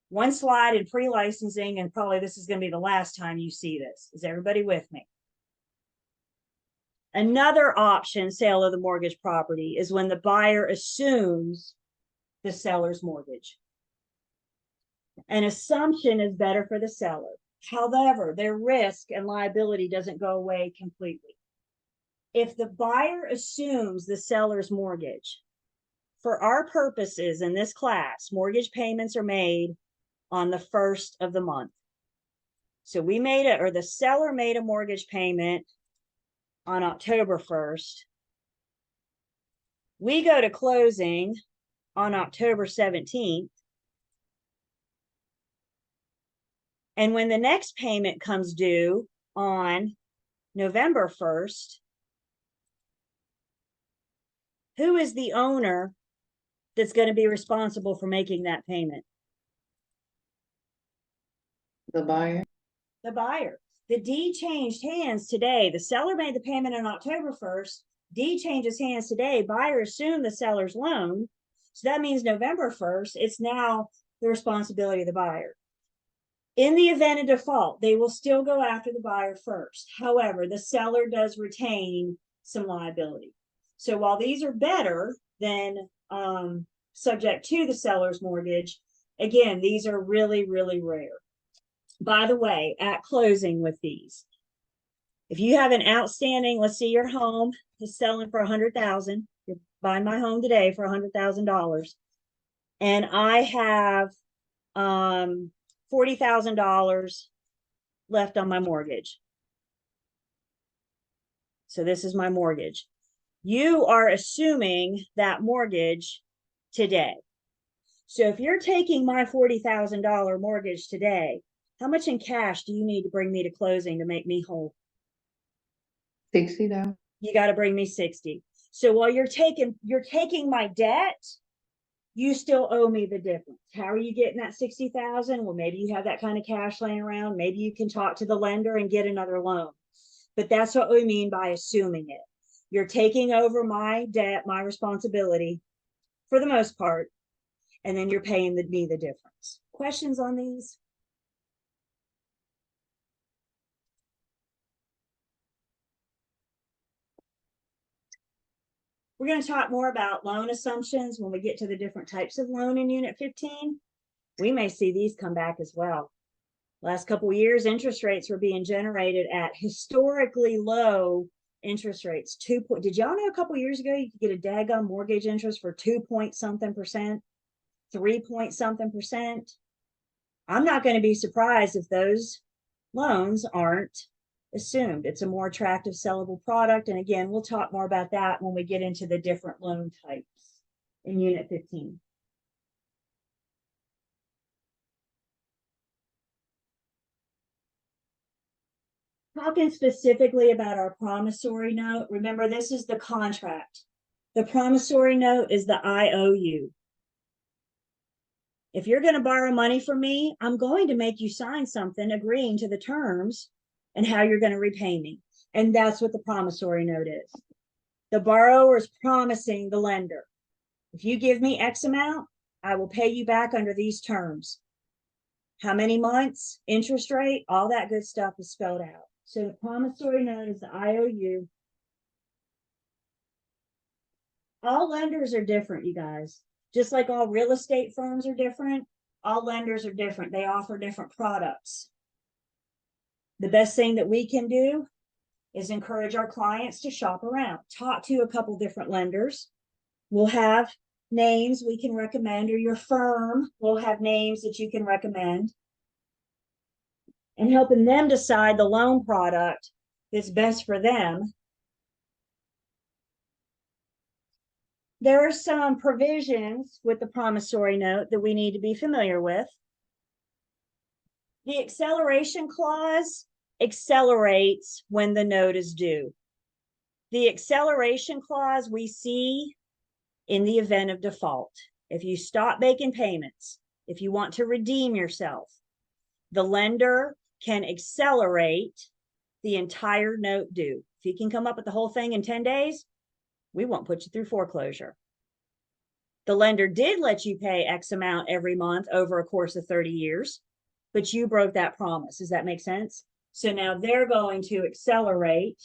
One slide in pre-licensing, and probably this is going to be the last time you see this. Is everybody with me? Another option, sale of the mortgage property, is when the buyer assumes the seller's mortgage. An assumption is better for the seller. However, their risk and liability doesn't go away completely. If the buyer assumes the seller's mortgage, for our purposes in this class, mortgage payments are made on the first of the month. So we made it, or the seller made a mortgage payment on October 1st. We go to closing on October 17th. And when the next payment comes due on November 1st, who is the owner that's going to be responsible for making that payment? The buyer. The buyer. The deed changed hands today. The seller made the payment on October 1st. Deed changes hands today. Buyer assumed the seller's loan. So that means November 1st, it's now the responsibility of the buyer. In the event of default, they will still go after the buyer first. However, the seller does retain some liability. So while these are better than subject to the seller's mortgage, again, these are really, really rare. By the way, at closing with these, if you have an outstanding, let's see, your home is selling for $100,000. You're buying my home today for $100,000, and I have $40,000 left on my mortgage. So this is my mortgage. You are assuming that mortgage today. So if you're taking my $40,000 mortgage today, how much in cash do you need to bring me to closing to make me whole? 60 down. You got to bring me 60. So while you're taking my debt, you still owe me the difference. How are you getting that 60,000? Well, maybe you have that kind of cash laying around. Maybe you can talk to the lender and get another loan. But that's what we mean by assuming it. You're taking over my debt, my responsibility for the most part, and then you're paying me the difference. Questions on these? We're going to talk more about loan assumptions when we get to the different types of loan in Unit 15. We may see these come back as well. Last couple of years, interest rates were being generated at historically low interest rates. Did y'all know a couple of years ago you could get a daggone mortgage interest for 2-point-something%, 3-point-something%? I'm not going to be surprised if those loans aren't assumed. It's a more attractive sellable product. And again, we'll talk more about that when we get into the different loan types in Unit 15. Talking specifically about our promissory note, remember this is the contract. The promissory note is the IOU. If you're going to borrow money from me, I'm going to make you sign something agreeing to the terms and how you're going to repay me. And that's what the promissory note is. The borrower is promising the lender, if you give me X amount, I will pay you back under these terms. How many months, interest rate, all that good stuff is spelled out. So the promissory note is the IOU. All lenders are different, you guys. Just like all real estate firms are different, all lenders are different. They offer different products. The best thing that we can do is encourage our clients to shop around, talk to a couple different lenders. We'll have names we can recommend, or your firm will have names that you can recommend, and helping them decide the loan product that's best for them. There are some provisions with the promissory note that we need to be familiar with. The acceleration clause accelerates when the note is due. The acceleration clause we see in the event of default. If you stop making payments, if you want to redeem yourself, the lender can accelerate the entire note due. If you can come up with the whole thing in 10 days, we won't put you through foreclosure. The lender did let you pay X amount every month over a course of 30 years, but you broke that promise. Does that make sense? So now they're going to accelerate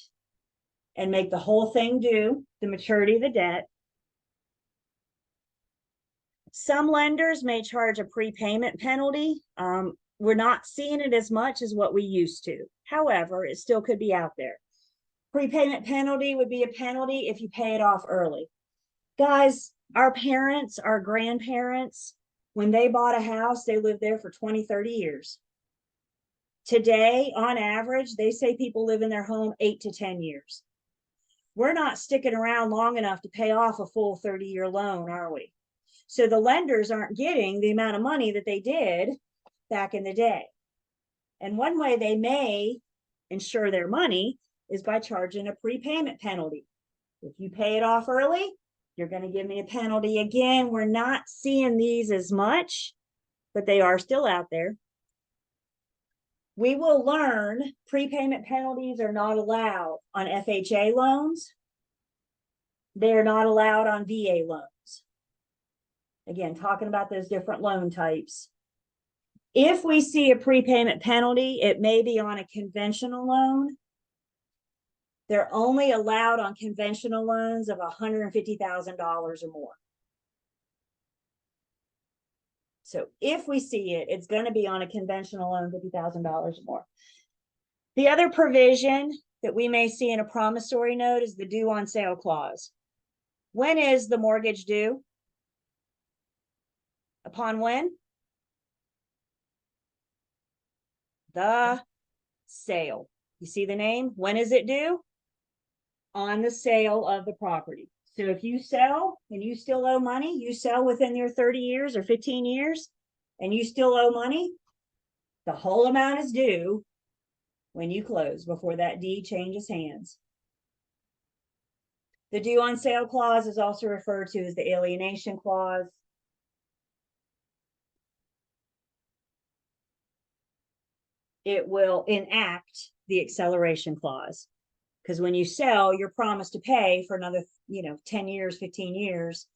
and make the whole thing due, the maturity of the debt. Some lenders may charge a prepayment penalty. We're not seeing it as much as what we used to. However, it still could be out there. Prepayment penalty would be a penalty if you pay it off early. Guys, our parents, our grandparents, when they bought a house, they lived there for 20, 30 years. Today, on average, they say people live in their home 8 to 10 years. We're not sticking around long enough to pay off a full 30-year loan, are we? So the lenders aren't getting the amount of money that they did back in the day. And one way they may ensure their money is by charging a prepayment penalty. If you pay it off early, you're going to give me a penalty again. We're not seeing these as much, but they are still out there. We will learn prepayment penalties are not allowed on FHA loans. They're not allowed on VA loans. Again, talking about those different loan types. If we see a prepayment penalty, it may be on a conventional loan. They're only allowed on conventional loans of $150,000 or more. So if we see it, it's going to be on a conventional loan, $50,000 or more. The other provision that we may see in a promissory note is the due on sale clause. When is the mortgage due? Upon when? The sale. You see the name? When is it due? On the sale of the property. So if you sell and you still owe money, you sell within your 30 years or 15 years, and you still owe money, the whole amount is due when you close before that deed changes hands. The due on sale clause is also referred to as the alienation clause. It will enact the acceleration clause. Because when you sell, you're promised to pay for another, 10 years, 15 years.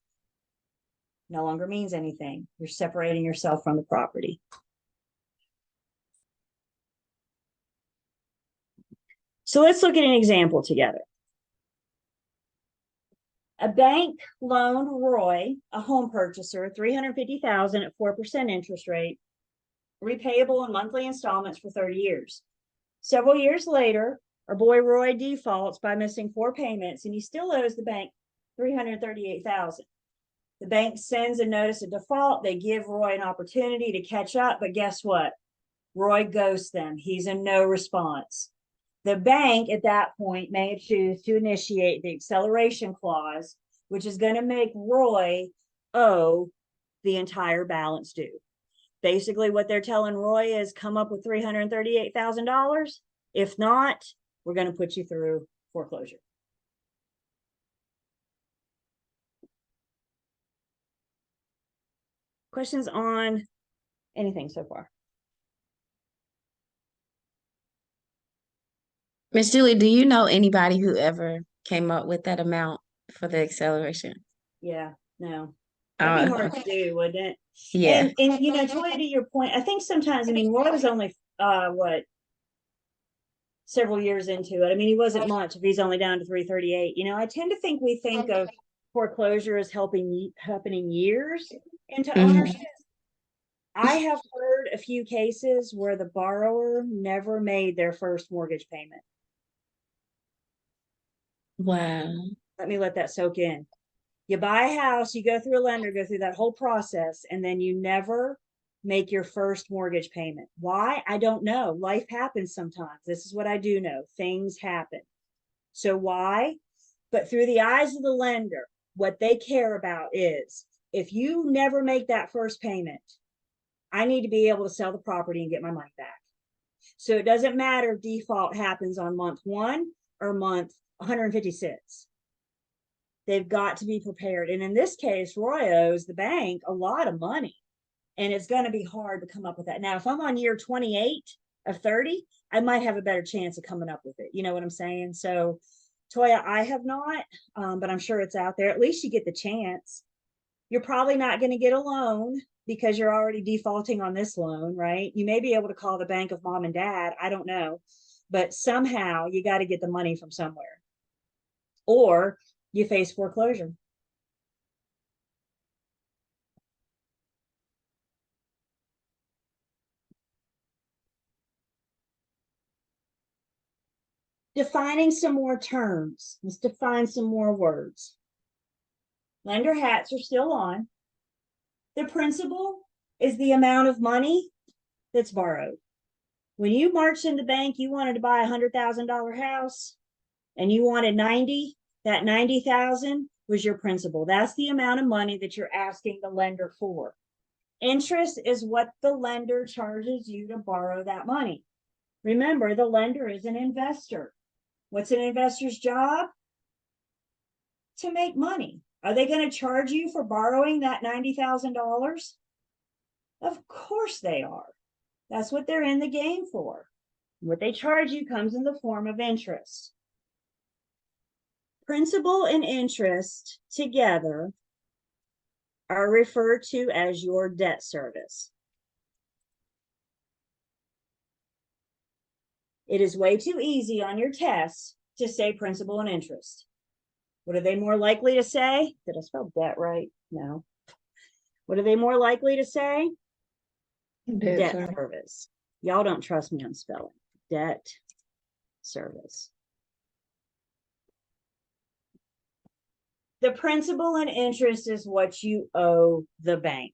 No longer means anything. You're separating yourself from the property. So let's look at an example together. A bank loaned Roy, a home purchaser, $350,000 at 4% interest rate, repayable in monthly installments for 30 years. Several years later, our boy Roy defaults by missing 4 payments, and he still owes the bank $338,000. The bank sends a notice of default. They give Roy an opportunity to catch up, but guess what? Roy ghosts them. He's a no response. The bank at that point may choose to initiate the acceleration clause, which is going to make Roy owe the entire balance due. Basically, what they're telling Roy is come up with $338,000. If not, we're going to put you through foreclosure. Questions on anything so far? Miss Julie, do you know anybody who ever came up with that amount for the acceleration? Yeah, no. That'd be hard to do, wouldn't it? Yeah. And Toya, to your point, I think sometimes, Roy was only several years into it. He wasn't much if he's only down to 338. I tend to think we think of foreclosure as happening years into ownership. I have heard a few cases where the borrower never made their first mortgage payment. Wow. Let me let that soak in. You buy a house, you go through a lender, go through that whole process, and then you never make your first mortgage payment. Why? I don't know. Life happens sometimes. This is what I do know. Things happen. So why? But through the eyes of the lender, what they care about is if you never make that first payment, I need to be able to sell the property and get my money back. So it doesn't matter if default happens on month 1 or month 156. They've got to be prepared. And in this case, Roy owes the bank a lot of money. And it's going to be hard to come up with that. Now, if I'm on year 28 of 30, I might have a better chance of coming up with it. You know what I'm saying? So, Toya, I have not, but I'm sure it's out there. At least you get the chance. You're probably not going to get a loan because you're already defaulting on this loan, right? You may be able to call the bank of mom and dad. I don't know. But somehow you got to get the money from somewhere. Or you face foreclosure. Defining some more terms. Let's define some more words. Lender hats are still on. The principal is the amount of money that's borrowed. When you marched in the bank, you wanted to buy $100,000 house and you wanted 90, that 90,000 was your principal. That's the amount of money that you're asking the lender for. Interest is what the lender charges you to borrow that money. Remember, the lender is an investor. What's an investor's job? To make money. Are they going to charge you for borrowing that $90,000? Of course they are. That's what they're in the game for. What they charge you comes in the form of interest. Principal and interest together are referred to as your debt service. It is way too easy on your test to say principal and interest. What are they more likely to say? Did I spell debt right? No. What are they more likely to say? Debt service. Y'all don't trust me on spelling. Debt service. The principal and interest is what you owe the bank.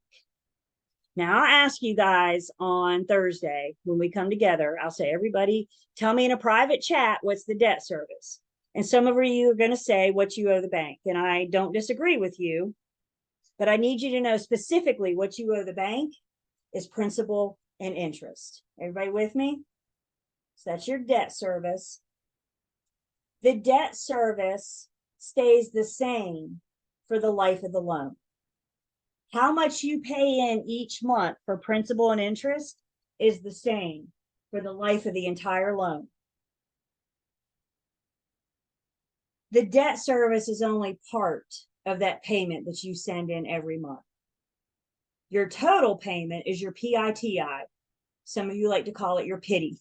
Now, I'll ask you guys on Thursday when we come together, I'll say, everybody, tell me in a private chat, what's the debt service? And some of you are going to say what you owe the bank. And I don't disagree with you, but I need you to know specifically what you owe the bank is principal and interest. Everybody with me? So that's your debt service. The debt service stays the same for the life of the loan. How much you pay in each month for principal and interest is the same for the life of the entire loan. The debt service is only part of that payment that you send in every month. Your total payment is your PITI. Some of you like to call it your pity.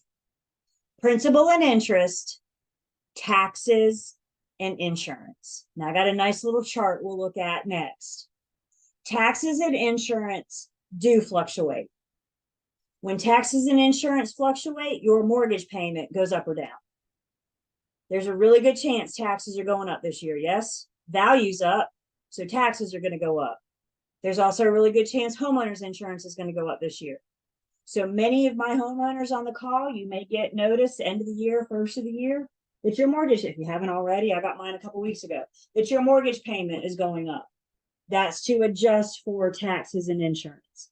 Principal and interest, taxes, and insurance. Now I got a nice little chart we'll look at next. Taxes and insurance do fluctuate. When taxes and insurance fluctuate, your mortgage payment goes up or down. There's a really good chance taxes are going up this year, yes? Value's up, so taxes are going to go up. There's also a really good chance homeowners insurance is going to go up this year. So many of my homeowners on the call, you may get notice end of the year, first of the year, that your mortgage, if you haven't already, I got mine a couple weeks ago, that your mortgage payment is going up. That's to adjust for taxes and insurance.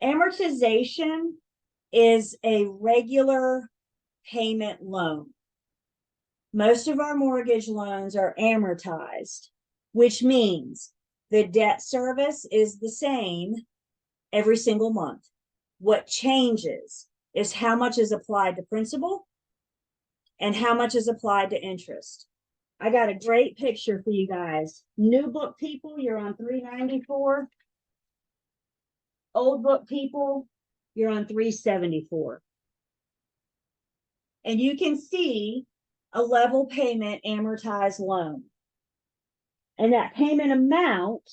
Amortization is a regular payment loan. Most of our mortgage loans are amortized, which means the debt service is the same every single month. What changes is how much is applied to principal and how much is applied to interest. I got a great picture for you guys. New book people, you're on 394. Old book people, you're on 374. And you can see a level payment amortized loan. And that payment amount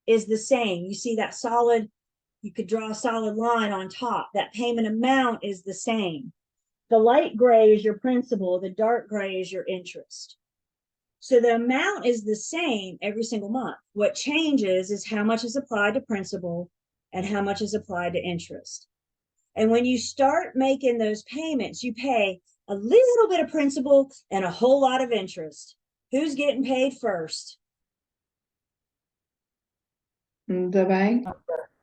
is the same. You see that solid, you could draw a solid line on top. That payment amount is the same. The light gray is your principal, the dark gray is your interest. So the amount is the same every single month. What changes is how much is applied to principal and how much is applied to interest. And when you start making those payments, you pay a little bit of principal and a whole lot of interest. Who's getting paid first? The bank.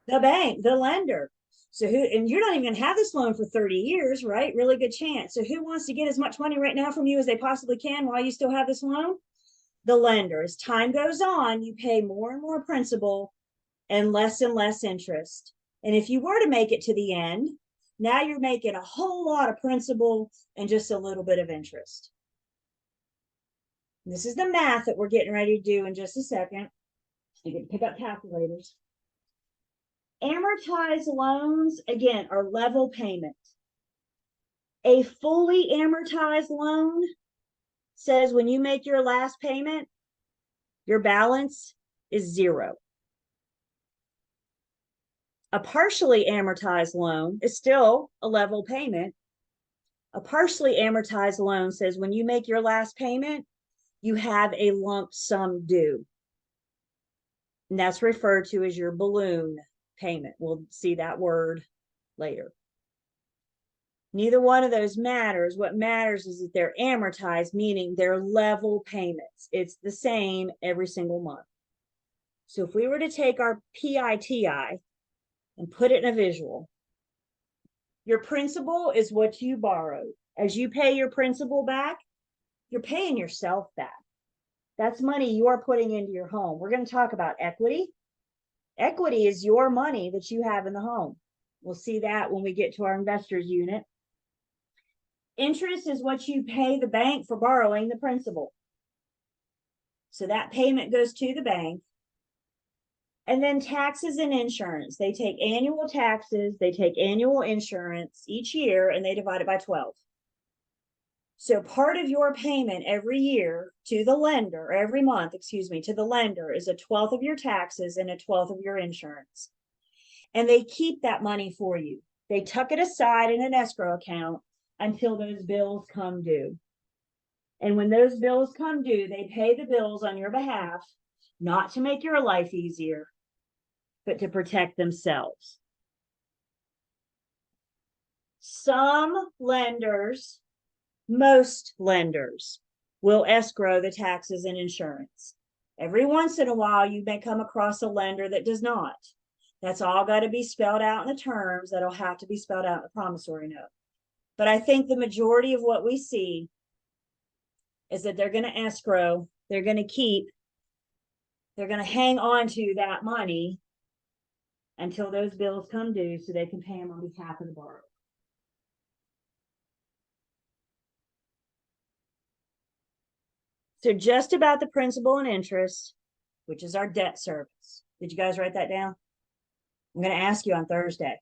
The bank, the lender. So who, and you're not even going to have this loan for 30 years, right? Really good chance. So who wants to get as much money right now from you as they possibly can while you still have this loan? The lender. As time goes on, you pay more and more principal and less interest. And if you were to make it to the end, now you're making a whole lot of principal and just a little bit of interest. This is the math that we're getting ready to do in just a second. You can pick up calculators. Amortized loans, again, are level payment. A fully amortized loan says when you make your last payment, your balance is 0. A partially amortized loan is still a level payment. A partially amortized loan says when you make your last payment, you have a lump sum due. And that's referred to as your balloon payment. We'll see that word later. Neither one of those matters. What matters is that they're amortized, meaning they're level payments. It's the same every single month. So if we were to take our PITI and put it in a visual, your principal is what you borrowed. As you pay your principal back, you're paying yourself back. That's money you are putting into your home. We're going to talk about equity. Equity is your money that you have in the home. We'll see that when we get to our investors unit. Interest is what you pay the bank for borrowing the principal. So that payment goes to the bank. And then taxes and insurance. They take annual taxes, they take annual insurance each year, and they divide it by 12. So part of your payment every year to the lender, every month, excuse me, to the lender is 1/12 of your taxes and 1/12 of your insurance. And they keep that money for you. They tuck it aside in an escrow account until those bills come due. And when those bills come due, they pay the bills on your behalf, not to make your life easier, but to protect themselves. Some lenders, most lenders, will escrow the taxes and insurance. Every once in a while, you may come across a lender that does not. That's all got to be spelled out in the terms. That'll have to be spelled out in the promissory note. But I think the majority of what we see is that they're going to escrow, they're going to keep, they're going to hang on to that money until those bills come due so they can pay them on behalf of the borrower. So just about the principal and interest, which is our debt service. Did you guys write that down? I'm going to ask you on Thursday.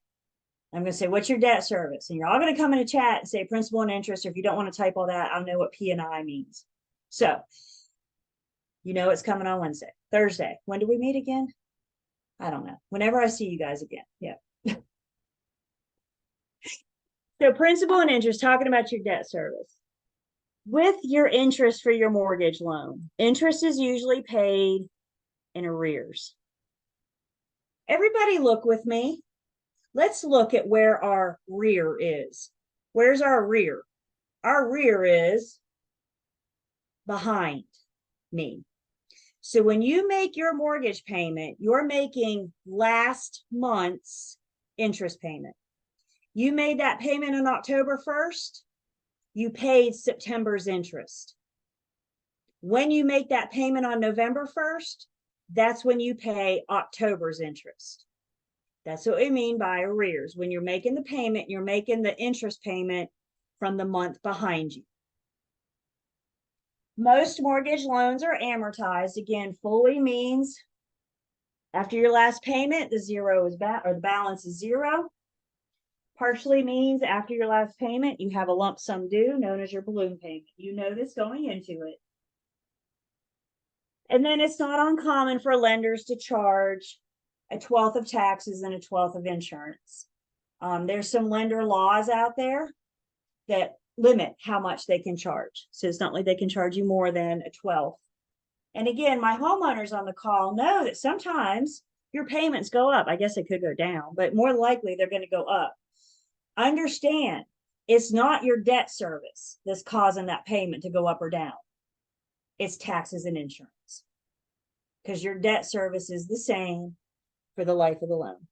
I'm going to say, what's your debt service? And you're all going to come in a chat and say principal and interest. Or if you don't want to type all that, I'll know what P and I means. So, you know, it's coming on Wednesday. Thursday. When do we meet again? I don't know. Whenever I see you guys again. Yeah. So principal and interest, talking about your debt service. With your interest for your mortgage loan, interest is usually paid in arrears. Everybody look with me. Let's look at where our rear is. Where's our rear? Our rear is behind me. So when you make your mortgage payment, you're making last month's interest payment. You made that payment on October 1st, you paid September's interest. When you make that payment on November 1st, that's when you pay October's interest. That's what we mean by arrears. When you're making the payment, you're making the interest payment from the month behind you. Most mortgage loans are amortized. Again, fully means after your last payment, the zero is back, or the balance is 0. Partially means after your last payment, you have a lump sum due known as your balloon payment. You know this going into it. And then it's not uncommon for lenders to charge 1/12 of taxes and 1/12 of insurance. There's some lender laws out there that limit how much they can charge. So it's not like they can charge you more than 1/12. And again, my homeowners on the call know that sometimes your payments go up. I guess they could go down, but more likely they're going to go up. Understand, it's not your debt service that's causing that payment to go up or down. It's taxes and insurance, because your debt service is the same for the life of the loan.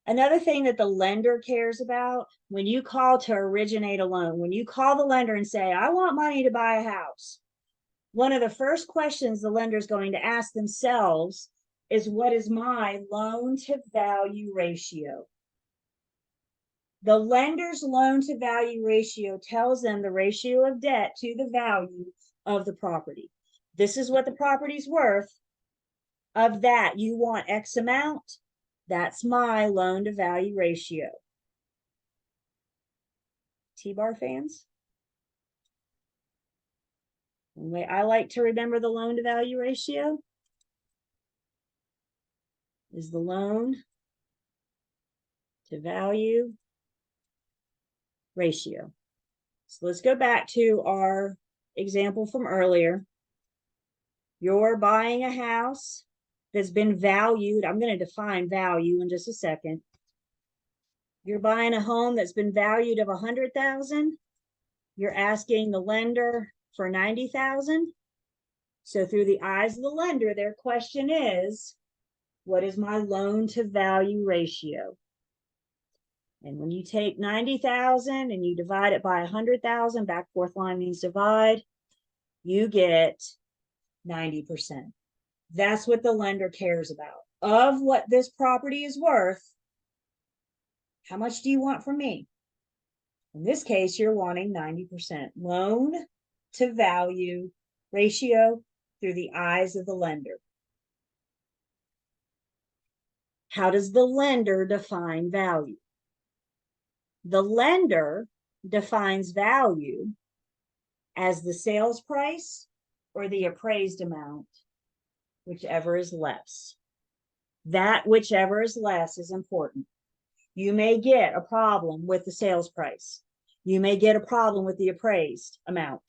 Another thing that the lender cares about, when you call to originate a loan, when you call the lender and say, I want money to buy a house, one of the first questions the lender is going to ask themselves is, what is my loan to value ratio? The lender's loan to value ratio tells them the ratio of debt to the value of the property. This is what the property's worth. Of that, you want X amount. That's my loan to value ratio. T-bar fans? The way I like to remember the loan to value ratio is the loan to value ratio. So let's go back to our example from earlier. You're buying a house that's been valued. I'm going to define value in just a second. You're buying a home that's been valued of 100,000. You're asking the lender for 90,000. So through the eyes of the lender, their question is, what is my loan to value ratio? And when you take 90,000 and you divide it by 100,000, back fourth line means divide, you get 90%. That's what the lender cares about. Of what this property is worth, how much do you want from me? In this case, you're wanting 90% loan to value ratio through the eyes of the lender. How does the lender define value? The lender defines value as the sales price or the appraised amount, whichever is less. That whichever is less is important. You may get a problem with the sales price. You may get a problem with the appraised amount.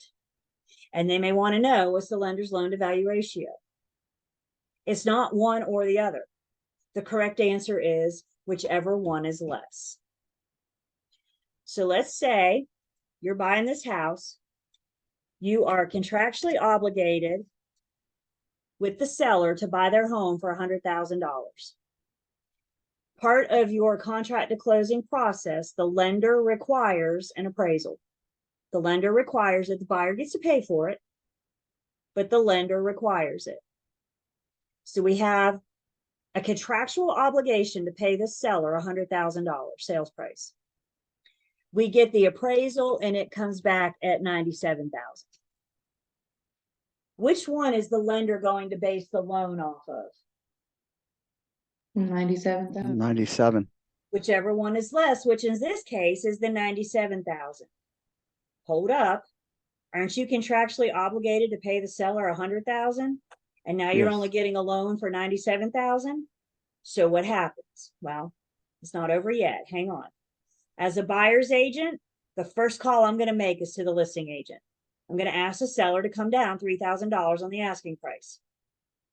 And they may want to know what's the lender's loan to value ratio. It's not one or the other. The correct answer is whichever one is less. So let's say you're buying this house. You are contractually obligated with the seller to buy their home for $100,000. Part of your contract to closing process, the lender requires an appraisal. The lender requires that the buyer gets to pay for it, but the lender requires it. So we have a contractual obligation to pay the seller $100,000 sales price. We get the appraisal and it comes back at 97,000. Which one is the lender going to base the loan off of? 97,000. 97. Whichever one is less, which in this case is the 97,000. Hold up. Aren't you contractually obligated to pay the seller 100,000? And now you're Yes. only getting a loan for 97,000. So what happens? Well, it's not over yet. Hang on. As a buyer's agent, the first call I'm going to make is to the listing agent. I'm going to ask the seller to come down $3,000 on the asking price.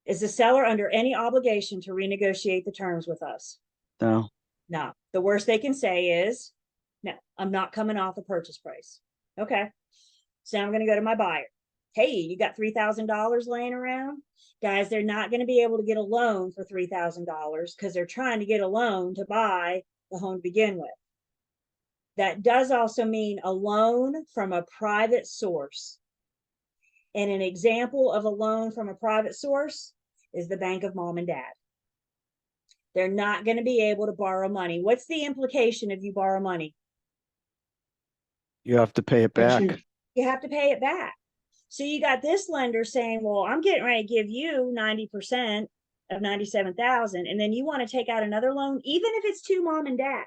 Is the seller under any obligation to renegotiate the terms with us? No. No. The worst they can say is, no, I'm not coming off the purchase price. Okay. So I'm going to go to my buyer. Hey, you got $3,000 laying around? Guys, they're not going to be able to get a loan for $3,000 because they're trying to get a loan to buy the home to begin with. That does also mean a loan from a private source. And an example of a loan from a private source is the bank of mom and dad. They're not going to be able to borrow money. What's the implication if you borrow money? You have to pay it back. You have to pay it back. So you got this lender saying, well, I'm getting ready to give you 90% of 97,000. And then you want to take out another loan, even if it's to mom and dad.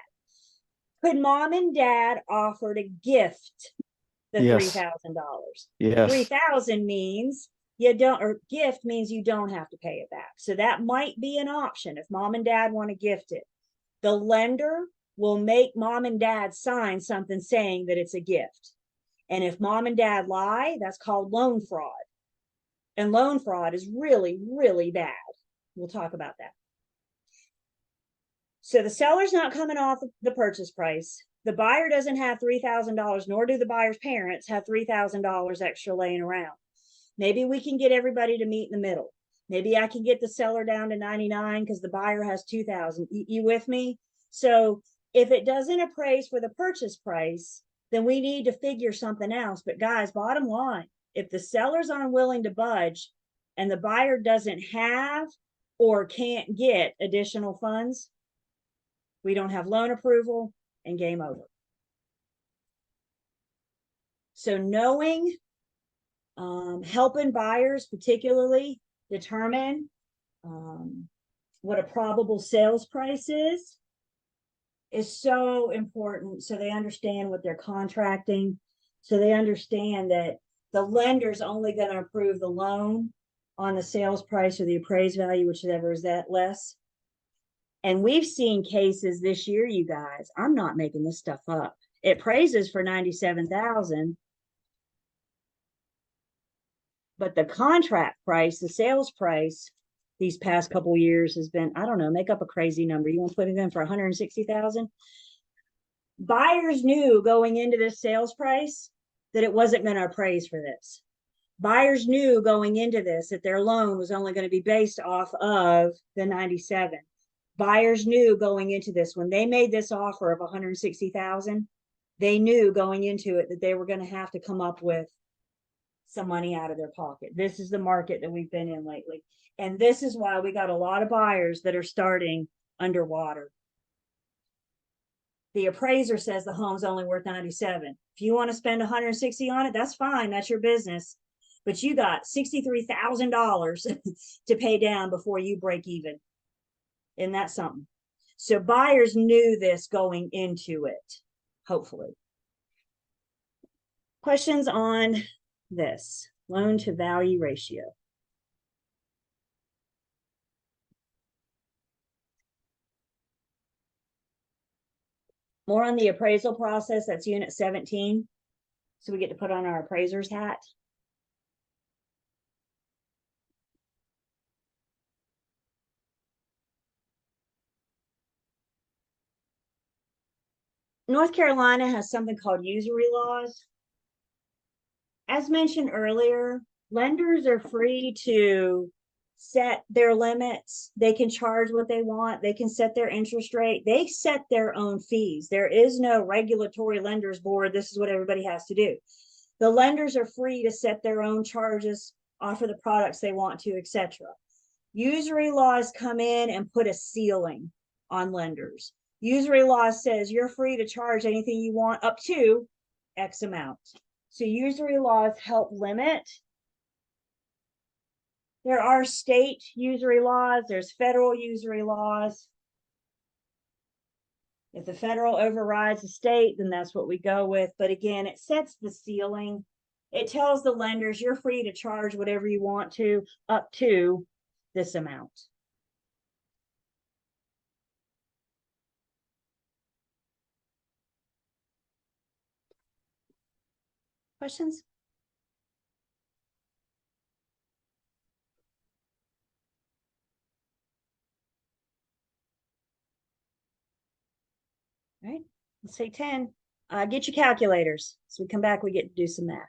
Could mom and dad offer to gift the Yes. $3,000? Yes. 3,000 means you don't, or gift means you don't have to pay it back. So that might be an option if mom and dad want to gift it. The lender will make mom and dad sign something saying that it's a gift. And if mom and dad lie, that's called loan fraud. And loan fraud is really, really bad. We'll talk about that. So the seller's not coming off the purchase price. The buyer doesn't have $3,000, nor do the buyer's parents have $3,000 extra laying around. Maybe we can get everybody to meet in the middle. Maybe I can get the seller down to 99 because the buyer has 2,000. You with me? So if it doesn't appraise for the purchase price, then we need to figure something else. But guys, bottom line, if the seller's unwilling to budge and the buyer doesn't have or can't get additional funds, we don't have loan approval and game over. So knowing Helping buyers particularly determine what a probable sales price is so important, so they understand what they're contracting, so they understand that the lender's only going to approve the loan on the sales price or the appraised value, whichever is that less. And we've seen cases this year, you guys, I'm not making this stuff up. It praises for 97,000. But the contract price, the sales price, these past couple years has been, I don't know, make up a crazy number. You want to put it in for 160,000? Buyers knew going into this sales price that it wasn't going to appraise for this. Buyers knew going into this that their loan was only going to be based off of the 97. Buyers knew going into this, when they made this offer of 160,000, they knew going into it that they were going to have to come up with some money out of their pocket. This is the market that we've been in lately. And this is why we got a lot of buyers that are starting underwater. The appraiser says the home's only worth 97. If you want to spend 160 on it, that's fine. That's your business. But you got $63,000 to pay down before you break even. Isn't that something? So buyers knew this going into it, hopefully. Questions on this loan to value ratio? More on the appraisal process, that's unit 17. So we get to put on our appraiser's hat. North Carolina has something called usury laws. As mentioned earlier, lenders are free to set their limits. They can charge what they want. They can set their interest rate. They set their own fees. There is no regulatory lenders board. This is what everybody has to do. The lenders are free to set their own charges, offer the products they want to, etc. Usury laws come in and put a ceiling on lenders. Usury law says you're free to charge anything you want up to X amount. So usury laws help limit. There are state usury laws, there's federal usury laws. If the federal overrides the state, then that's what we go with. But again, it sets the ceiling. It tells the lenders you're free to charge whatever you want to up to this amount. Questions? All right, let's say 10. Get your calculators. So we come back, we get to do some math.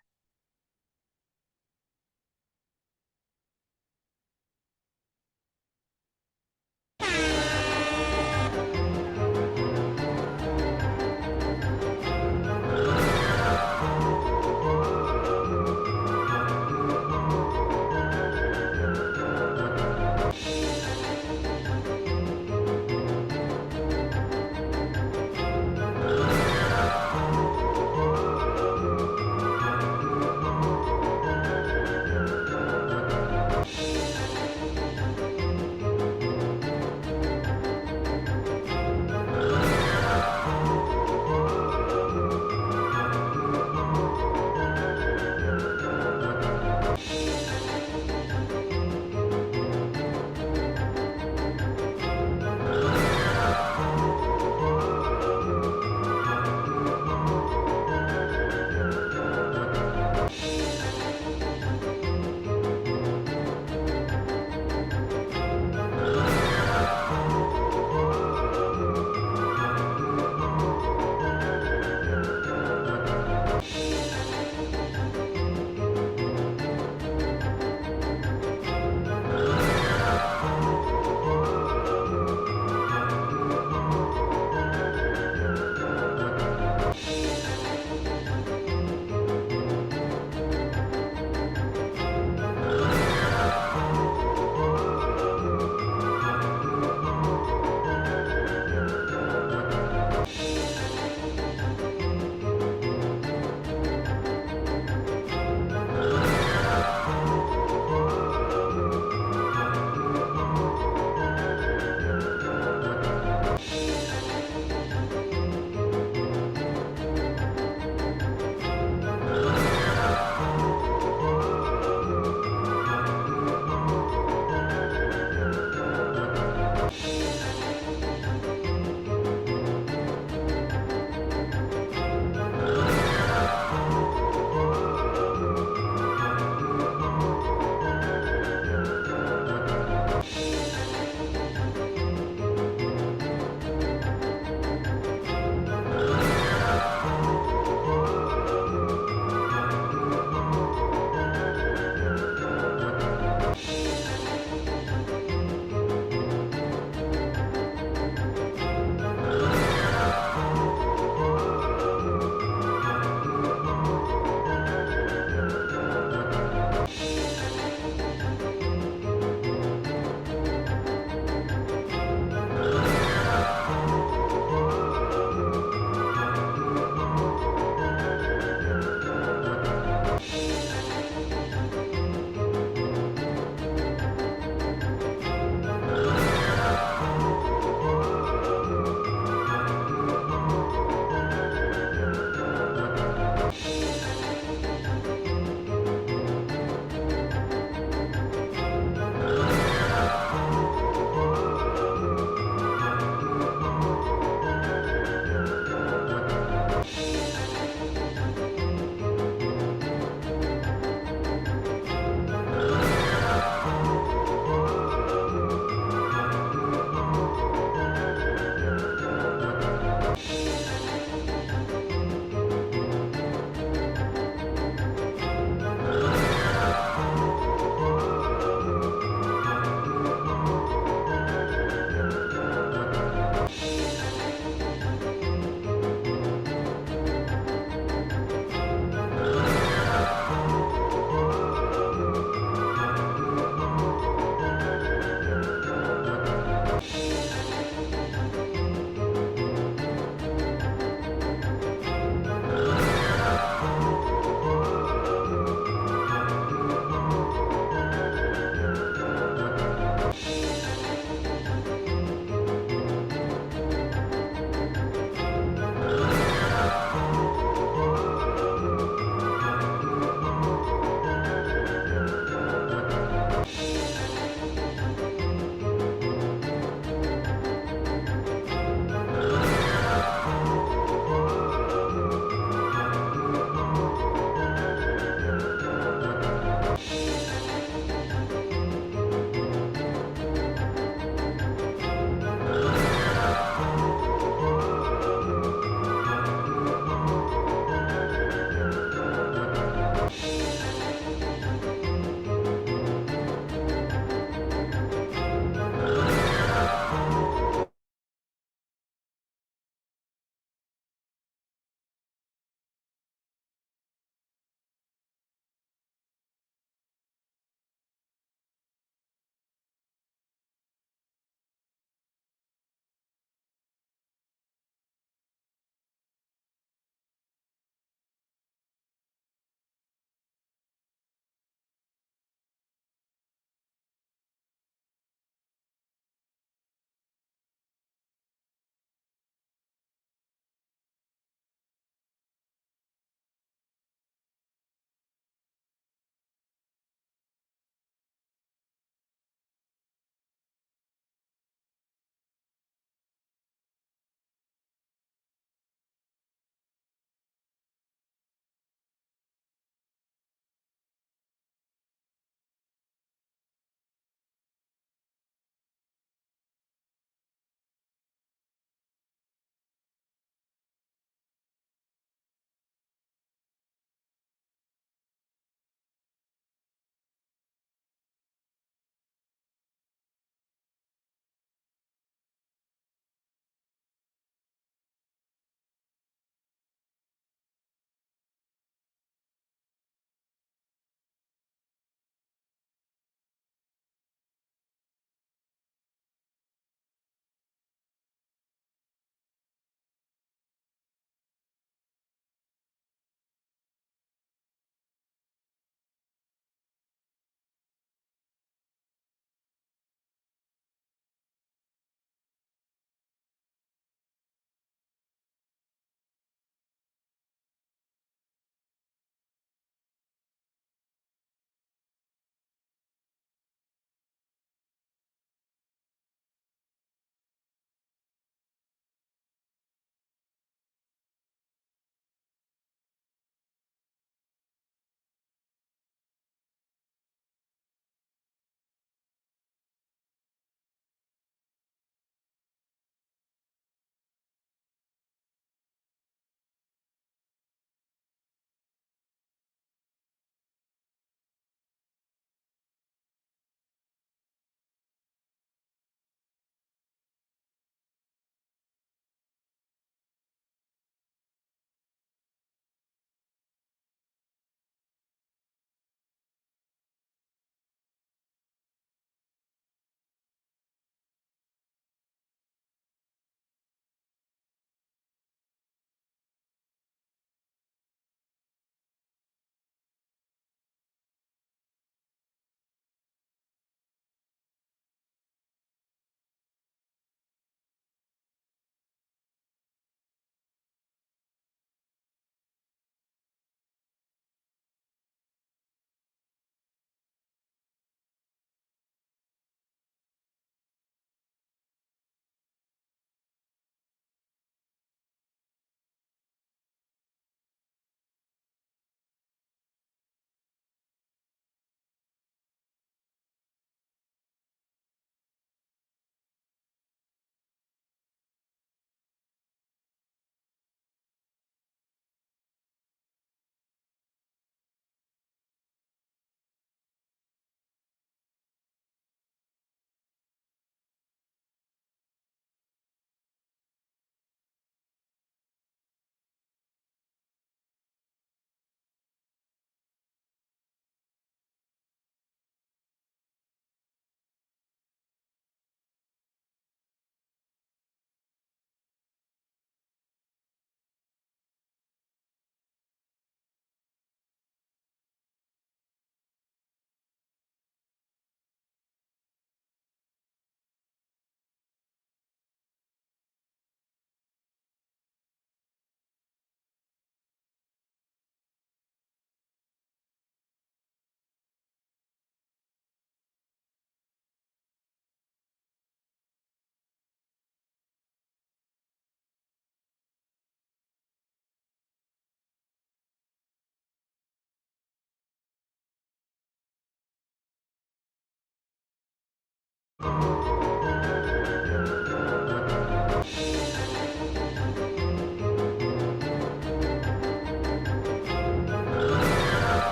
Okay.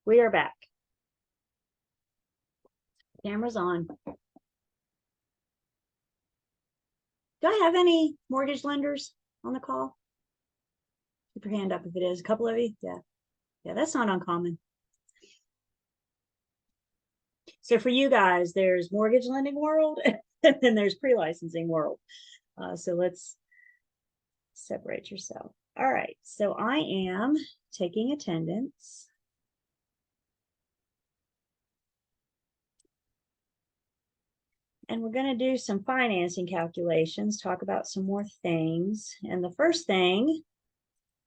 We are back. Camera's on. Do I have any mortgage lenders on the call? Keep your hand up if it is. A couple of you? Yeah. Yeah, that's not uncommon. So for you guys, there's mortgage lending world and then there's pre-licensing world. So let's separate yourself. All right. So I am taking attendance. And we're going to do some financing calculations, talk about some more things. And the first thing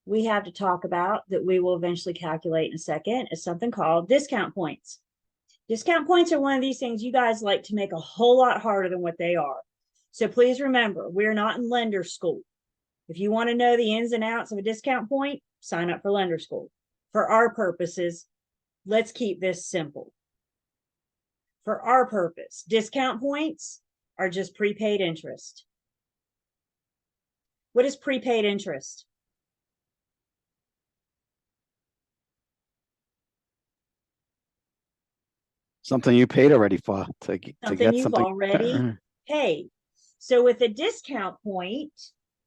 we have to talk about that we will eventually calculate in a second is something called discount points. Discount points are one of these things you guys like to make a whole lot harder than what they are. So please remember, we're not in lender school. If you want to know the ins and outs of a discount point, sign up for lender school. For our purposes, let's keep this simple. For our purpose, discount points are just prepaid interest. What is prepaid interest? Something you paid already for to Something get you've something. already paid. So with a discount point,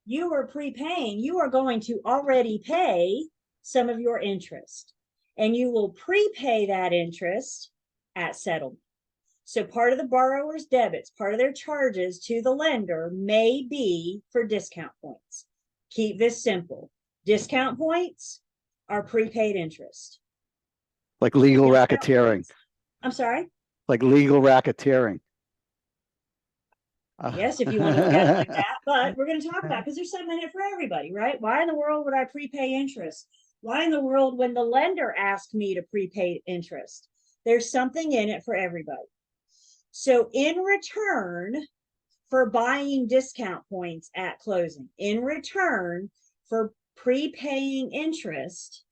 you are prepaying, you are going to already pay some of your interest, and you will prepay that interest at settlement. So part of the borrower's debits, part of their charges to the lender may be for discount points. Keep this simple. Discount points are prepaid interest. Like legal Discount racketeering. points- I'm sorry? Like legal racketeering. Yes, if you want to look at it like that, but we're going to talk about, because there's something in it for everybody, right? Why in the world would I prepay interest? Why in the world, when the lender asked me to prepay interest? There's something in it for everybody. So in return for buying discount points at closing, in return for prepaying interest,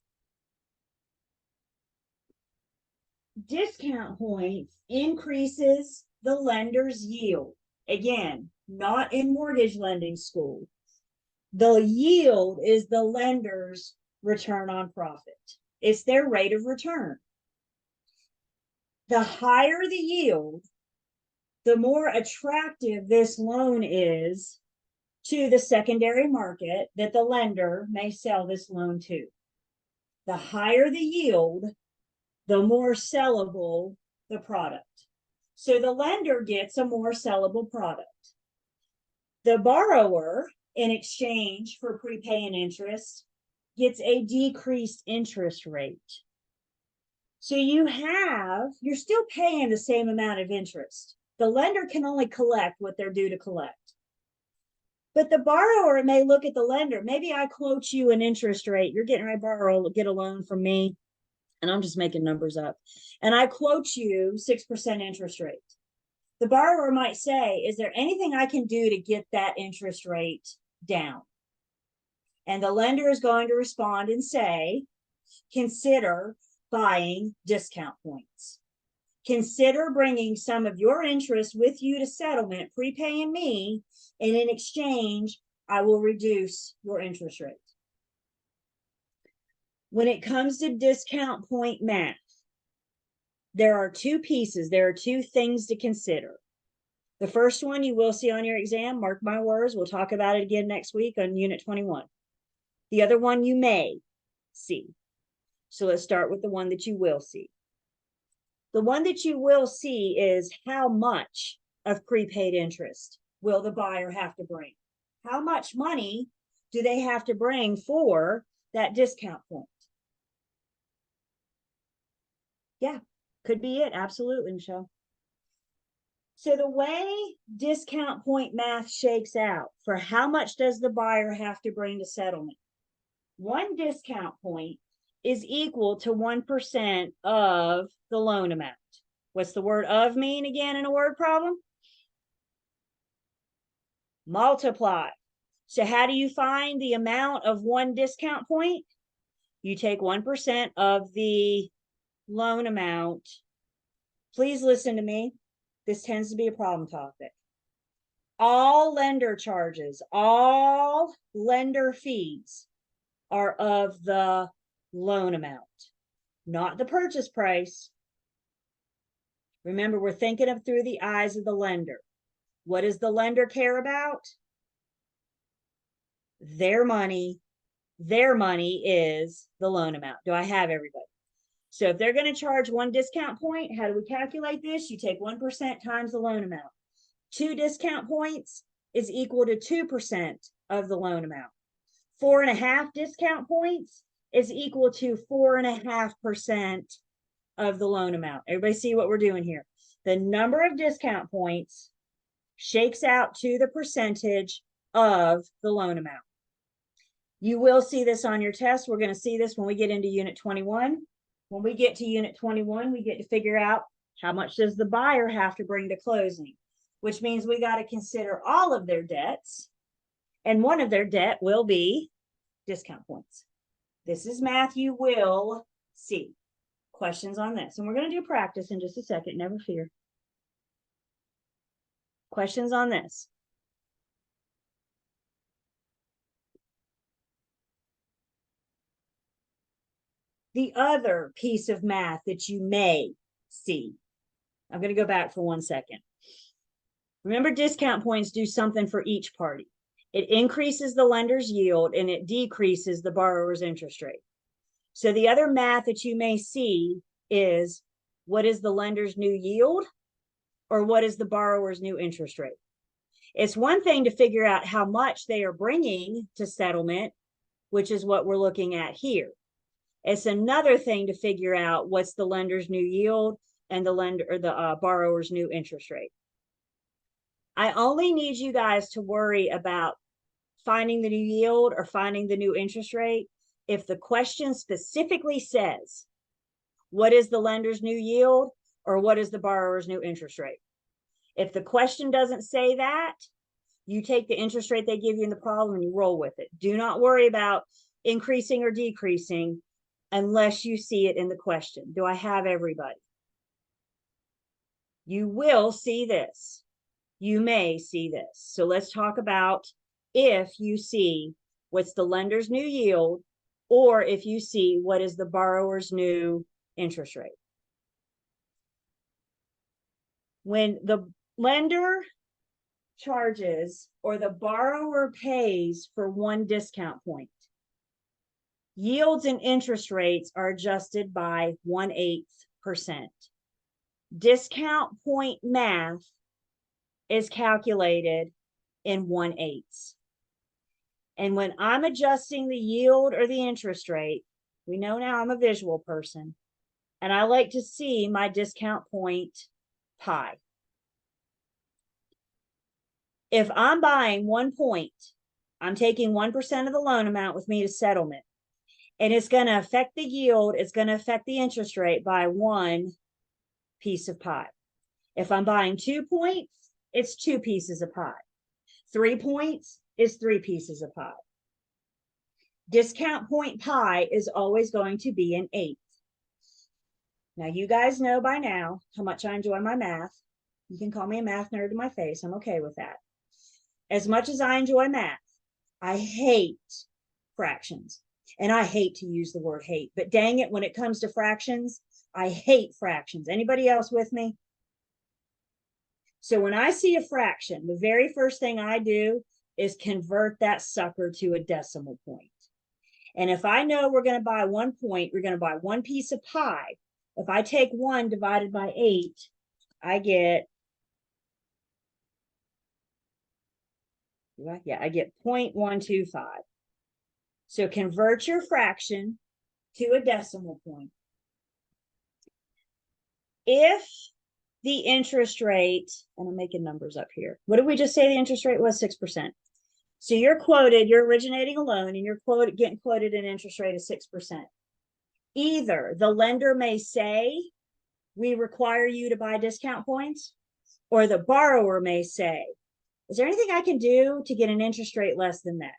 discount points increases the lender's yield. Again, not in mortgage lending school. The yield is the lender's return on profit. It's their rate of return. The higher the yield, the more attractive this loan is to the secondary market that the lender may sell this loan to. The higher the yield, the more sellable the product. So the lender gets a more sellable product. The borrower, in exchange for prepaying interest, gets a decreased interest rate. So you're still paying the same amount of interest. The lender can only collect what they're due to collect. But the borrower may look at the lender. Maybe I quote you an interest rate. You're getting ready to get a loan from me, and I'm just making numbers up. And I quote you 6% interest rate. The borrower might say, is there anything I can do to get that interest rate down? And the lender is going to respond and say, consider buying discount points. Consider bringing some of your interest with you to settlement, prepaying me, and in exchange, I will reduce your interest rate. When it comes to discount point math, there are two pieces. There are two things to consider. The first one you will see on your exam, mark my words. We'll talk about it again next week on Unit 21. The other one you may see. So let's start with the one that you will see. The one that you will see is how much of prepaid interest will the buyer have to bring? How much money do they have to bring for that discount point? Yeah, could be it. Absolutely, Michelle. So the way discount point math shakes out for how much does the buyer have to bring to settlement? One discount point is equal to 1% of the loan amount. What's the word of mean again in a word problem? multiply. So how do you find the amount of one discount point? You take 1% of the loan amount. Please listen to me. This tends to be a problem topic. All lender charges, all lender fees are of the loan amount, not the purchase price. Remember, we're thinking of through the eyes of the lender. What does the lender care about? Their money. Their money is the loan amount. Do I have everybody? So if they're going to charge one discount point, how do we calculate this? You take 1% times the loan amount. 2 discount points is equal to 2% of the loan amount. 4.5 discount points is equal to 4.5% of the loan amount. Everybody see what we're doing here? The number of discount points shakes out to the percentage of the loan amount. You will see this on your test. We're going to see this when we get into Unit 21. When we get to Unit 21, we get to figure out how much does the buyer have to bring to closing, which means we got to consider all of their debts. And one of their debt will be discount points. This is math you will see. Questions on this. And we're going to do practice in just a second. Never fear. Questions on this? The other piece of math that you may see. I'm going to go back for 1 second. Remember, discount points do something for each party. It increases the lender's yield and it decreases the borrower's interest rate. So the other math that you may see is, what is the lender's new yield or what is the borrower's new interest rate? It's one thing to figure out how much they are bringing to settlement, which is what we're looking at here. It's another thing to figure out what's the lender's new yield and the lender or the borrower's new interest rate. I only need you guys to worry about finding the new yield or finding the new interest rate if the question specifically says, what is the lender's new yield or what is the borrower's new interest rate? If the question doesn't say that, you take the interest rate they give you in the problem and you roll with it. Do not worry about increasing or decreasing unless you see it in the question. Do I have everybody? You will see this. You may see this. So let's talk about if you see what's the lender's new yield or if you see what is the borrower's new interest rate. When the lender charges or the borrower pays for 1 discount point, yields and interest rates are adjusted by 1/8%. Discount point math is calculated in 1/8. And when I'm adjusting the yield or the interest rate, we know now I'm a visual person, and I like to see my discount point pi. If I'm buying 1 point, I'm taking 1% of the loan amount with me to settlement. And it's going to affect the yield, it's going to affect the interest rate by 1 piece of pie. If I'm buying 2 points, it's 2 pieces of pie. 3 points is 3 pieces of pie. Discount point pie is always going to be an 1/8. Now, you guys know by now how much I enjoy my math. You can call me a math nerd to my face. I'm okay with that. As much as I enjoy math, I hate fractions. And I hate to use the word hate, but dang it, when it comes to fractions, I hate fractions. Anybody else with me? So when I see a fraction, the very first thing I do is convert that sucker to a decimal point. And if I know we're going to buy 1 point, we're going to buy 1 piece of pie. If I take 1 divided by 8, I get, I get 0.125. So convert your fraction to a decimal point. If the interest rate, and I'm making numbers up here. What did we just say the interest rate was? 6%. So you're quoted, you're originating a loan and you're getting quoted an interest rate of 6%. Either the lender may say, we require you to buy discount points, or the borrower may say, is there anything I can do to get an interest rate less than that?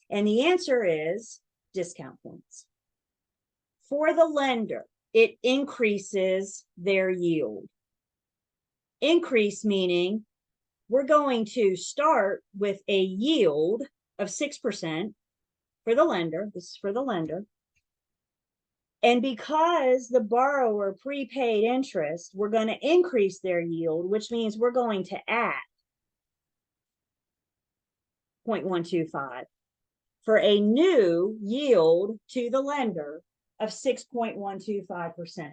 And the answer is discount points. For the lender, it increases their yield. Increase meaning we're going to start with a yield of 6% for the lender. This is for the lender. And because the borrower prepaid interest, we're going to increase their yield, which means we're going to add 0.125 for a new yield to the lender of 6.125%.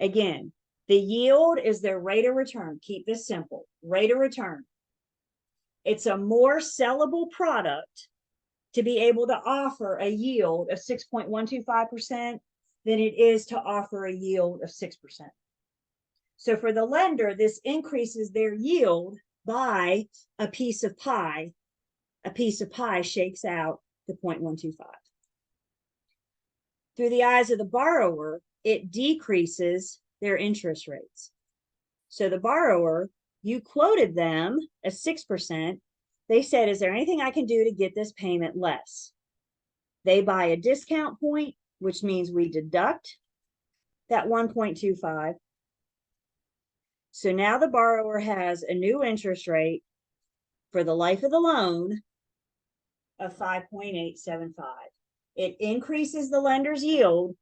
Again, the yield is their rate of return. Keep this simple. Rate of return. It's a more sellable product to be able to offer a yield of 6.125% than it is to offer a yield of 6%. So for the lender, this increases their yield by a piece of pie. A piece of pie shakes out to 0.125. Through the eyes of the borrower, it decreases their interest rates. So the borrower, you quoted them as 6%. They said, is there anything I can do to get this payment less? They buy a discount point, which means we deduct that 1.25. So now the borrower has a new interest rate for the life of the loan of 5.875. It increases the lender's yield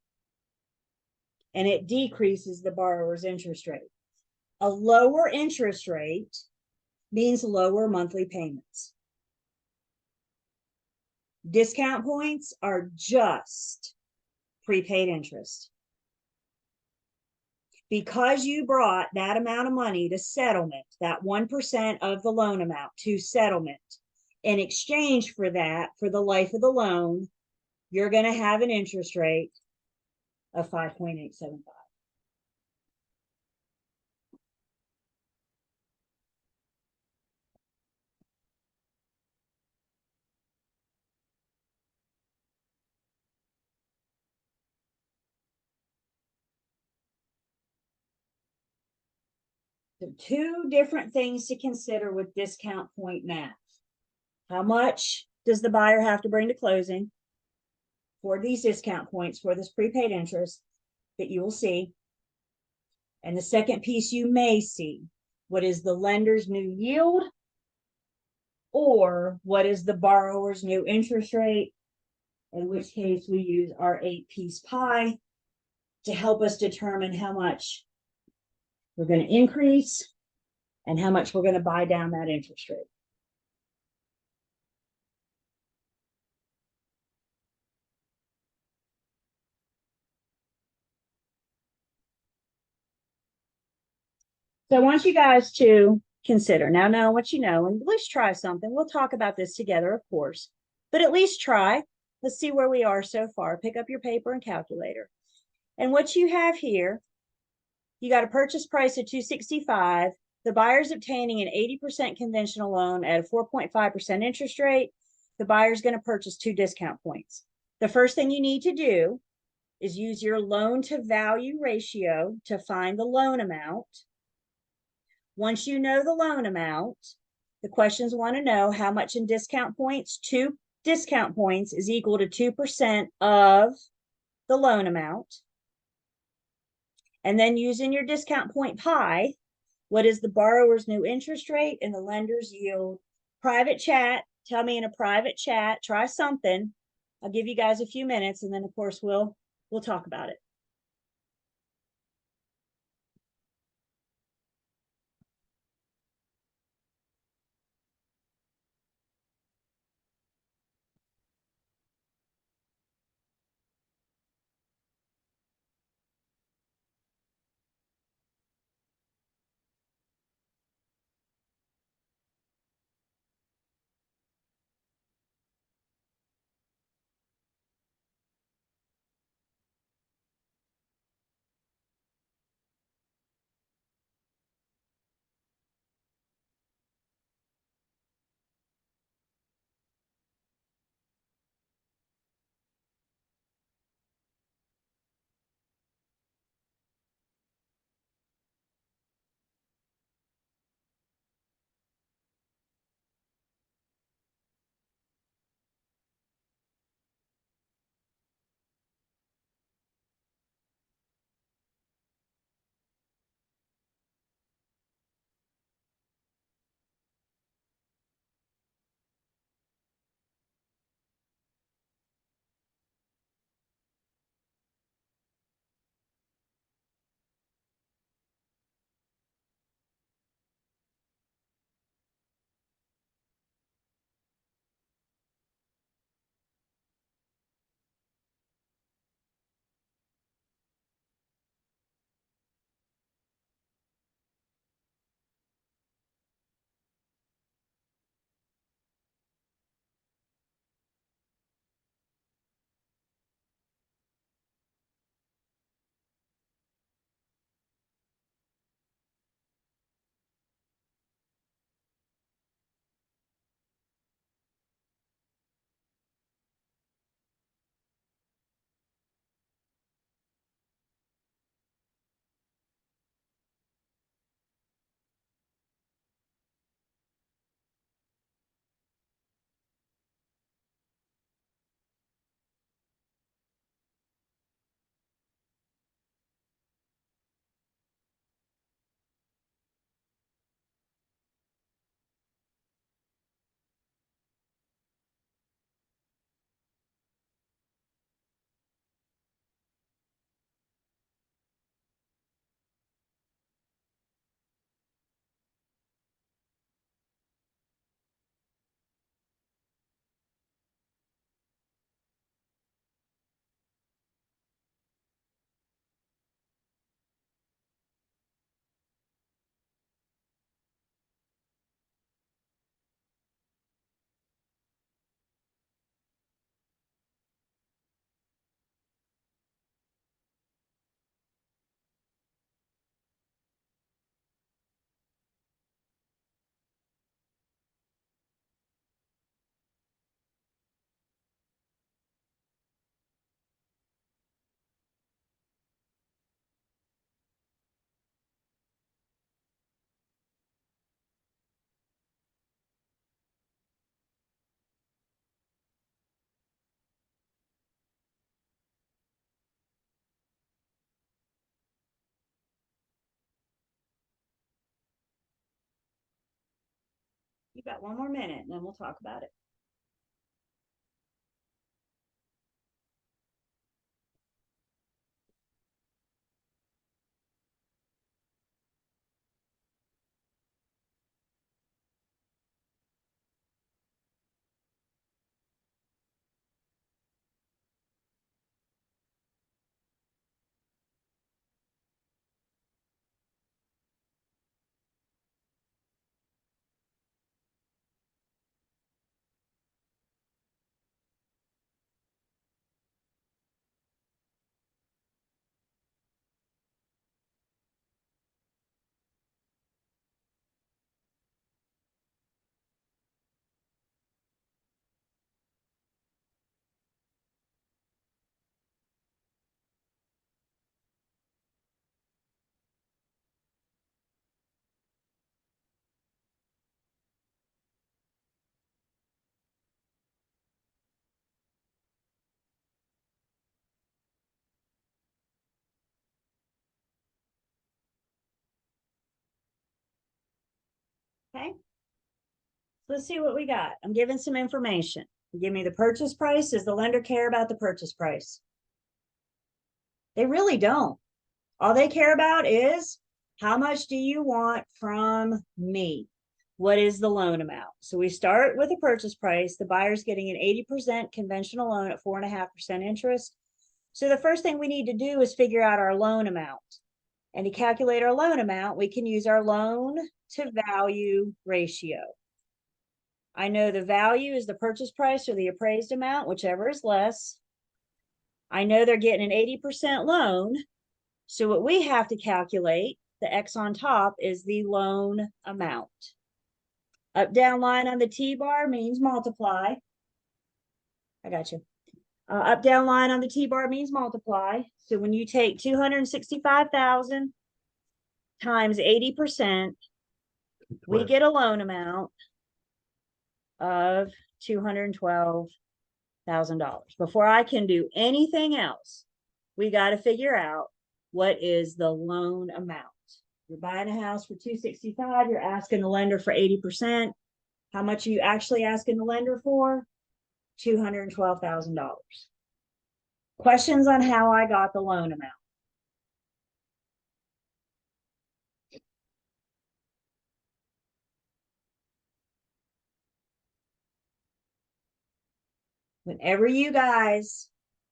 and it decreases the borrower's interest rate. A lower interest rate means lower monthly payments. Discount points are just prepaid interest. Because you brought that amount of money to settlement, that 1% of the loan amount to settlement, in exchange for that, for the life of the loan, you're going to have an interest rate of 5.875. So two different things to consider with discount point math. How much does the buyer have to bring to closing for these discount points for this prepaid interest that you will see? And the second piece you may see, what is the lender's new yield or what is the borrower's new interest rate? In which case we use our 8-piece pie to help us determine how much we're going to increase and how much we're going to buy down that interest rate. So I want you guys to consider now know what you know and at least try something. We'll talk about this together, of course, but at least try. Let's see where we are so far. Pick up your paper and calculator. And what you have here, you got a purchase price of $265. The buyer's obtaining an 80% conventional loan at a 4.5% interest rate. The buyer's going to purchase 2 discount points. The first thing you need to do is use your loan to value ratio to find the loan amount. Once you know the loan amount, the questions want to know how much in discount points. 2 discount points is equal to 2% of the loan amount. And then using your discount point pie, what is the borrower's new interest rate and the lender's yield? Private chat, tell me in a private chat, try something. I'll give you guys a few minutes and then of course we'll talk about it. got one more minute and then we'll talk about it. Okay. Let's see what we got. I'm giving some information. Give me the purchase price. Does the lender care about the purchase price? They really don't. All they care about is how much do you want from me? What is the loan amount? So we start with a purchase price. The buyer's getting an 80% conventional loan at 4.5% interest. So the first thing we need to do is figure out our loan amount. And to calculate our loan amount, we can use our loan to value ratio. I know the value is the purchase price or the appraised amount, whichever is less. I know they're getting an 80% loan. So what we have to calculate, the X on top, is the loan amount. Up down line on the T-bar means multiply. I got you. Up down line on the T-bar means multiply. So when you take 265,000 times 80%, we get a loan amount of $212,000. Before I can do anything else, we got to figure out what is the loan amount. You're buying a house for 265, you're asking the lender for 80%. How much are you actually asking the lender for? $212,000. Questions on how I got the loan amount? Whenever you guys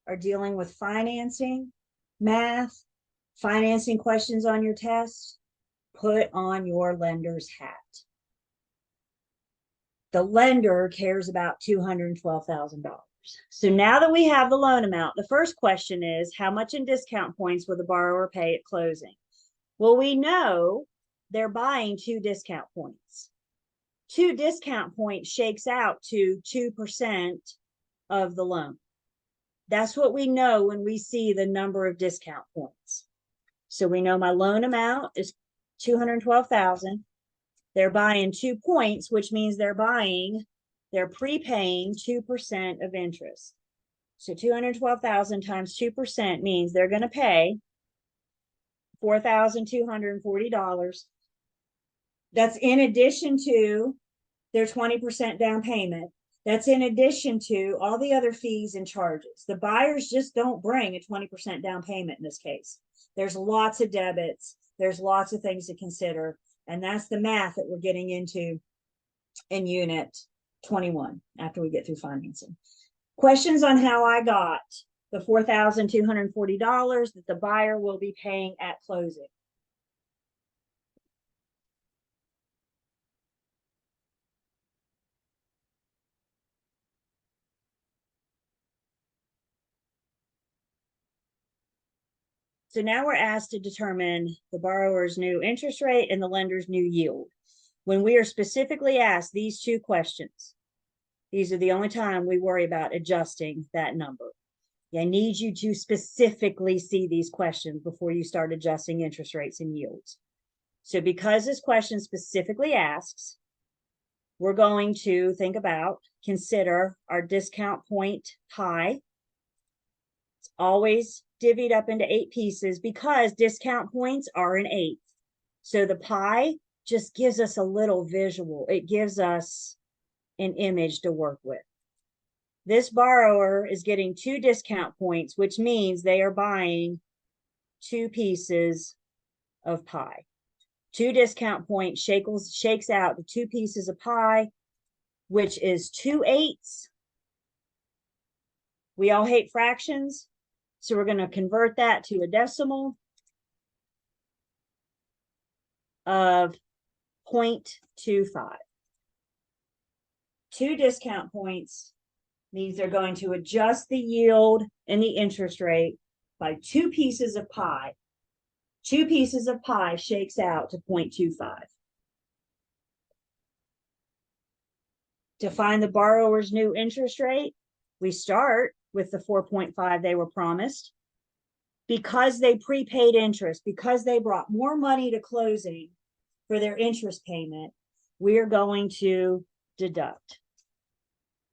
are dealing with financing, math, financing questions on your test, put on your lender's hat. The lender cares about $212,000. So now that we have the loan amount, the first question is, how much in discount points will the borrower pay at closing? Well, we know they're buying 2 discount points. 2 discount points shakes out to 2% of the loan. That's what we know when we see the number of discount points. So we know my loan amount is $212,000. They're buying 2 points, which means they're prepaying 2% of interest. So 212,000 times 2% means they're going to pay $4,240. That's in addition to their 20% down payment. That's in addition to all the other fees and charges. The buyers just don't bring a 20% down payment in this case. There's lots of debits. There's lots of things to consider. And that's the math that we're getting into in unit 21 after we get through financing. Questions on how I got the $4,240 that the buyer will be paying at closing? So now we're asked to determine the borrower's new interest rate and the lender's new yield. When we are specifically asked these 2 questions, these are the only time we worry about adjusting that number. I need you to specifically see these questions before you start adjusting interest rates and yields. So because this question specifically asks, we're going to consider our discount point pie. It's always divvied up into 8 pieces because discount points are an 1/8. So the pie, just gives us a little visual. It gives us an image to work with. This borrower is getting 2 discount points, which means they are buying 2 pieces of pie. 2 discount points shakes out to 2 pieces of pie, which is 2 8s. We all hate fractions, so we're going to convert that to a decimal of 0.25. 2 discount points means they're going to adjust the yield and the interest rate by 2 pieces of pie. 2 pieces of pie shakes out to 0.25. To find the borrower's new interest rate, we start with the 4.5 they were promised. Because they prepaid interest, because they brought more money to closing for their interest payment, we're going to deduct.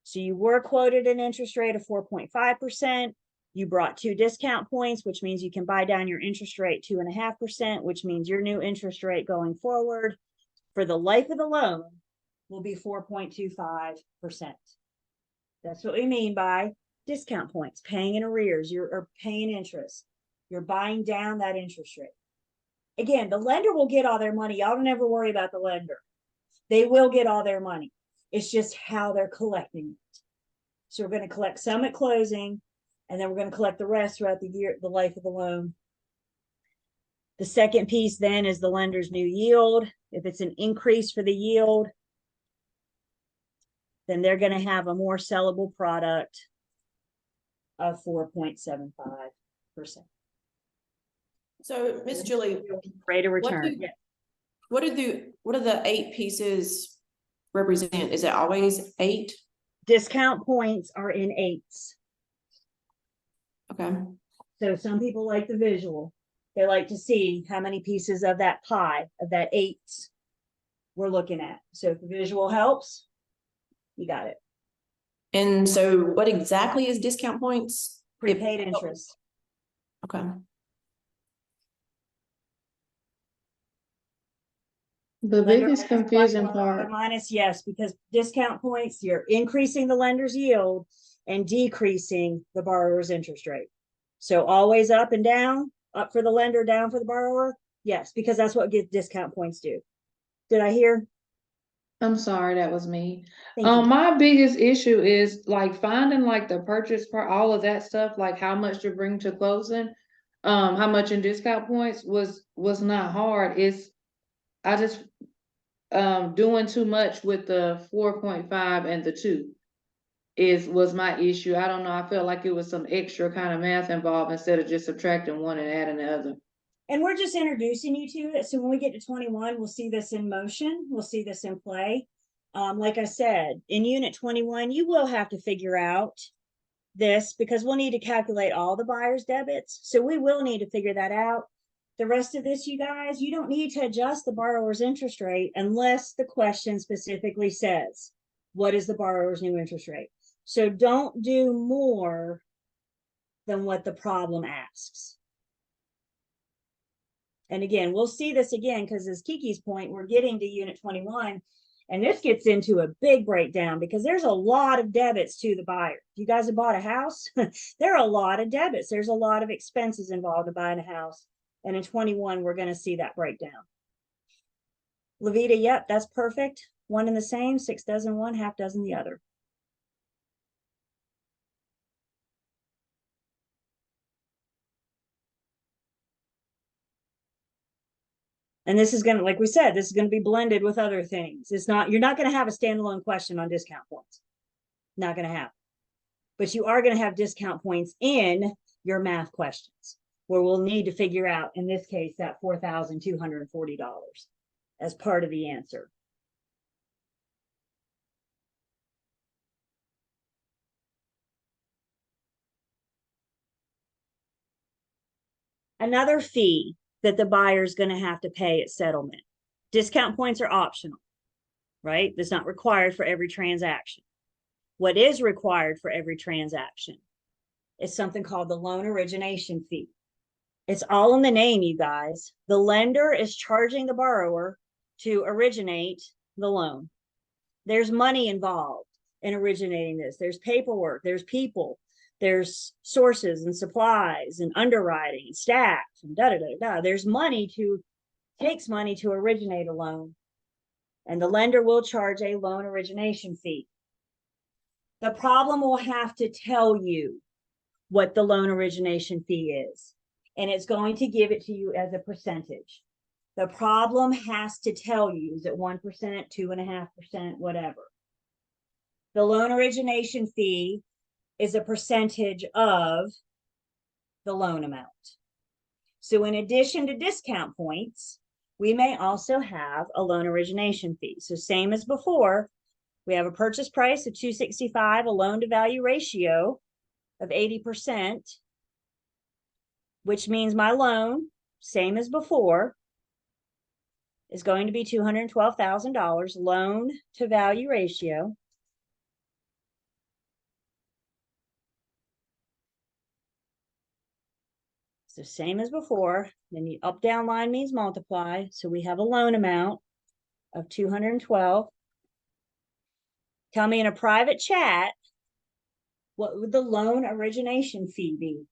So you were quoted an interest rate of 4.5%. You brought 2 discount points, which means you can buy down your interest rate 2.5%, which means your new interest rate going forward for the life of the loan will be 4.25%. That's what we mean by discount points, paying in arrears, you're paying interest. You're buying down that interest rate. Again, the lender will get all their money. Y'all don't ever worry about the lender. They will get all their money. It's just how they're collecting it. So we're going to collect some at closing, and then we're going to collect the rest throughout the year, the life of the loan. The second piece then is the lender's new yield. If it's an increase for the yield, then they're going to have a more sellable product of 4.75%. So, Miss Julie, Rate of return. what do the 8 pieces represent? Is it always 8? Discount points are in 8s. Okay. So some people like the visual. They like to see how many pieces of that pie, of that 8s we're looking at. So if the visual helps, you got it. And so what exactly is discount points? Prepaid interest. Okay. The biggest confusing part. Minus, yes, because discount points, you're increasing the lender's yield and decreasing the borrower's interest rate. So always up and down, up for the lender, down for the borrower. Yes, because that's what discount points do. Did I hear? I'm sorry, that was me. Thank you. My biggest issue is like finding like the purchase part, all of that stuff, like how much to bring to closing, how much in discount points was not hard. I just doing too much with the 4.5 and the 2 was my issue. I don't know. I felt like it was some extra kind of math involved instead of just subtracting one and adding the other. And we're just introducing you to it. So when we get to 21, we'll see this in motion. We'll see this in play. Like I said, in unit 21, you will have to figure out this because we'll need to calculate all the buyer's debits. So we will need to figure that out. The rest of this, you guys, you don't need to adjust the borrower's interest rate unless the question specifically says, what is the borrower's new interest rate? So don't do more than what the problem asks. And again, we'll see this again because as Kiki's point, we're getting to unit 21 and this gets into a big breakdown because there's a lot of debits to the buyer. If you guys have bought a house, there are a lot of debits. There's a lot of expenses involved in buying a house. And in 21, we're going to see that breakdown. Levita, yep, that's perfect. One and the same, 6 dozen one, half dozen the other. And this is going to, like we said, this is going to be blended with other things. You're not going to have a standalone question on discount points. Not going to happen. But you are going to have discount points in your math questions where we'll need to figure out, in this case, that $4,240 as part of the answer. Another fee that the buyer is going to have to pay at settlement. Discount points are optional, right? That's not required for every transaction. What is required for every transaction is something called the loan origination fee. It's all in the name, you guys. The lender is charging the borrower to originate the loan. There's money involved in originating this. There's paperwork, there's people, there's sources and supplies and underwriting and staff and da da da da. There's money takes money to originate a loan. And the lender will charge a loan origination fee. The problem will have to tell you what the loan origination fee is, and it's going to give it to you as a percentage. The problem has to tell you, is it 1%, 2.5%, whatever. The loan origination fee is a percentage of the loan amount. So in addition to discount points, we may also have a loan origination fee. So same as before, we have a purchase price of $265, a loan to value ratio of 80%, which means my loan, same as before, is going to be $212,000 loan to value ratio. So same as before, then the up down line means multiply. So we have a loan amount of 212. Tell me in a private chat, what would the loan origination fee be?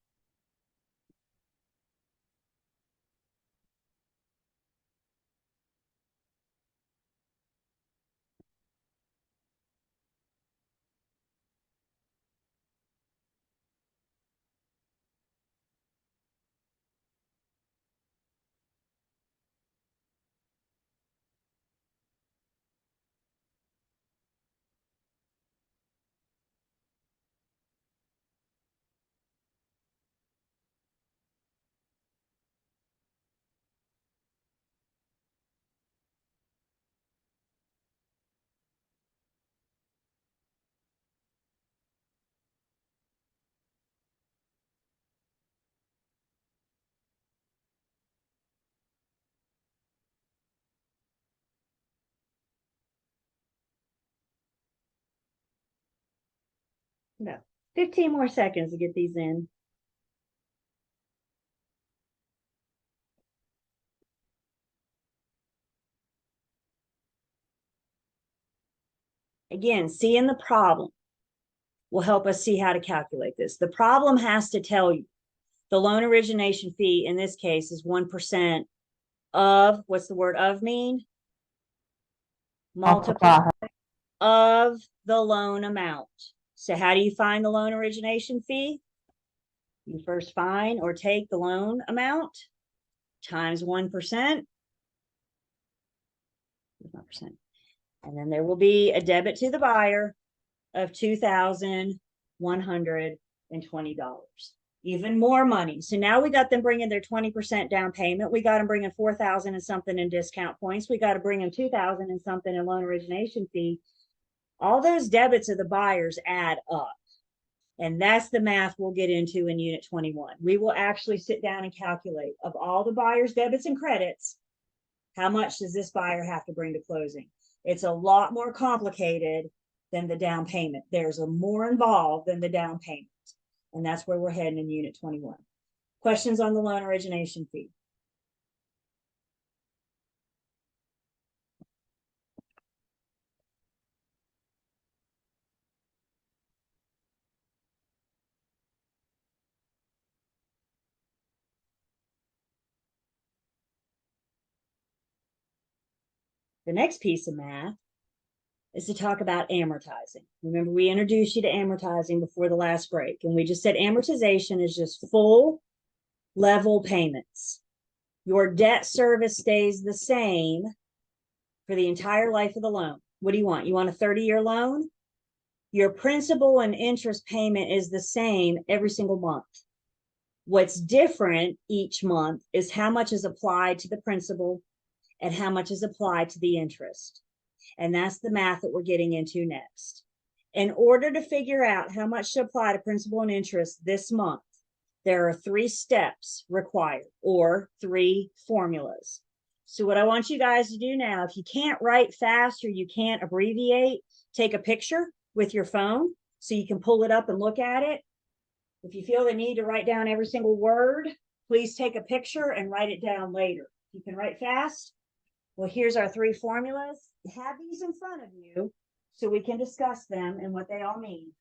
No, 15 more seconds to get these in. Again, seeing the problem will help us see how to calculate this. The problem has to tell you the loan origination fee in this case is 1% of, what's the word of mean? Multiply of the loan amount. So how do you find the loan origination fee? You first find or take the loan amount times 1%. And then there will be a debit to the buyer of $2,120. Even more money. So now we got them bringing their 20% down payment. We got them bringing 4,000 and something in discount points. We got to bring them 2,000 and something in loan origination fee. All those debits of the buyers add up. And that's the math we'll get into in Unit 21. We will actually sit down and calculate of all the buyer's debits and credits, how much does this buyer have to bring to closing? It's a lot more complicated than the down payment. There's a more involved than the down payment. And that's where we're heading in Unit 21. Questions on the loan origination fee? The next piece of math is to talk about amortizing. Remember, we introduced you to amortizing before the last break, and we just said amortization is just full level payments. Your debt service stays the same for the entire life of the loan. What do you want? You want a 30-year loan? Your principal and interest payment is the same every single month. What's different each month is how much is applied to the principal and how much is applied to the interest. And that's the math that we're getting into next. In order to figure out how much to apply to principal and interest this month, there are 3 steps required, or 3 formulas. So what I want you guys to do now, if you can't write fast or you can't abbreviate, take a picture with your phone so you can pull it up and look at it. If you feel the need to write down every single word, please take a picture and write it down later. You can write fast, Well, here's our three formulas. Have these in front of you so we can discuss them and what they all mean.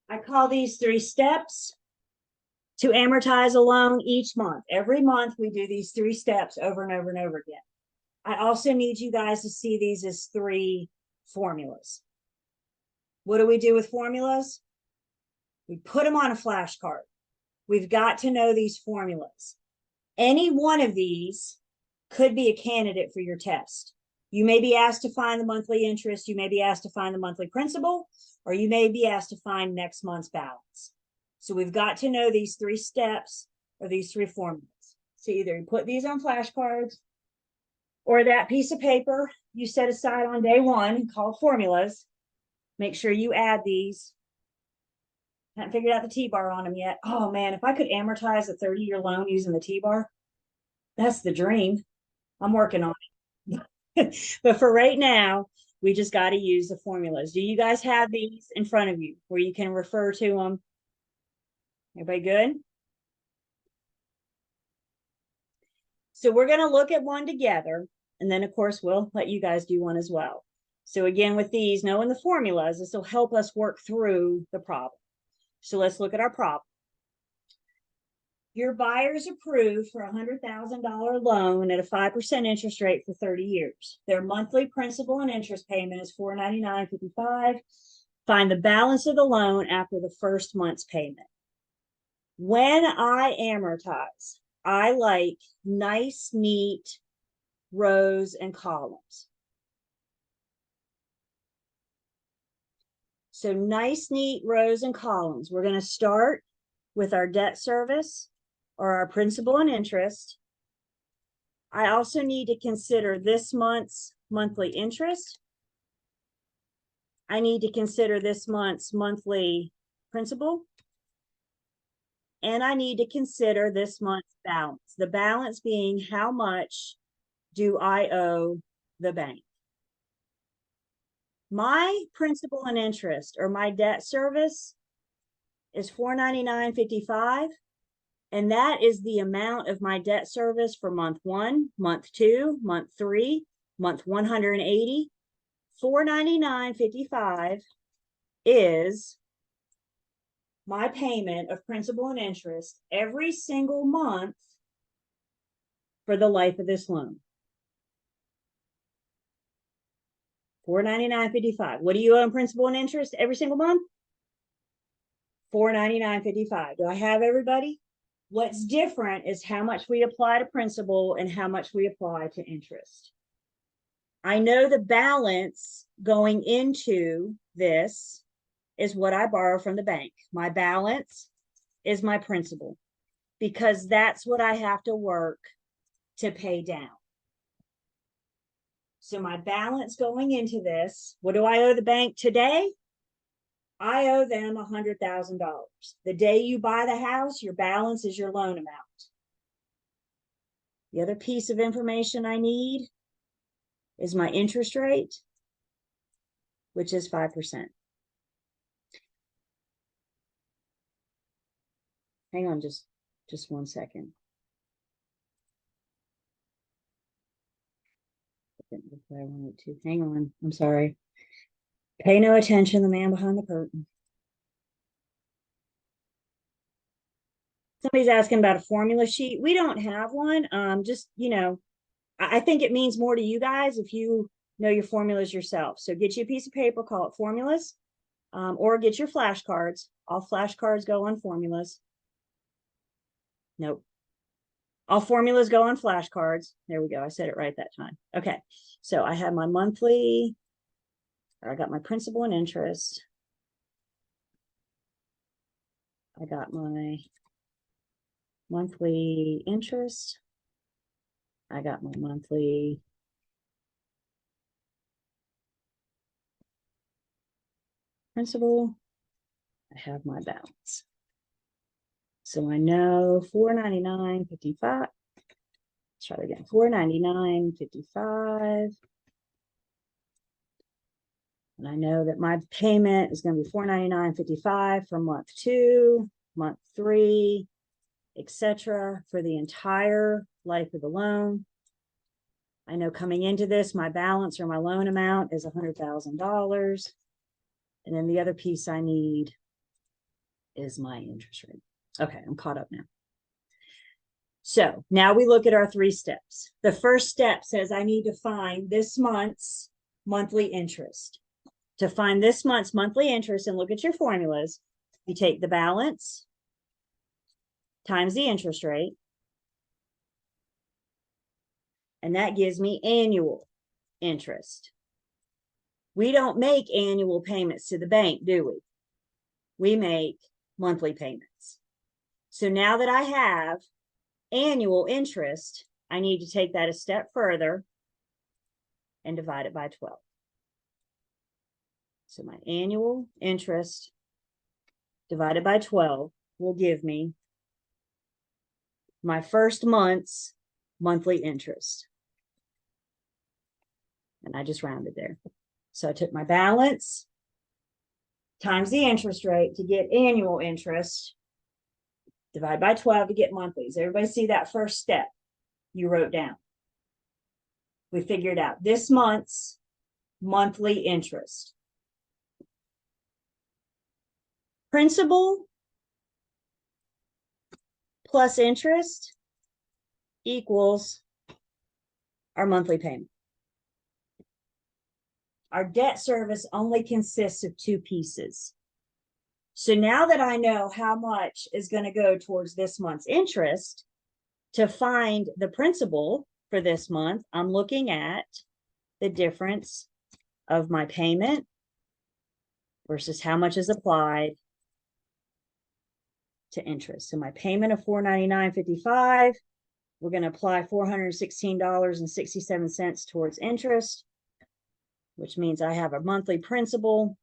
I call these three steps to amortize a loan each month. Every month we do these three steps over and over and over again. I also need you guys to see these as three formulas. What do we do with formulas? We put them on a flashcard. We've got to know these formulas. Any one of these could be a candidate for your test. You may be asked to find the monthly interest, you may be asked to find the monthly principal, or you may be asked to find next month's balance. So we've got to know these three steps or these three formulas. So either you put these on flashcards or that piece of paper you set aside on day one called formulas. Make sure you add these. Haven't figured out the T-bar on them yet. Oh man, if I could amortize a 30-year loan using the T-bar, that's the dream. I'm working on it. But for right now, we just got to use the formulas. Do you guys have these in front of you where you can refer to them? Everybody good? So we're going to look at one together, and then of course we'll let you guys do one as well. So again, with these, knowing the formulas, this will help us work through the problem. So let's look at our problem. Your buyer's approved for a $100,000 loan at a 5% interest rate for 30 years. Their monthly principal and interest payment is $499.55. Find the balance of the loan after the first month's payment. When I amortize, I like nice, neat rows and columns. So nice, neat rows and columns. We're going to start with our debt service or our principal and interest. I also need to consider this month's monthly interest. I need to consider this month's monthly principal. And I need to consider this month's balance. The balance being how much do I owe the bank? My principal and interest or my debt service is $499.55. And that is the amount of my debt service for month 1, month 2, month 3, month 180. $499.55 is my payment of principal and interest every single month for the life of this loan. $499.55. What do you owe in principal and interest every single month? $499.55. Do I have everybody? What's different is how much we apply to principal and how much we apply to interest. I know the balance going into this is what I borrow from the bank. My balance is my principal because that's what I have to work to pay down. So my balance going into this, what do I owe the bank today? I owe them $100,000. The day you buy the house, your balance is your loan amount. The other piece of information I need is my interest rate, which is 5%. Hang on just 1 second. Hang on, I'm sorry. Pay no attention, the man behind the curtain. Somebody's asking about a formula sheet. We don't have one. Just, I think it means more to you guys if you know your formulas yourself. So get you a piece of paper, call it formulas, or get your flashcards. All flashcards go on formulas. Nope. All formulas go on flashcards. There we go. I said it right that time. Okay. So I have my monthly, or I got my principal and interest. I got my monthly interest. I got my monthly principal. I have my balance. So I know $499.55. Let's try it again. $499.55. And I know that my payment is going to be $499.55 for month 2, month 3, etc. for the entire life of the loan. I know coming into this, my balance or my loan amount is $100,000. And then the other piece I need is my interest rate. Okay, I'm caught up now. So now we look at our 3 steps. The first step says I need to find this month's monthly interest. To find this month's monthly interest and look at your formulas, you take the balance times the interest rate, and that gives me annual interest. We don't make annual payments to the bank, do we? We make monthly payments. So now that I have annual interest, I need to take that a step further and divide it by 12. So my annual interest divided by 12 will give me my first month's monthly interest. And I just rounded there. So I took my balance times the interest rate to get annual interest, divide by 12 to get monthlies. Everybody see that first step you wrote down? We figured out this month's monthly interest. Principal plus interest equals our monthly payment. Our debt service only consists of 2 pieces. So now that I know how much is going to go towards this month's interest, to find the principal for this month, I'm looking at the difference of my payment versus how much is applied to interest. So my payment of $499.55, we're going to apply $416.67 towards interest, which means I have a monthly principal.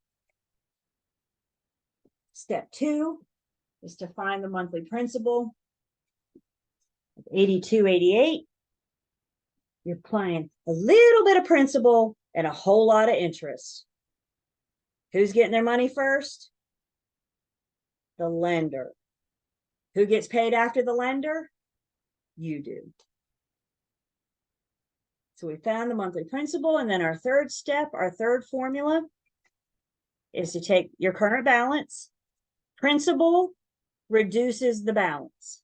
Step 2 is to find the monthly principal of $82.88. You're applying a little bit of principal and a whole lot of interest. Who's getting their money first? The lender. Who gets paid after the lender? You do. So we found the monthly principal, and then our third step, our third formula, is to take your current balance. Principal reduces the balance.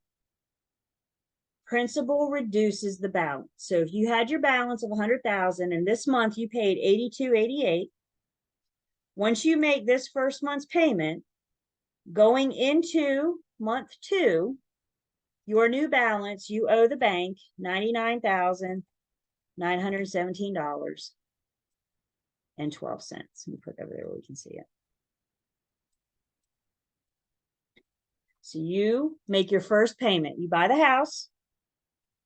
Principal reduces the balance. So if you had your balance of $100,000 and this month you paid $82.88, once you make this first month's payment, going into month 2, your new balance, you owe the bank $99,917.12. Let me put it over there where we can see it. So you make your first payment. You buy the house.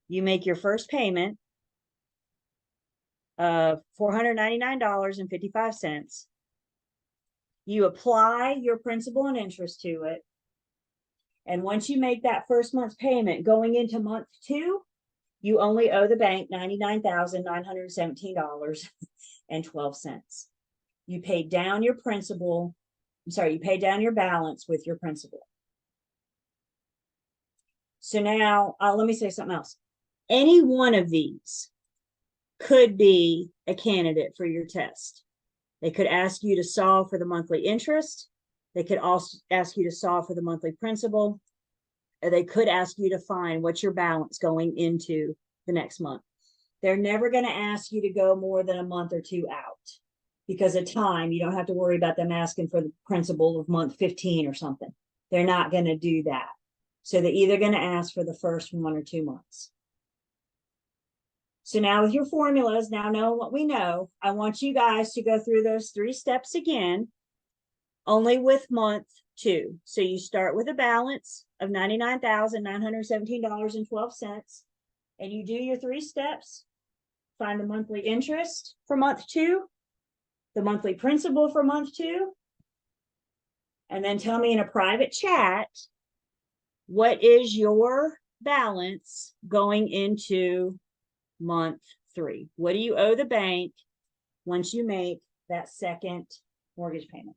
You make your first payment of $499.55. You apply your principal and interest to it. And once you make that first month's payment going into month 2, you only owe the bank $99,917.12. You paid down your principal. I'm sorry, you paid down your balance with your principal. So now, let me say something else. Any one of these could be a candidate for your test. They could ask you to solve for the monthly interest. They could also ask you to solve for the monthly principal. Or they could ask you to find what's your balance going into the next month. They're never going to ask you to go more than a month or 2 out because of time. You don't have to worry about them asking for the principal of month 15 or something. They're not going to do that. So they're either going to ask for the first 1 or 2 months. So now with your formulas, now knowing what we know, I want you guys to go through those 3 steps again, only with month 2. So you start with a balance of $99,917.12, and you do your 3 steps. Find the monthly interest for month 2, the monthly principal for month 2, And then tell me in a private chat, what is your balance going into month 3? What do you owe the bank once you make that second mortgage payment?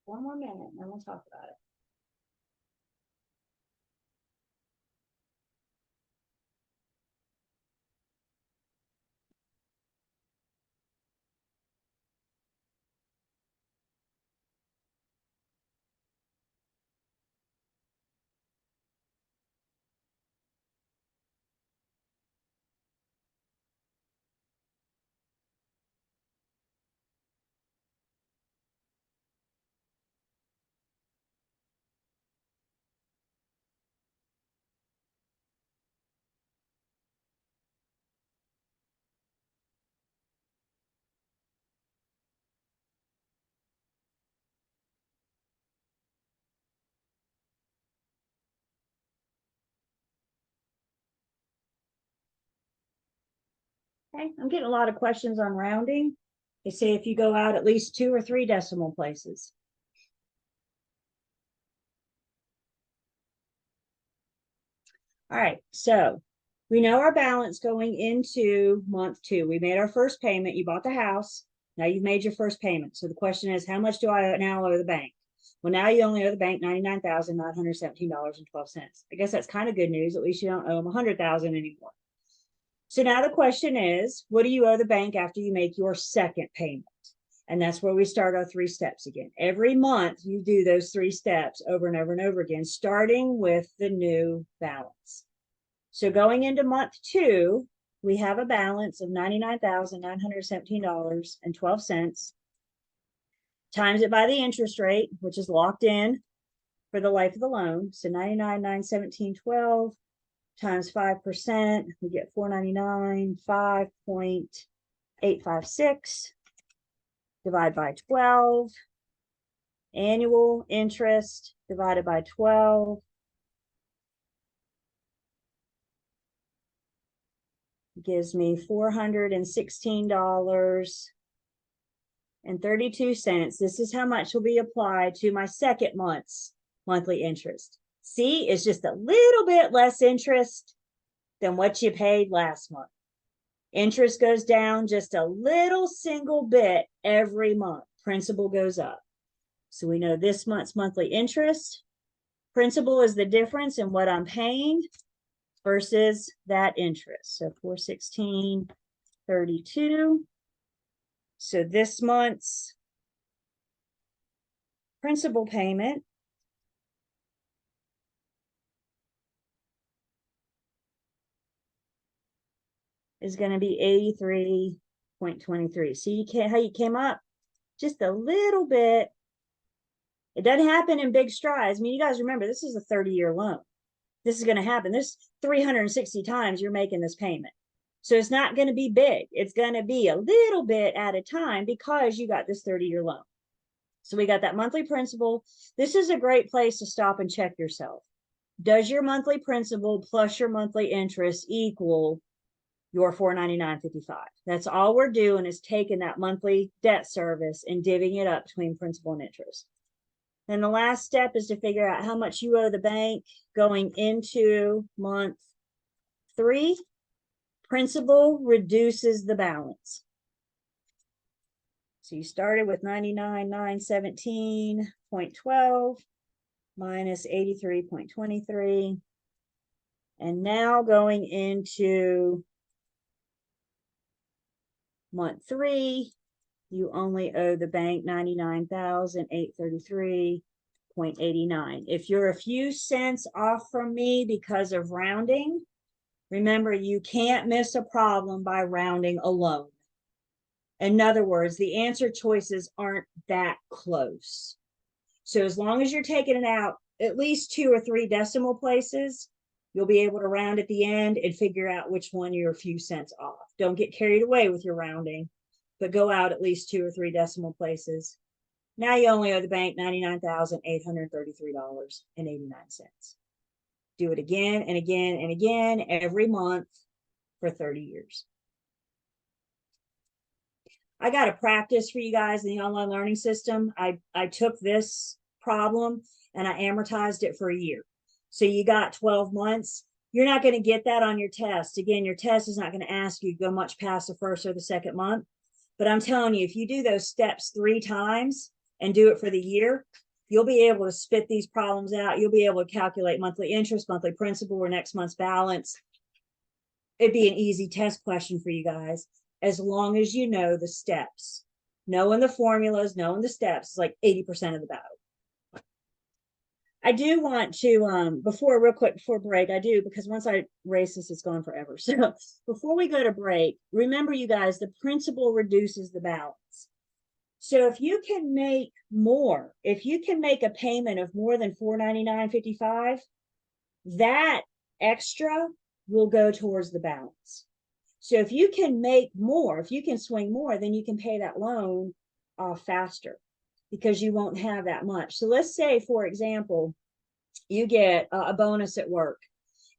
One more minute, and then we'll talk about it. Okay, I'm getting a lot of questions on rounding. They say if you go out at least 2 or 3 decimal places. All right, so we know our balance going into month 2. We made our first payment. You bought the house. Now you've made your first payment. So the question is, how much do I now owe the bank? Well, now you only owe the bank $99,917.12. I guess that's kind of good news. At least you don't owe them $100,000 anymore. So now the question is, what do you owe the bank after you make your second payment? And that's where we start our 3 steps again. Every month you do those 3 steps over and over and over again, starting with the new balance. So going into month 2, we have a balance of $99,917.12. Times it by the interest rate, which is locked in for the life of the loan. So 99,917.12 times 5%, we get $499, 5.8 856, divide by 12, annual interest divided by 12 gives me $416.32. This is how much will be applied to my second month's monthly interest. See, it's just a little bit less interest than what you paid last month. Interest goes down just a little single bit every month. Principal goes up. So we know this month's monthly interest. Principal is the difference in what I'm paying versus that interest. So 416.32. So this month's principal payment is going to be 83.23. See how you came up just a little bit. It doesn't happen in big strides. I mean, you guys remember, this is a 30-year loan. This is going to happen. There's 360 times you're making this payment. So it's not going to be big. It's going to be a little bit at a time because you got this 30-year loan. So we got that monthly principal. This is a great place to stop and check yourself. Does your monthly principal plus your monthly interest equal your $499.55? That's all we're doing, is taking that monthly debt service and divvying it up between principal and interest. Then the last step is to figure out how much you owe the bank going into month 3. Principal reduces the balance. So you started with 99,917.12 minus 83.23. And now going into month 3, you only owe the bank 99,833.89. If you're a few cents off from me because of rounding, remember, you can't miss a problem by rounding alone. In other words, the answer choices aren't that close. So as long as you're taking it out at least 2 or 3 decimal places, you'll be able to round at the end and figure out which one you're a few cents off. Don't get carried away with your rounding, but go out at least 2 or 3 decimal places. Now you only owe the bank $99,833.89. Do it again and again and again every month for 30 years. I got a practice for you guys in the online learning system. I took this problem and I amortized it for a year. So you got 12 months. You're not going to get that on your test. Again, your test is not going to ask you to go much past the first or the second month. But I'm telling you, if you do those steps 3 times and do it for the year, you'll be able to spit these problems out. You'll be able to calculate monthly interest, monthly principal, or next month's balance. It'd be an easy test question for you guys, as long as you know the steps. Knowing the formulas, knowing the steps is like 80% of the battle. I do want to, real quick before break, because once I erase this, it's gone forever. So before we go to break, remember, you guys, the principal reduces the balance. So if you can make more, if you can make a payment of more than $499.55, that extra will go towards the balance. So if you can make more, if you can swing more, then you can pay that loan off faster because you won't have that much. So let's say, for example, you get a bonus at work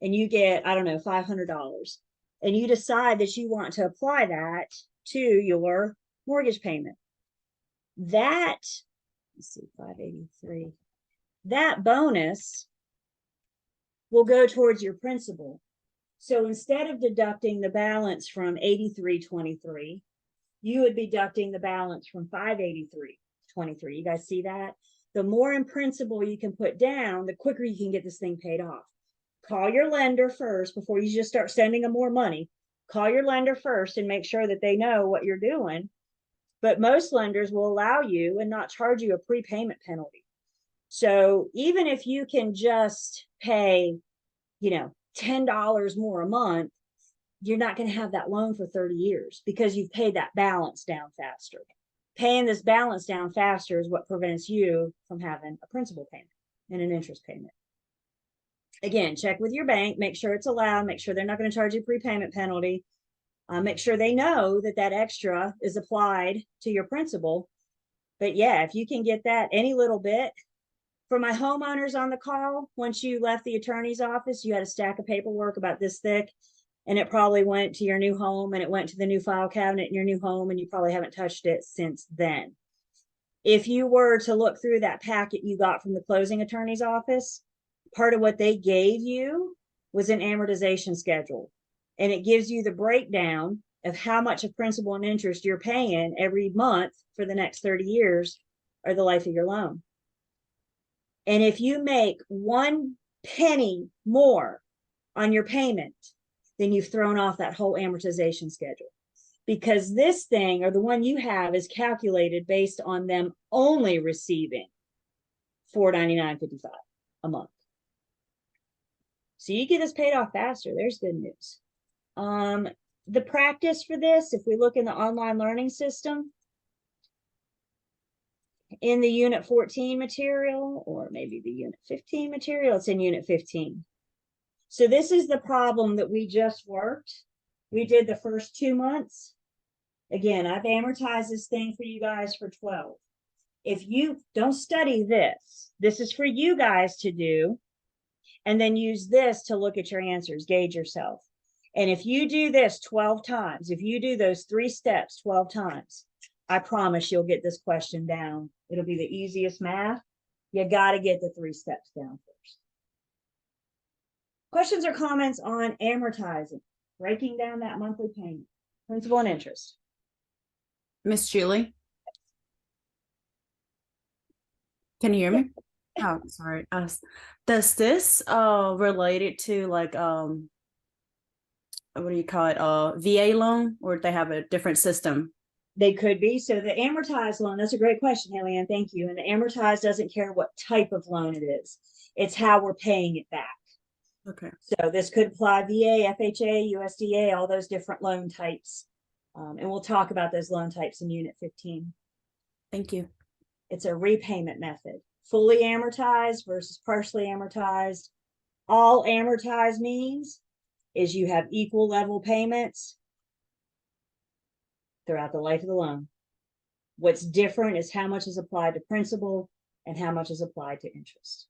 and you get, I don't know, $500, and you decide that you want to apply that to your mortgage payment. That, let's see, 583, that bonus will go towards your principal. So instead of deducting the balance from 83.23, you would be deducting the balance from 583.23. You guys see that? The more in principal you can put down, the quicker you can get this thing paid off. Call your lender first before you just start sending them more money. Call your lender first and make sure that they know what you're doing. But most lenders will allow you and not charge you a prepayment penalty. So even if you can just pay, $10 more a month, you're not going to have that loan for 30 years because you've paid that balance down faster. Paying this balance down faster is what prevents you from having a principal payment and an interest payment. Again, check with your bank, make sure it's allowed, make sure they're not going to charge you a prepayment penalty. Make sure they know that that extra is applied to your principal. But yeah, if you can get that any little bit. For my homeowners on the call, once you left the attorney's office, you had a stack of paperwork about this thick, and it probably went to your new home, and it went to the new file cabinet in your new home, and you probably haven't touched it since then. If you were to look through that packet you got from the closing attorney's office, part of what they gave you was an amortization schedule, and it gives you the breakdown of how much of principal and interest you're paying every month for the next 30 years or the life of your loan. And if you make 1 penny more on your payment, then you've thrown off that whole amortization schedule. Because this thing, or the one you have, is calculated based on them only receiving $499.55 a month. So you get this paid off faster. There's good news. The practice for this, if we look in the online learning system, in the unit 14 material, or maybe the unit 15 material, it's in unit 15. So this is the problem that we just worked. We did the first 2 months. Again, I've amortized this thing for you guys for 12. If you don't study this, this is for you guys to do, and then use this to look at your answers, gauge yourself. And if you do this 12 times, if you do those 3 steps 12 times, I promise you'll get this question down. It'll be the easiest math. You got to get the 3 steps down first. Questions or comments on amortizing, breaking down that monthly payment, principal and interest? Miss Julie? Can you hear me? Oh, sorry. Does this related to like what do you call it? VA loan, or do they have a different system? They could be. So the amortized loan, that's a great question, Helene, thank you. And the amortized doesn't care what type of loan it is. It's how we're paying it back. Okay. So this could apply VA, FHA, USDA, all those different loan types. And we'll talk about those loan types in unit 15. Thank you. It's a repayment method. Fully amortized versus partially amortized. All amortized means is you have equal level payments throughout the life of the loan. What's different is how much is applied to principal and how much is applied to interest.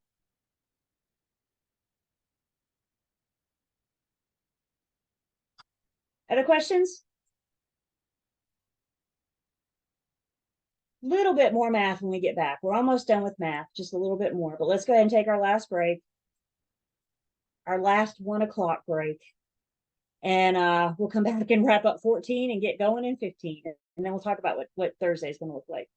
Other questions? Little bit more math when we get back. We're almost done with math, just a little bit more, but let's go ahead and take our last break. Our last 1 o'clock break. And we'll come back and wrap up 14 and get going in 15. And then we'll talk about what Thursday is going to look like.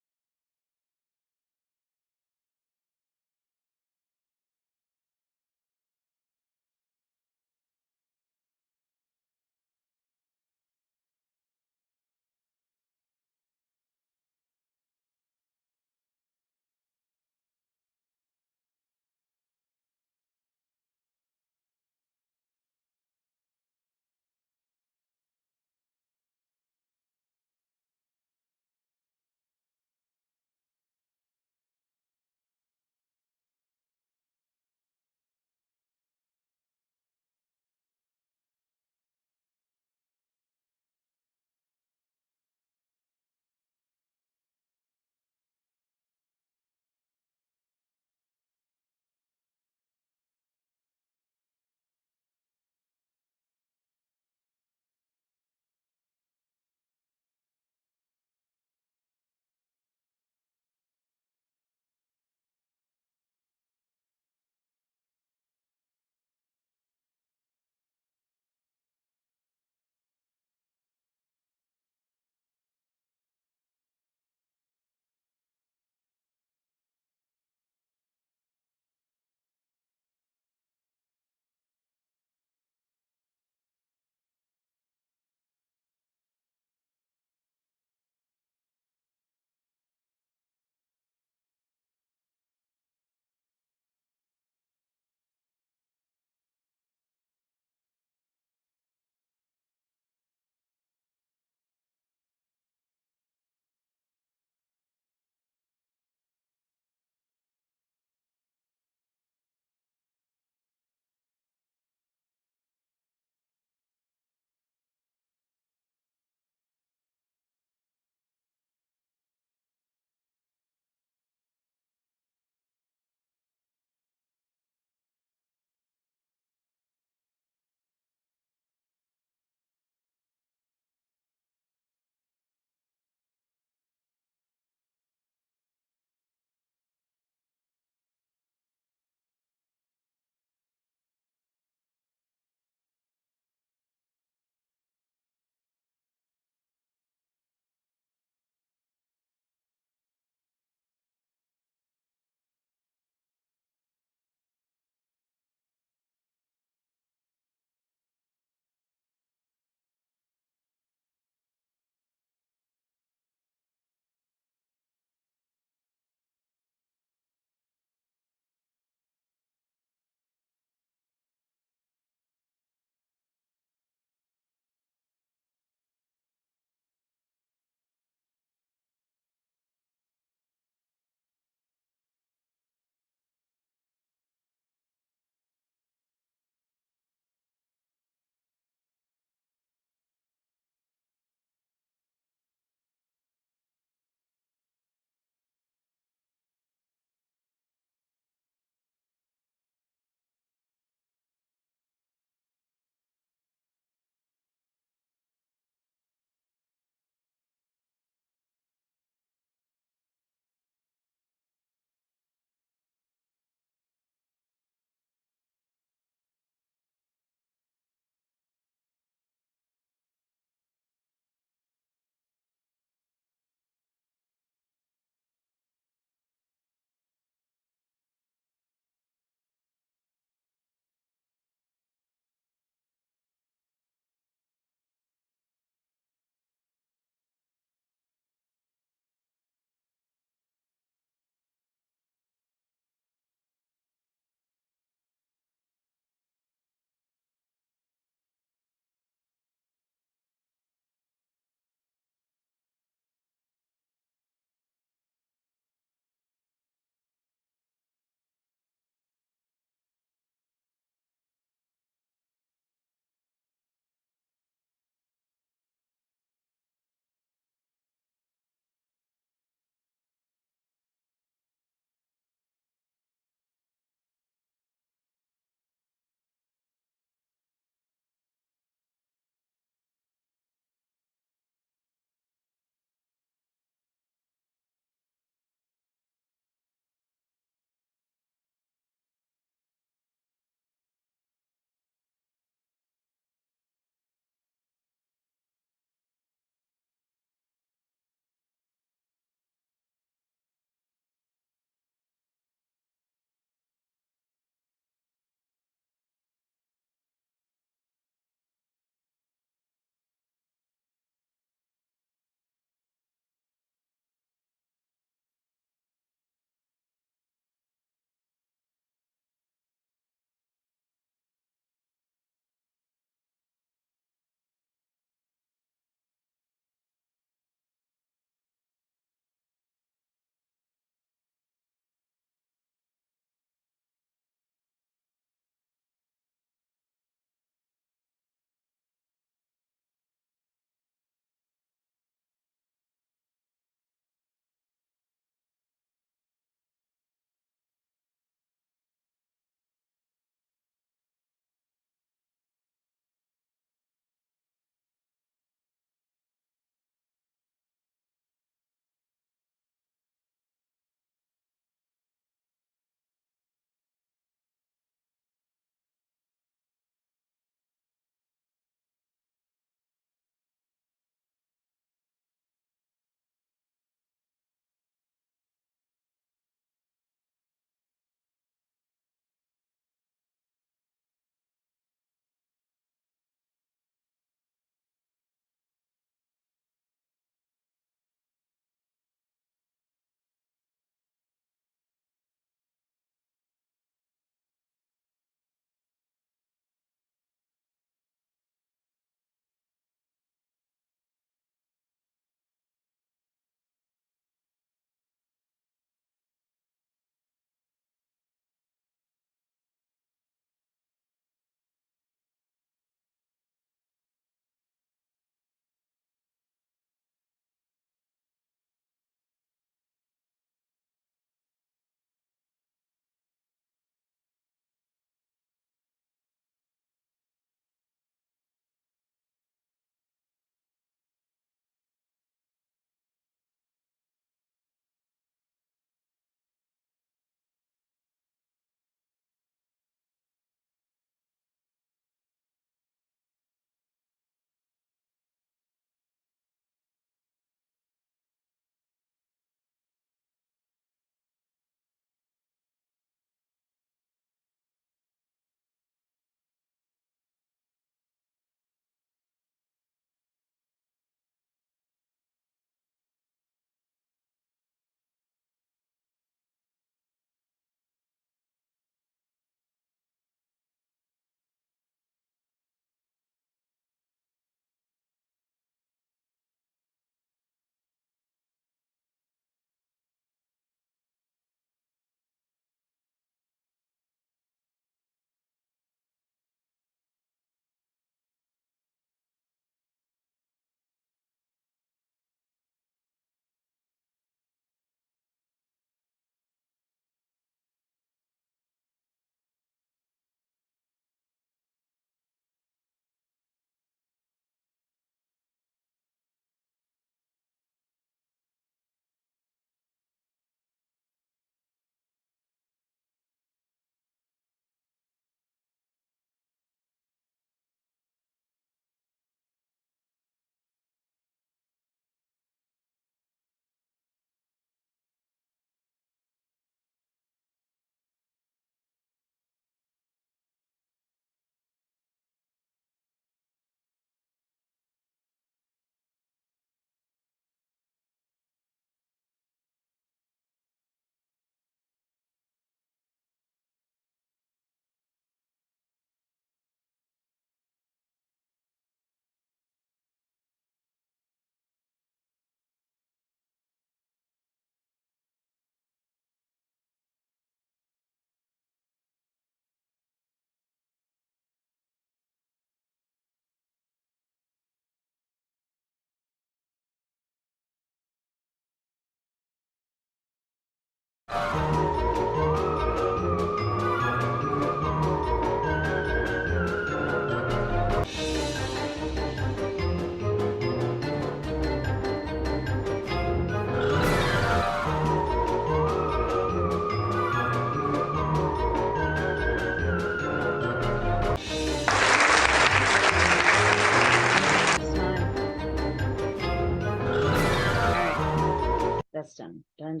That's done. Done.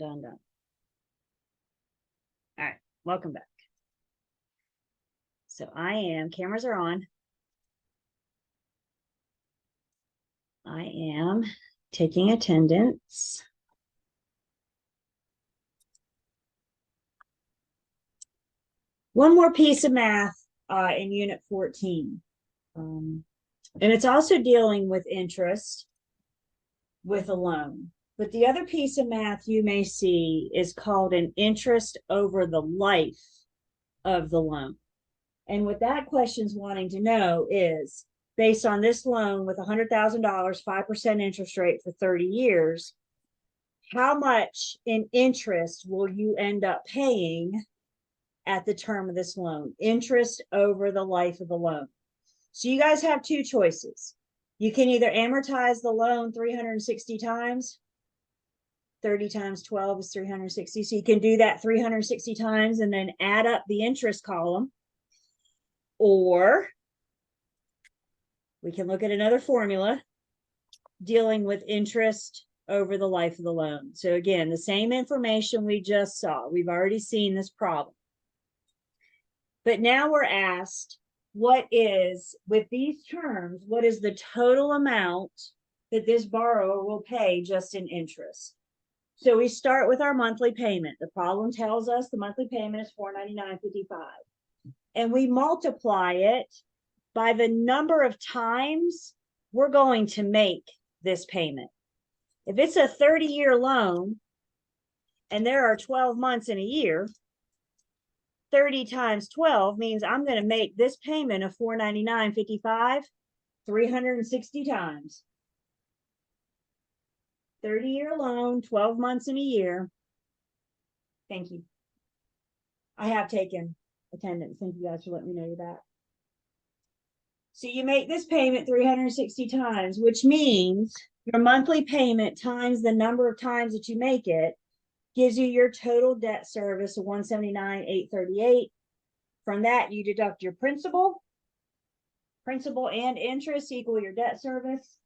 All right, welcome back. So cameras are on. I am taking attendance. One more piece of math in Unit 14. And it's also dealing with interest with a loan. But the other piece of math you may see is called an interest over the life of the loan. And what that question's wanting to know is, based on this loan with $100,000, 5% interest rate for 30 years, how much in interest will you end up paying at the term of this loan? Interest over the life of the loan. So you guys have two choices. You can either amortize the loan 360 times. 30 times 12 is 360. So you can do that 360 times and then add up the interest column. Or we can look at another formula dealing with interest over the life of the loan. So again, the same information we just saw. We've already seen this problem. But now we're asked, what is, with these terms, what is the total amount that this borrower will pay just in interest? So we start with our monthly payment. The problem tells us the monthly payment is $499.55. And we multiply it by the number of times we're going to make this payment. If it's a 30-year loan and there are 12 months in a year, 30 times 12 means I'm going to make this payment of $499.55 360 times. 30-year loan, 12 months in a year. Thank you. I have taken attendance. Thank you guys for letting me know you're back. So you make this payment 360 times, which means your monthly payment times the number of times that you make it gives you your total debt service of $179,838. From that, you deduct your principal. Principal and interest equal your debt service.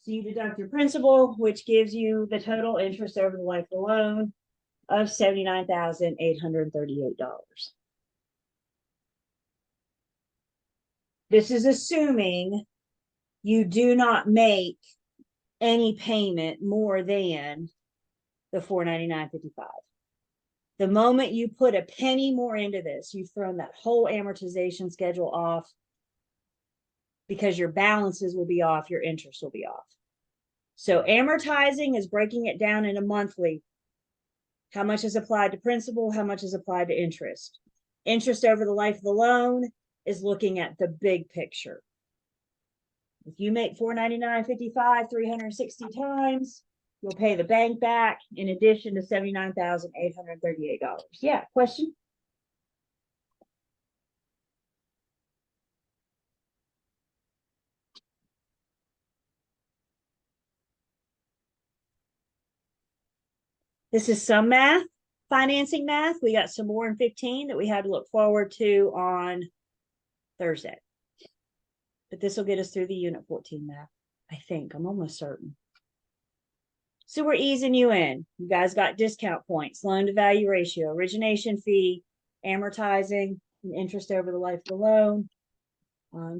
So you deduct your principal, which gives you the total interest over the life of the loan of $79,838. This is assuming you do not make any payment more than the $499.55. The moment you put a penny more into this, you've thrown that whole amortization schedule off, because your balances will be off, your interest will be off. So amortizing is breaking it down into monthly. How much is applied to principal? How much is applied to interest? Interest over the life of the loan is looking at the big picture. If you make $499.55 360 times, you'll pay the bank back in addition to $79,838. Yeah, question? This is some math, financing math. We got some more in 15 that we had to look forward to on Thursday. But this will get us through the Unit 14 math, I think. I'm almost certain. So we're easing you in. You guys got discount points, loan to value ratio, origination fee, amortizing, and interest over the life of the loan.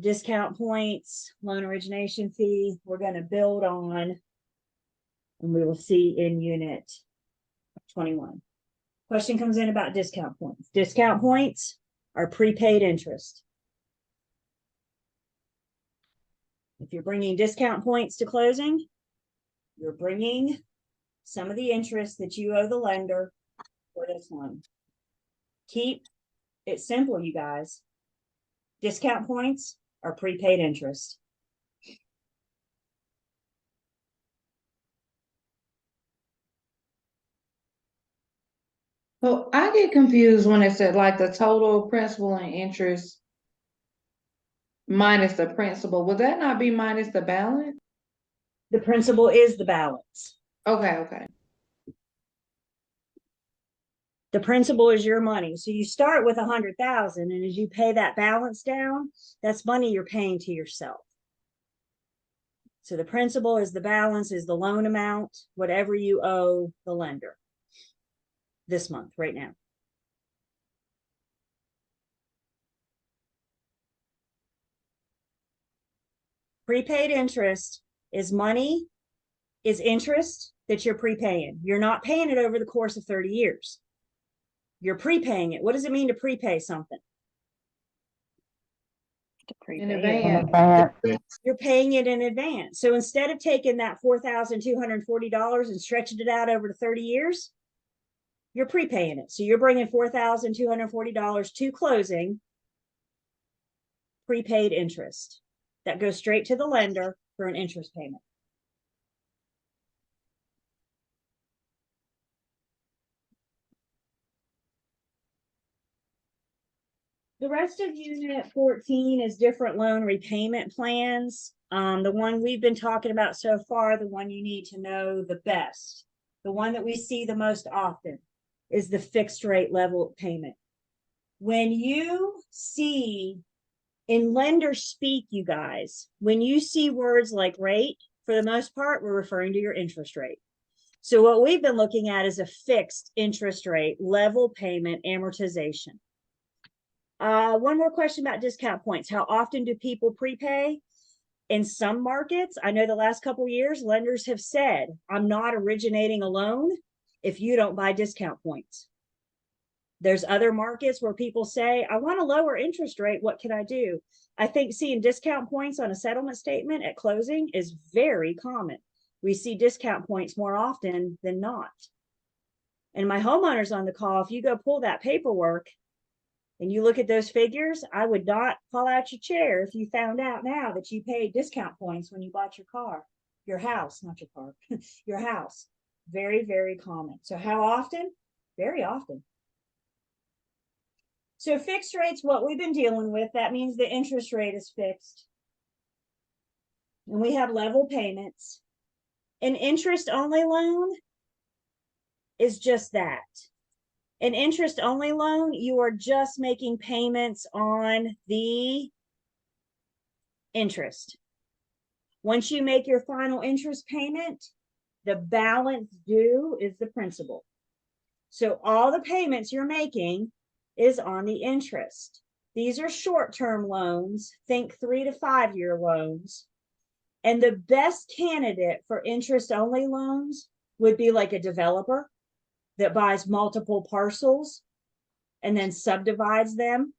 Discount points, loan origination fee, we're going to build on, and we will see in Unit 21. Question comes in about discount points. Discount points are prepaid interest. If you're bringing discount points to closing, you're bringing some of the interest that you owe the lender for this one. Keep it simple, you guys. Discount points are prepaid interest. So I get confused when it said like the total principal and interest minus the principal. Would that not be minus the balance? The principal is the balance. Okay. The principal is your money. So you start with 100,000, and as you pay that balance down, that's money you're paying to yourself. So the principal is the balance, is the loan amount, whatever you owe the lender this month, right now. Prepaid interest is money, is interest that you're prepaying. You're not paying it over the course of 30 years. You're prepaying it. What does it mean to prepay something? In advance. You're paying it in advance. So instead of taking that $4,240 and stretching it out over to 30 years, you're prepaying it. So you're bringing $4,240 to closing, prepaid interest that goes straight to the lender for an interest payment. The rest of Unit 14 is different loan repayment plans. The one we've been talking about so far, the one you need to know the best, the one that we see the most often, is the fixed rate level payment. When you see in lender speak, you guys, when you see words like rate, for the most part, we're referring to your interest rate. So what we've been looking at is a fixed interest rate, level payment, amortization. One more question about discount points. How often do people prepay? In some markets, I know the last couple of years, lenders have said, I'm not originating a loan if you don't buy discount points. There's other markets where people say, I want a lower interest rate. What can I do? I think seeing discount points on a settlement statement at closing is very common. We see discount points more often than not. And my homeowners on the call, if you go pull that paperwork and you look at those figures, I would not fall out your chair if you found out now that you paid discount points when you bought your car, your house, not your car, your house. Very, very common. So how often? Very often. So fixed rates, what we've been dealing with, that means the interest rate is fixed. And we have level payments. An interest-only loan is just that. An interest-only loan, you are just making payments on the interest. Once you make your final interest payment, the balance due is the principal. So all the payments you're making is on the interest. These are short-term loans, think 3 to 5 year loans. And the best candidate for interest-only loans would be like a developer that buys multiple parcels and then subdivides them.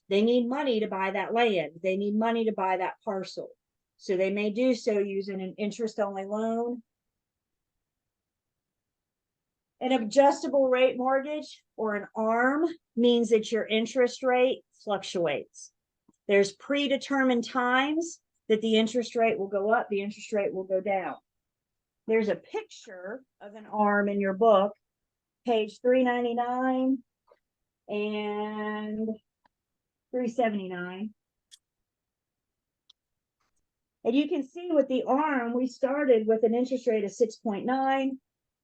They need money to buy that land. They need money to buy that parcel. So they may do so using an interest-only loan. An adjustable rate mortgage, or an ARM, means that your interest rate fluctuates. There's predetermined times that the interest rate will go up, the interest rate will go down. There's a picture of an ARM in your book, page 399 and 379. And you can see with the ARM, we started with an interest rate of 6.9.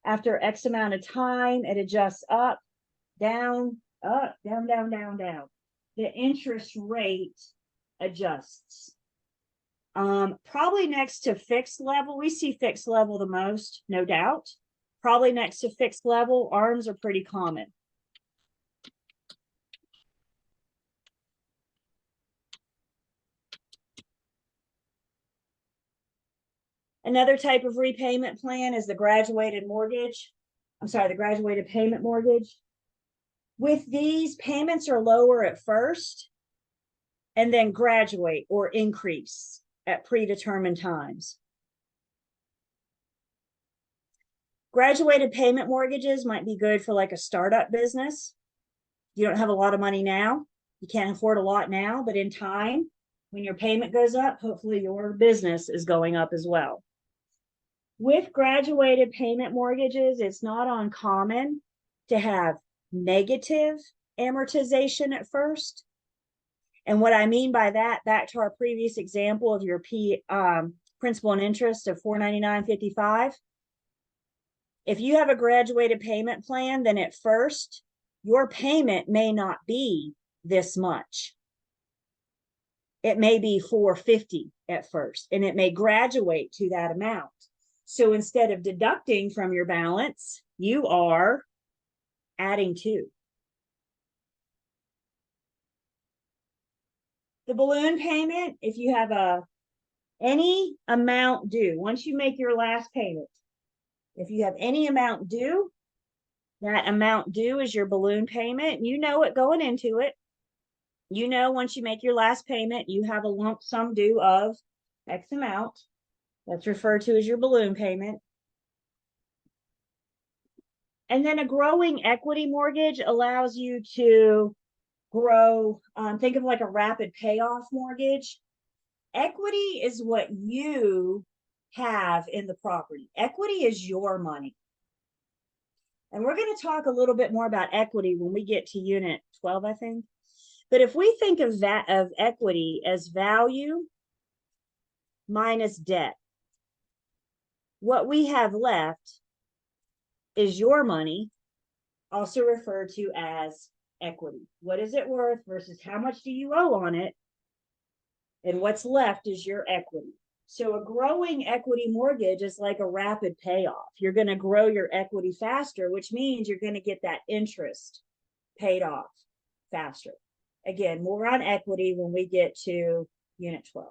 After X amount of time, it adjusts up, down, up, down, down, down, down. The interest rate adjusts. Probably next to fixed level, we see fixed level the most, no doubt. Probably next to fixed level, ARMs are pretty common. Another type of repayment plan is the graduated mortgage. I'm sorry, the graduated payment mortgage. With these, payments are lower at first and then graduate or increase at predetermined times. Graduated payment mortgages might be good for like a startup business. You don't have a lot of money now. You can't afford a lot now, but in time, when your payment goes up, hopefully your business is going up as well. With graduated payment mortgages, it's not uncommon to have negative amortization at first. And what I mean by that, back to our previous example of your principal and interest of $499.55. If you have a graduated payment plan, then at first your payment may not be this much. It may be $450 at first, and it may graduate to that amount. So instead of deducting from your balance, you are adding to. The balloon payment, if you have any amount due, once you make your last payment, if you have any amount due, that amount due is your balloon payment. You know it going into it. You know, once you make your last payment, you have a lump sum due of X amount. That's referred to as your balloon payment. And then a growing equity mortgage allows you to grow, think of like a rapid payoff mortgage. Equity is what you have in the property. Equity is your money. And we're going to talk a little bit more about equity when we get to unit 12, I think. But if we think of that of equity as value minus debt, what we have left is your money, also referred to as equity. What is it worth versus how much do you owe on it? And what's left is your equity. So a growing equity mortgage is like a rapid payoff. You're going to grow your equity faster, which means you're going to get that interest paid off faster. Again, more on equity when we get to unit 12.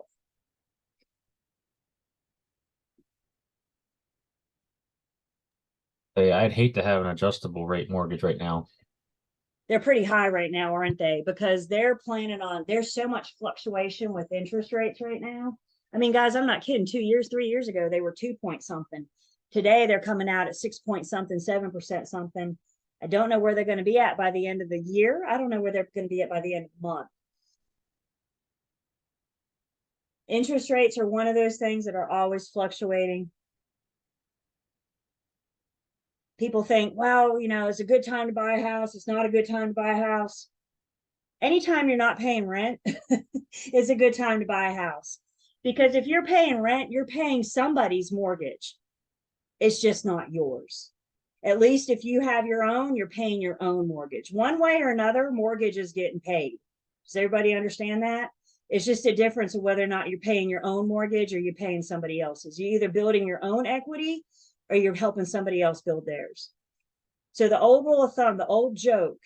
Hey, I'd hate to have an adjustable rate mortgage right now. They're pretty high right now, aren't they? Because they're planning on, there's so much fluctuation with interest rates right now. I mean, guys, I'm not kidding. 3 years ago, they were 2 point something. Today, they're coming out at 6 point something, 7% something. I don't know where they're going to be at by the end of the year. I don't know where they're going to be at by the end of the month. Interest rates are one of those things that are always fluctuating. People think, well, you know, it's a good time to buy a house. It's not a good time to buy a house. Anytime you're not paying rent is a good time to buy a house. Because if you're paying rent, you're paying somebody's mortgage. It's just not yours. At least if you have your own, you're paying your own mortgage. One way or another, mortgage is getting paid. Does everybody understand that? It's just a difference of whether or not you're paying your own mortgage or you're paying somebody else's. You're either building your own equity or you're helping somebody else build theirs. So the old rule of thumb, the old joke,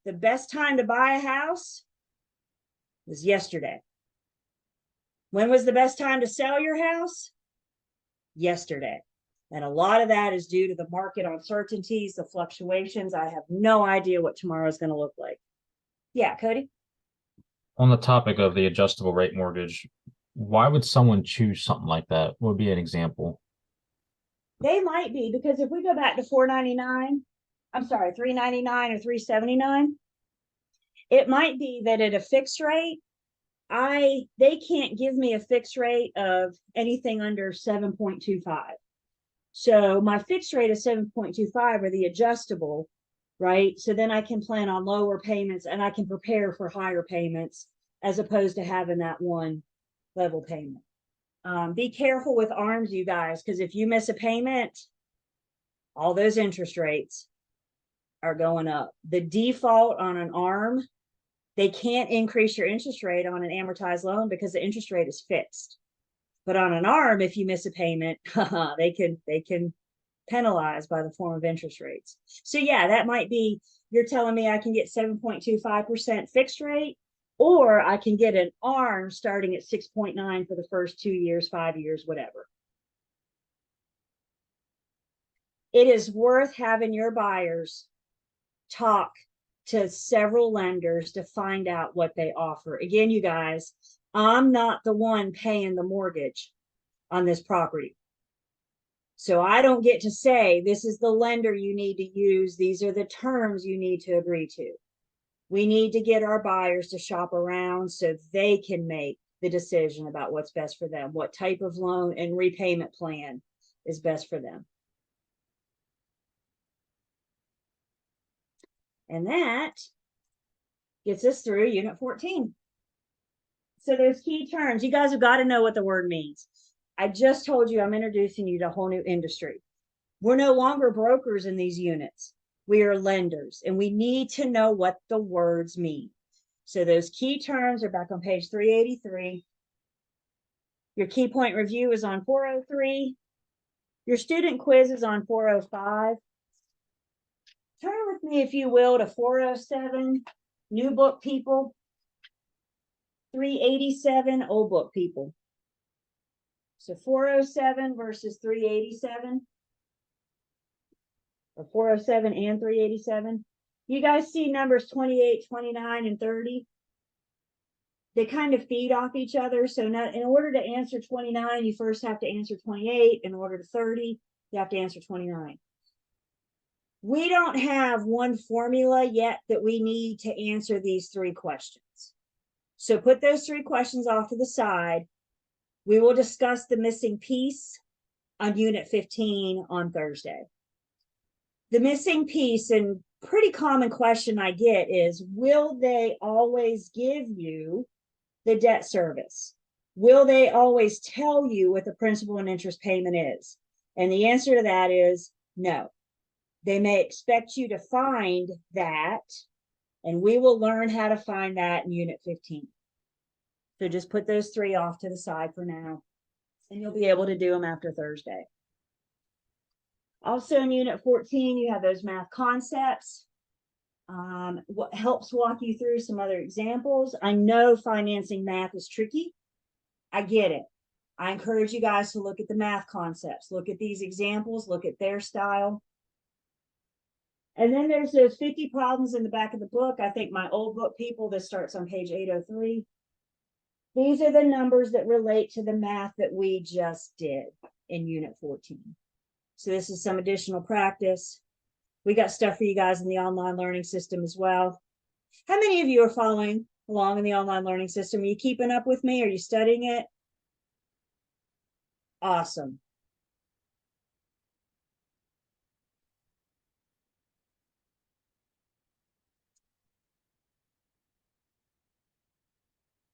the best time to buy a house was yesterday. When was the best time to sell your house? Yesterday. And a lot of that is due to the market uncertainties, the fluctuations. I have no idea what tomorrow is going to look like. Yeah, Cody? On the topic of the adjustable rate mortgage, why would someone choose something like that? What would be an example? They might be, because if we go back to $499, I'm sorry, $399 or $379, it might be that at a fixed rate, they can't give me a fixed rate of anything under 7.25. So my fixed rate is 7.25 or the adjustable, right? So then I can plan on lower payments and I can prepare for higher payments as opposed to having that one level payment. Be careful with ARMs, you guys, because if you miss a payment, all those interest rates are going up. The default on an ARM, they can't increase your interest rate on an amortized loan because the interest rate is fixed. But on an ARM, if you miss a payment, they can penalize by the form of interest rates. So yeah, that might be, you're telling me I can get 7.25% fixed rate, or I can get an ARM starting at 6.9 for the first 2 years, 5 years, whatever. It is worth having your buyers talk to several lenders to find out what they offer. Again, you guys, I'm not the one paying the mortgage on this property. So I don't get to say, this is the lender you need to use. These are the terms you need to agree to. We need to get our buyers to shop around so they can make the decision about what's best for them, what type of loan and repayment plan is best for them. And that gets us through Unit 14. So those key terms, you guys have got to know what the word means. I just told you I'm introducing you to a whole new industry. We're no longer brokers in these units. We are lenders, and we need to know what the words mean. So those key terms are back on page 383. Your key point review is on 403. Your student quiz is on 405. Turn with me, if you will, to 407, new book people. 387, old book people. So 407 versus 387. Or 407 and 387. You guys see numbers 28, 29, and 30? They kind of feed off each other. So now, in order to answer 29, you first have to answer 28. In order to 30, you have to answer 29. We don't have one formula yet that we need to answer these three questions. So put those three questions off to the side. We will discuss the missing piece on Unit 15 on Thursday. The missing piece, and pretty common question I get is, will they always give you the debt service? Will they always tell you what the principal and interest payment is? And the answer to that is no. They may expect you to find that, and we will learn how to find that in Unit 15. So just put those three off to the side for now, and you'll be able to do them after Thursday. Also in Unit 14, you have those math concepts. What helps walk you through some other examples. I know financing math is tricky. I get it. I encourage you guys to look at the math concepts, look at these examples, look at their style. And then there's those 50 problems in the back of the book. I think my old book people, this starts on page 803. These are the numbers that relate to the math that we just did in Unit 14. So this is some additional practice. We got stuff for you guys in the online learning system as well. How many of you are following along in the online learning system? Are you keeping up with me? Are you studying it? Awesome.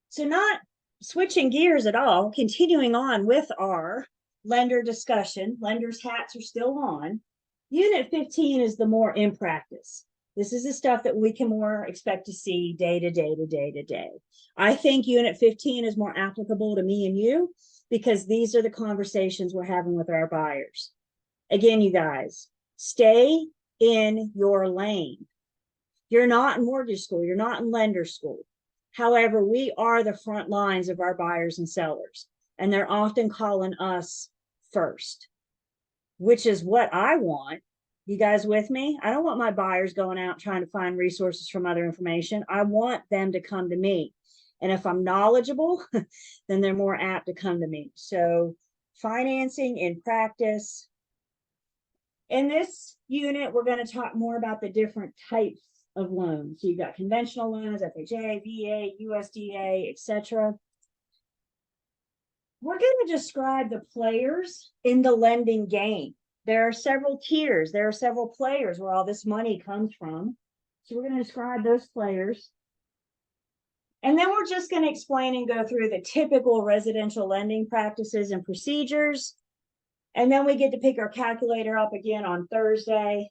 So not switching gears at all, continuing on with our lender discussion. Lenders' hats are still on. Unit 15 is the more in practice. This is the stuff that we can more expect to see day to day to day to day. I think Unit 15 is more applicable to me and you because these are the conversations we're having with our buyers. Again, you guys, stay in your lane. You're not in mortgage school. You're not in lender school. However, we are the front lines of our buyers and sellers, and they're often calling us first, which is what I want. You guys with me? I don't want my buyers going out trying to find resources from other information. I want them to come to me. And if I'm knowledgeable, then they're more apt to come to me. So financing in practice. In this unit, we're going to talk more about the different types of loans. So you've got conventional loans, FHA, VA, USDA, etc. We're going to describe the players in the lending game. There are several tiers. There are several players where all this money comes from. So we're going to describe those players. And then we're just going to explain and go through the typical residential lending practices and procedures. And then we get to pick our calculator up again on Thursday.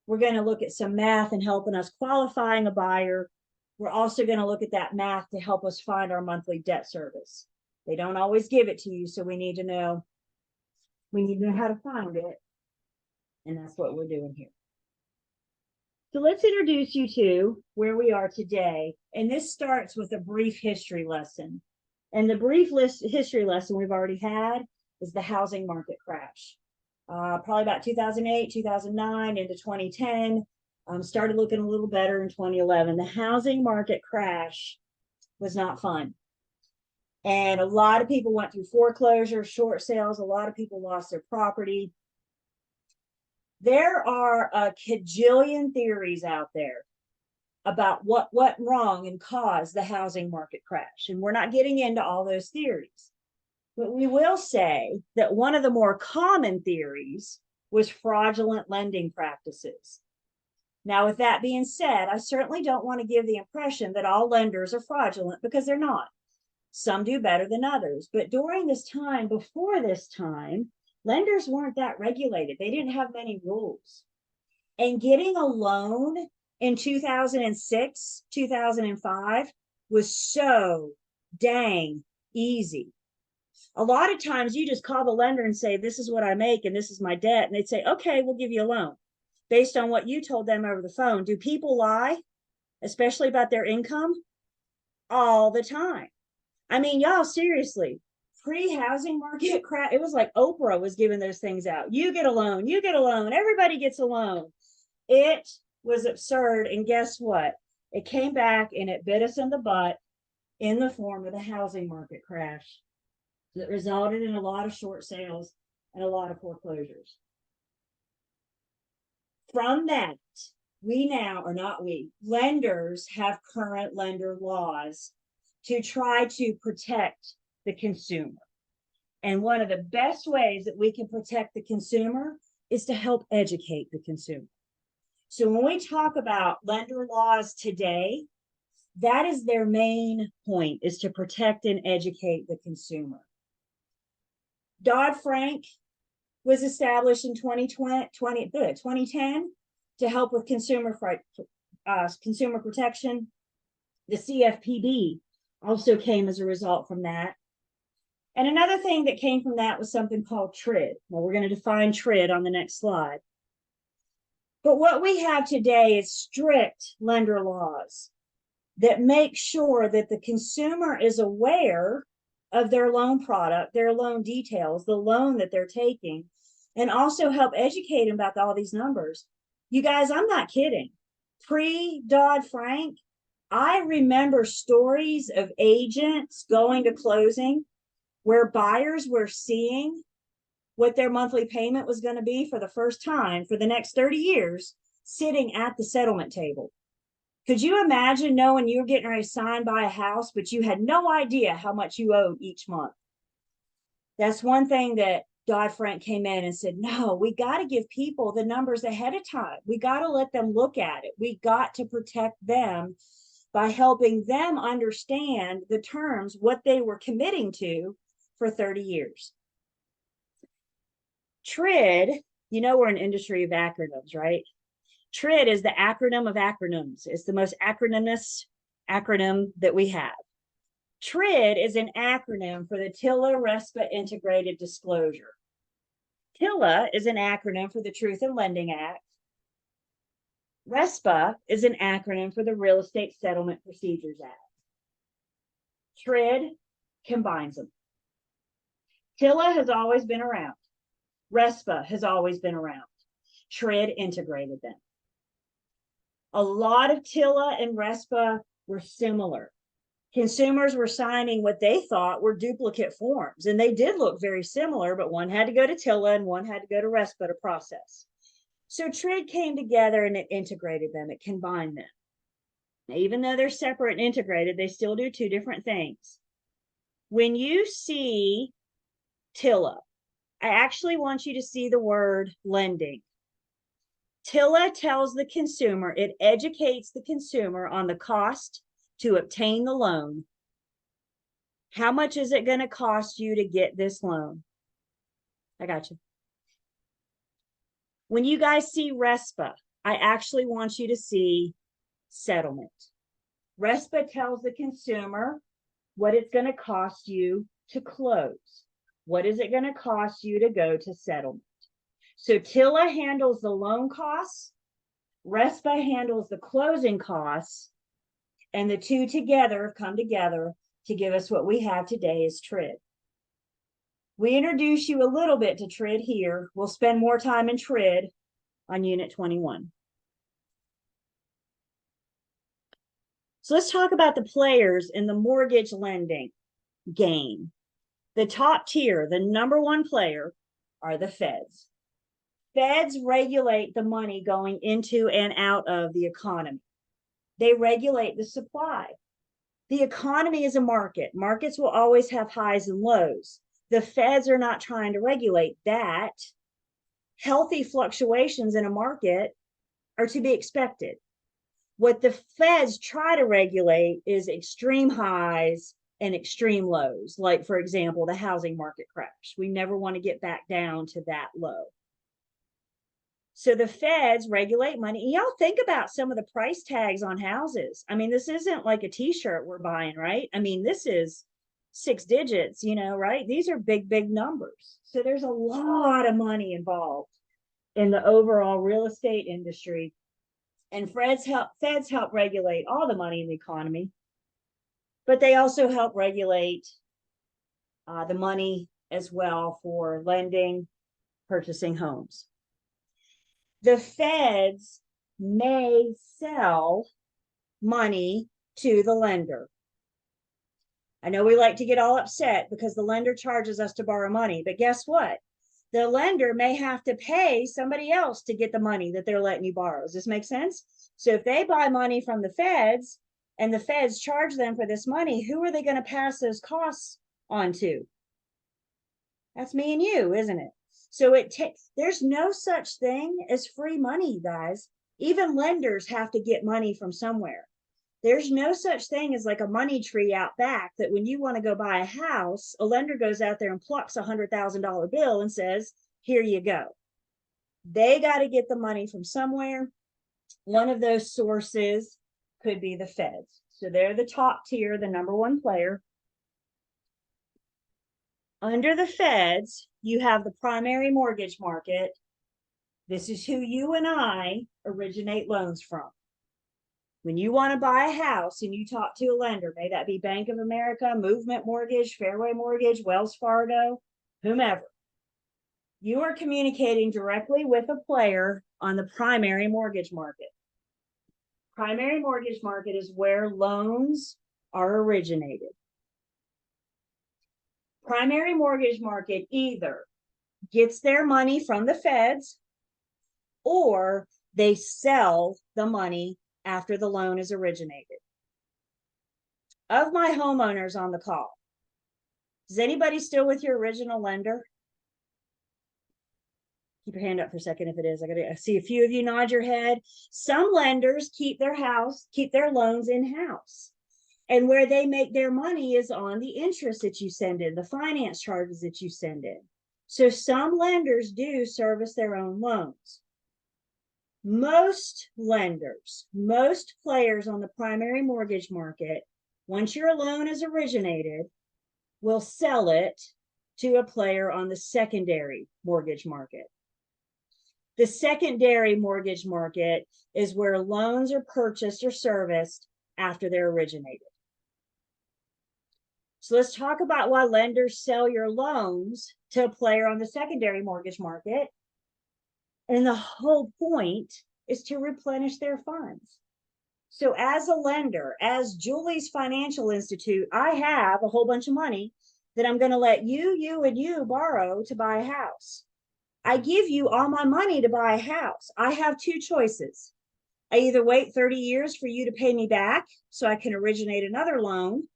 We're going to look at some math and helping us qualifying a buyer. We're also going to look at that math to help us find our monthly debt service. They don't always give it to you, so we need to know how to find it. And that's what we're doing here. So let's introduce you to where we are today. And this starts with a brief history lesson. And the brief history lesson we've already had is the housing market crash. Probably about 2008, 2009 into 2010, started looking a little better in 2011. The housing market crash was not fun. And a lot of people went through foreclosure, short sales. A lot of people lost their property. There are a cajillion theories out there about what went wrong and caused the housing market crash. And we're not getting into all those theories. But we will say that one of the more common theories was fraudulent lending practices. Now, with that being said, I certainly don't want to give the impression that all lenders are fraudulent, because they're not. Some do better than others. But during this time, before this time, lenders weren't that regulated. They didn't have many rules. And getting a loan in 2006, 2005 was so dang easy. A lot of times you just call the lender and say, this is what I make and this is my debt. And they'd say, okay, we'll give you a loan based on what you told them over the phone. Do people lie, especially about their income? All the time. I mean, y'all, seriously, pre-housing market crash, it was like Oprah was giving those things out. You get a loan, you get a loan, everybody gets a loan. It was absurd. And guess what? It came back and it bit us in the butt in the form of the housing market crash that resulted in a lot of short sales and a lot of foreclosures. From that, we now, or not we, lenders have current lender laws to try to protect the consumer. And one of the best ways that we can protect the consumer is to help educate the consumer. So when we talk about lender laws today, that is their main point, is to protect and educate the consumer. Dodd-Frank was established in 2010 to help with consumer protection. The CFPB also came as a result from that. And another thing that came from that was something called TRID. Well, we're going to define TRID on the next slide. But what we have today is strict lender laws that make sure that the consumer is aware of their loan product, their loan details, the loan that they're taking, and also help educate them about all these numbers. You guys, I'm not kidding. Pre-Dodd-Frank, I remember stories of agents going to closing where buyers were seeing what their monthly payment was going to be for the first time for the next 30 years, sitting at the settlement table. Could you imagine knowing you were getting ready to sign by a house, but you had no idea how much you owed each month? That's one thing that Dodd-Frank came in and said, no, we got to give people the numbers ahead of time. We got to let them look at it. We got to protect them by helping them understand the terms, what they were committing to for 30 years. TRID, you know, we're an industry of acronyms, right? TRID is the acronym of acronyms. It's the most acronymous acronym that we have. TRID is an acronym for the TILA-RESPA Integrated Disclosure. TILA is an acronym for the Truth in Lending Act. RESPA is an acronym for the Real Estate Settlement Procedures Act. TRID combines them. TILA has always been around. RESPA has always been around. TRID integrated them. A lot of TILA and RESPA were similar. Consumers were signing what they thought were duplicate forms, and they did look very similar, but one had to go to TILA and one had to go to RESPA to process. So TRID came together and it integrated them, it combined them. Now, even though they're separate and integrated, they still do two different things. When you see TILA, I actually want you to see the word lending. TILA tells the consumer, it educates the consumer on the cost to obtain the loan. How much is it going to cost you to get this loan? I got you. When you guys see RESPA, I actually want you to see settlement. RESPA tells the consumer what it's going to cost you to close. What is it going to cost you to go to settlement? So TILA handles the loan costs, RESPA handles the closing costs, and the two together come together to give us what we have today as TRID. We introduce you a little bit to TRID here. We'll spend more time in TRID on Unit 21. So let's talk about the players in the mortgage lending game. The top tier, the number one player, are the feds. Feds regulate the money going into and out of the economy. They regulate the supply. The economy is a market. Markets will always have highs and lows. The feds are not trying to regulate that. Healthy fluctuations in a market are to be expected. What the feds try to regulate is extreme highs and extreme lows. Like, for example, the housing market crash. We never want to get back down to that low. So the feds regulate money. Y'all think about some of the price tags on houses. I mean, this isn't like a t-shirt we're buying, right? I mean, this is 6 digits, you know, right? These are big, big numbers. So there's a lot of money involved in the overall real estate industry. And feds help regulate all the money in the economy, but they also help regulate the money as well for lending, purchasing homes. The feds may sell money to the lender. I know we like to get all upset because the lender charges us to borrow money, but guess what? The lender may have to pay somebody else to get the money that they're letting you borrow. Does this make sense? So if they buy money from the feds and the feds charge them for this money, who are they going to pass those costs on to? That's me and you, isn't it? So there's no such thing as free money, guys. Even lenders have to get money from somewhere. There's no such thing as like a money tree out back that when you want to go buy a house, a lender goes out there and plucks $100,000 bill and says, here you go. They got to get the money from somewhere. One of those sources could be the feds. So they're the top tier, the number one player. Under the feds, you have the primary mortgage market. This is who you and I originate loans from. When you want to buy a house and you talk to a lender, may that be Bank of America, Movement Mortgage, Fairway Mortgage, Wells Fargo, whomever, you are communicating directly with a player on the primary mortgage market. Primary mortgage market is where loans are originated. Primary mortgage market either gets their money from the feds or they sell the money after the loan is originated. Of my homeowners on the call, is anybody still with your original lender? Keep your hand up for a second if it is. I see a few of you nod your head. Some lenders keep their loans in-house. And where they make their money is on the interest that you send in, the finance charges that you send in. So some lenders do service their own loans. Most lenders, most players on the primary mortgage market, once your loan is originated, will sell it to a player on the secondary mortgage market. The secondary mortgage market is where loans are purchased or serviced after they're originated. So let's talk about why lenders sell your loans to a player on the secondary mortgage market. And the whole point is to replenish their funds. So as a lender, as Julie's Financial Institute, I have a whole bunch of money that I'm going to let you, and you borrow to buy a house. I give you all my money to buy a house. I have two choices. I either wait 30 years for you to pay me back so I can originate another loan,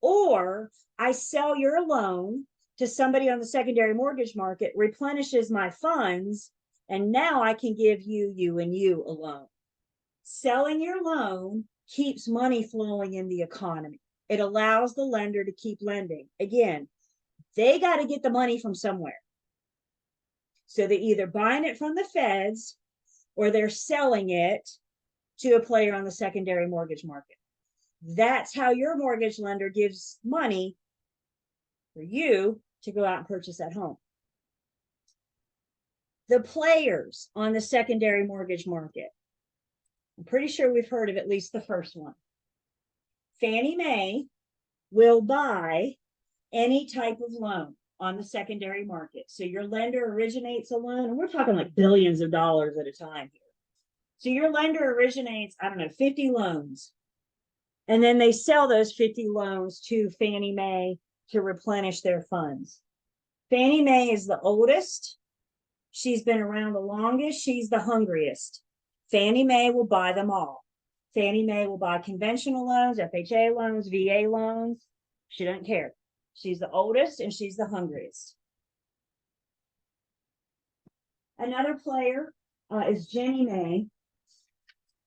or I sell your loan to somebody on the secondary mortgage market, replenishes my funds, and now I can give you, and you a loan. Selling your loan keeps money flowing in the economy. It allows the lender to keep lending. Again, they got to get the money from somewhere. So they're either buying it from the feds or they're selling it to a player on the secondary mortgage market. That's how your mortgage lender gives money for you to go out and purchase that home. The players on the secondary mortgage market, I'm pretty sure we've heard of at least the first one. Fannie Mae will buy any type of loan on the secondary market. So your lender originates a loan, and we're talking like billions of dollars at a time here. So your lender originates, 50 loans. And then they sell those 50 loans to Fannie Mae to replenish their funds. Fannie Mae is the oldest. She's been around the longest. She's the hungriest. Fannie Mae will buy them all. Fannie Mae will buy conventional loans, FHA loans, VA loans. She doesn't care. She's the oldest and she's the hungriest. Another player is Ginnie Mae.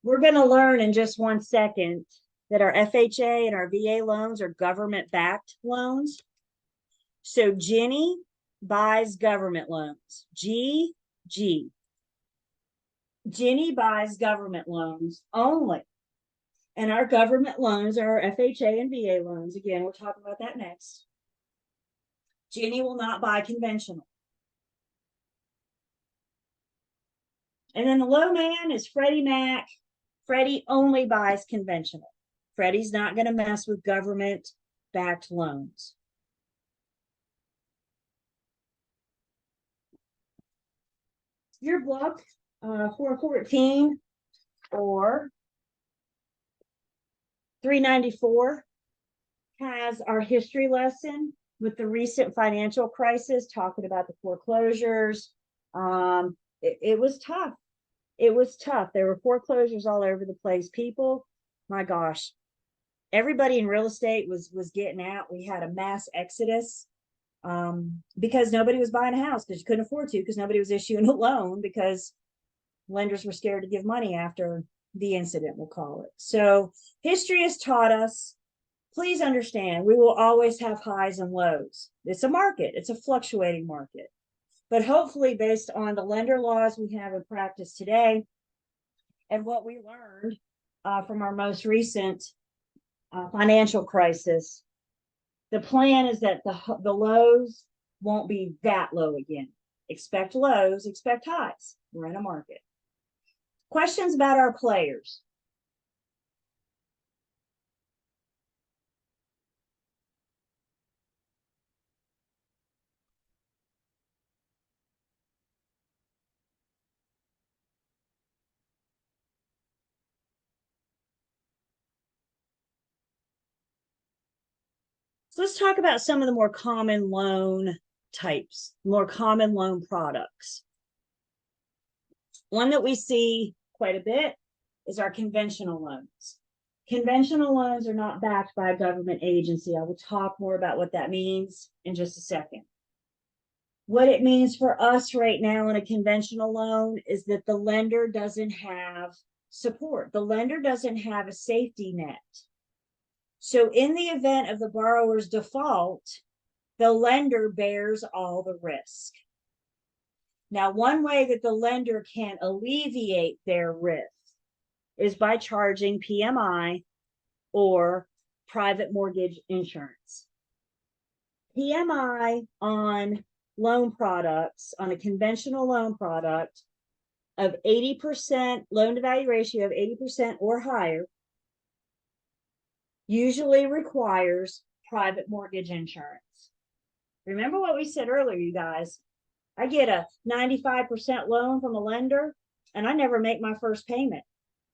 We're going to learn in just 1 second that our FHA and our VA loans are government-backed loans. So Jenny buys government loans. G. Jenny buys government loans only. And our government loans are our FHA and VA loans. Again, we'll talk about that next. Jenny will not buy conventional. And then the low man is Freddie Mac. Freddie only buys conventional. Freddie's not going to mess with government-backed loans. Your book, 414 or 394 has our history lesson with the recent financial crisis, talking about the foreclosures. It was tough. It was tough. There were foreclosures all over the place. People, my gosh, everybody in real estate was getting out. We had a mass exodus because nobody was buying a house because you couldn't afford to, because nobody was issuing a loan because lenders were scared to give money after the incident, we'll call it. So history has taught us, please understand, we will always have highs and lows. It's a market. It's a fluctuating market. But hopefully, based on the lender laws we have in practice today and what we learned from our most recent financial crisis, the plan is that the lows won't be that low again. Expect lows, expect highs. We're in a market. Questions about our players? So let's talk about some of the more common loan types, more common loan products. One that we see quite a bit is our conventional loans. Conventional loans are not backed by a government agency. I will talk more about what that means in just a second. What it means for us right now in a conventional loan is that the lender doesn't have support. The lender doesn't have a safety net. So in the event of the borrower's default, the lender bears all the risk. Now, one way that the lender can alleviate their risk is by charging PMI or private mortgage insurance. PMI on loan products, on a conventional loan product of 80%, loan to value ratio of 80% or higher, usually requires private mortgage insurance. Remember what we said earlier, you guys. I get a 95% loan from a lender and I never make my first payment.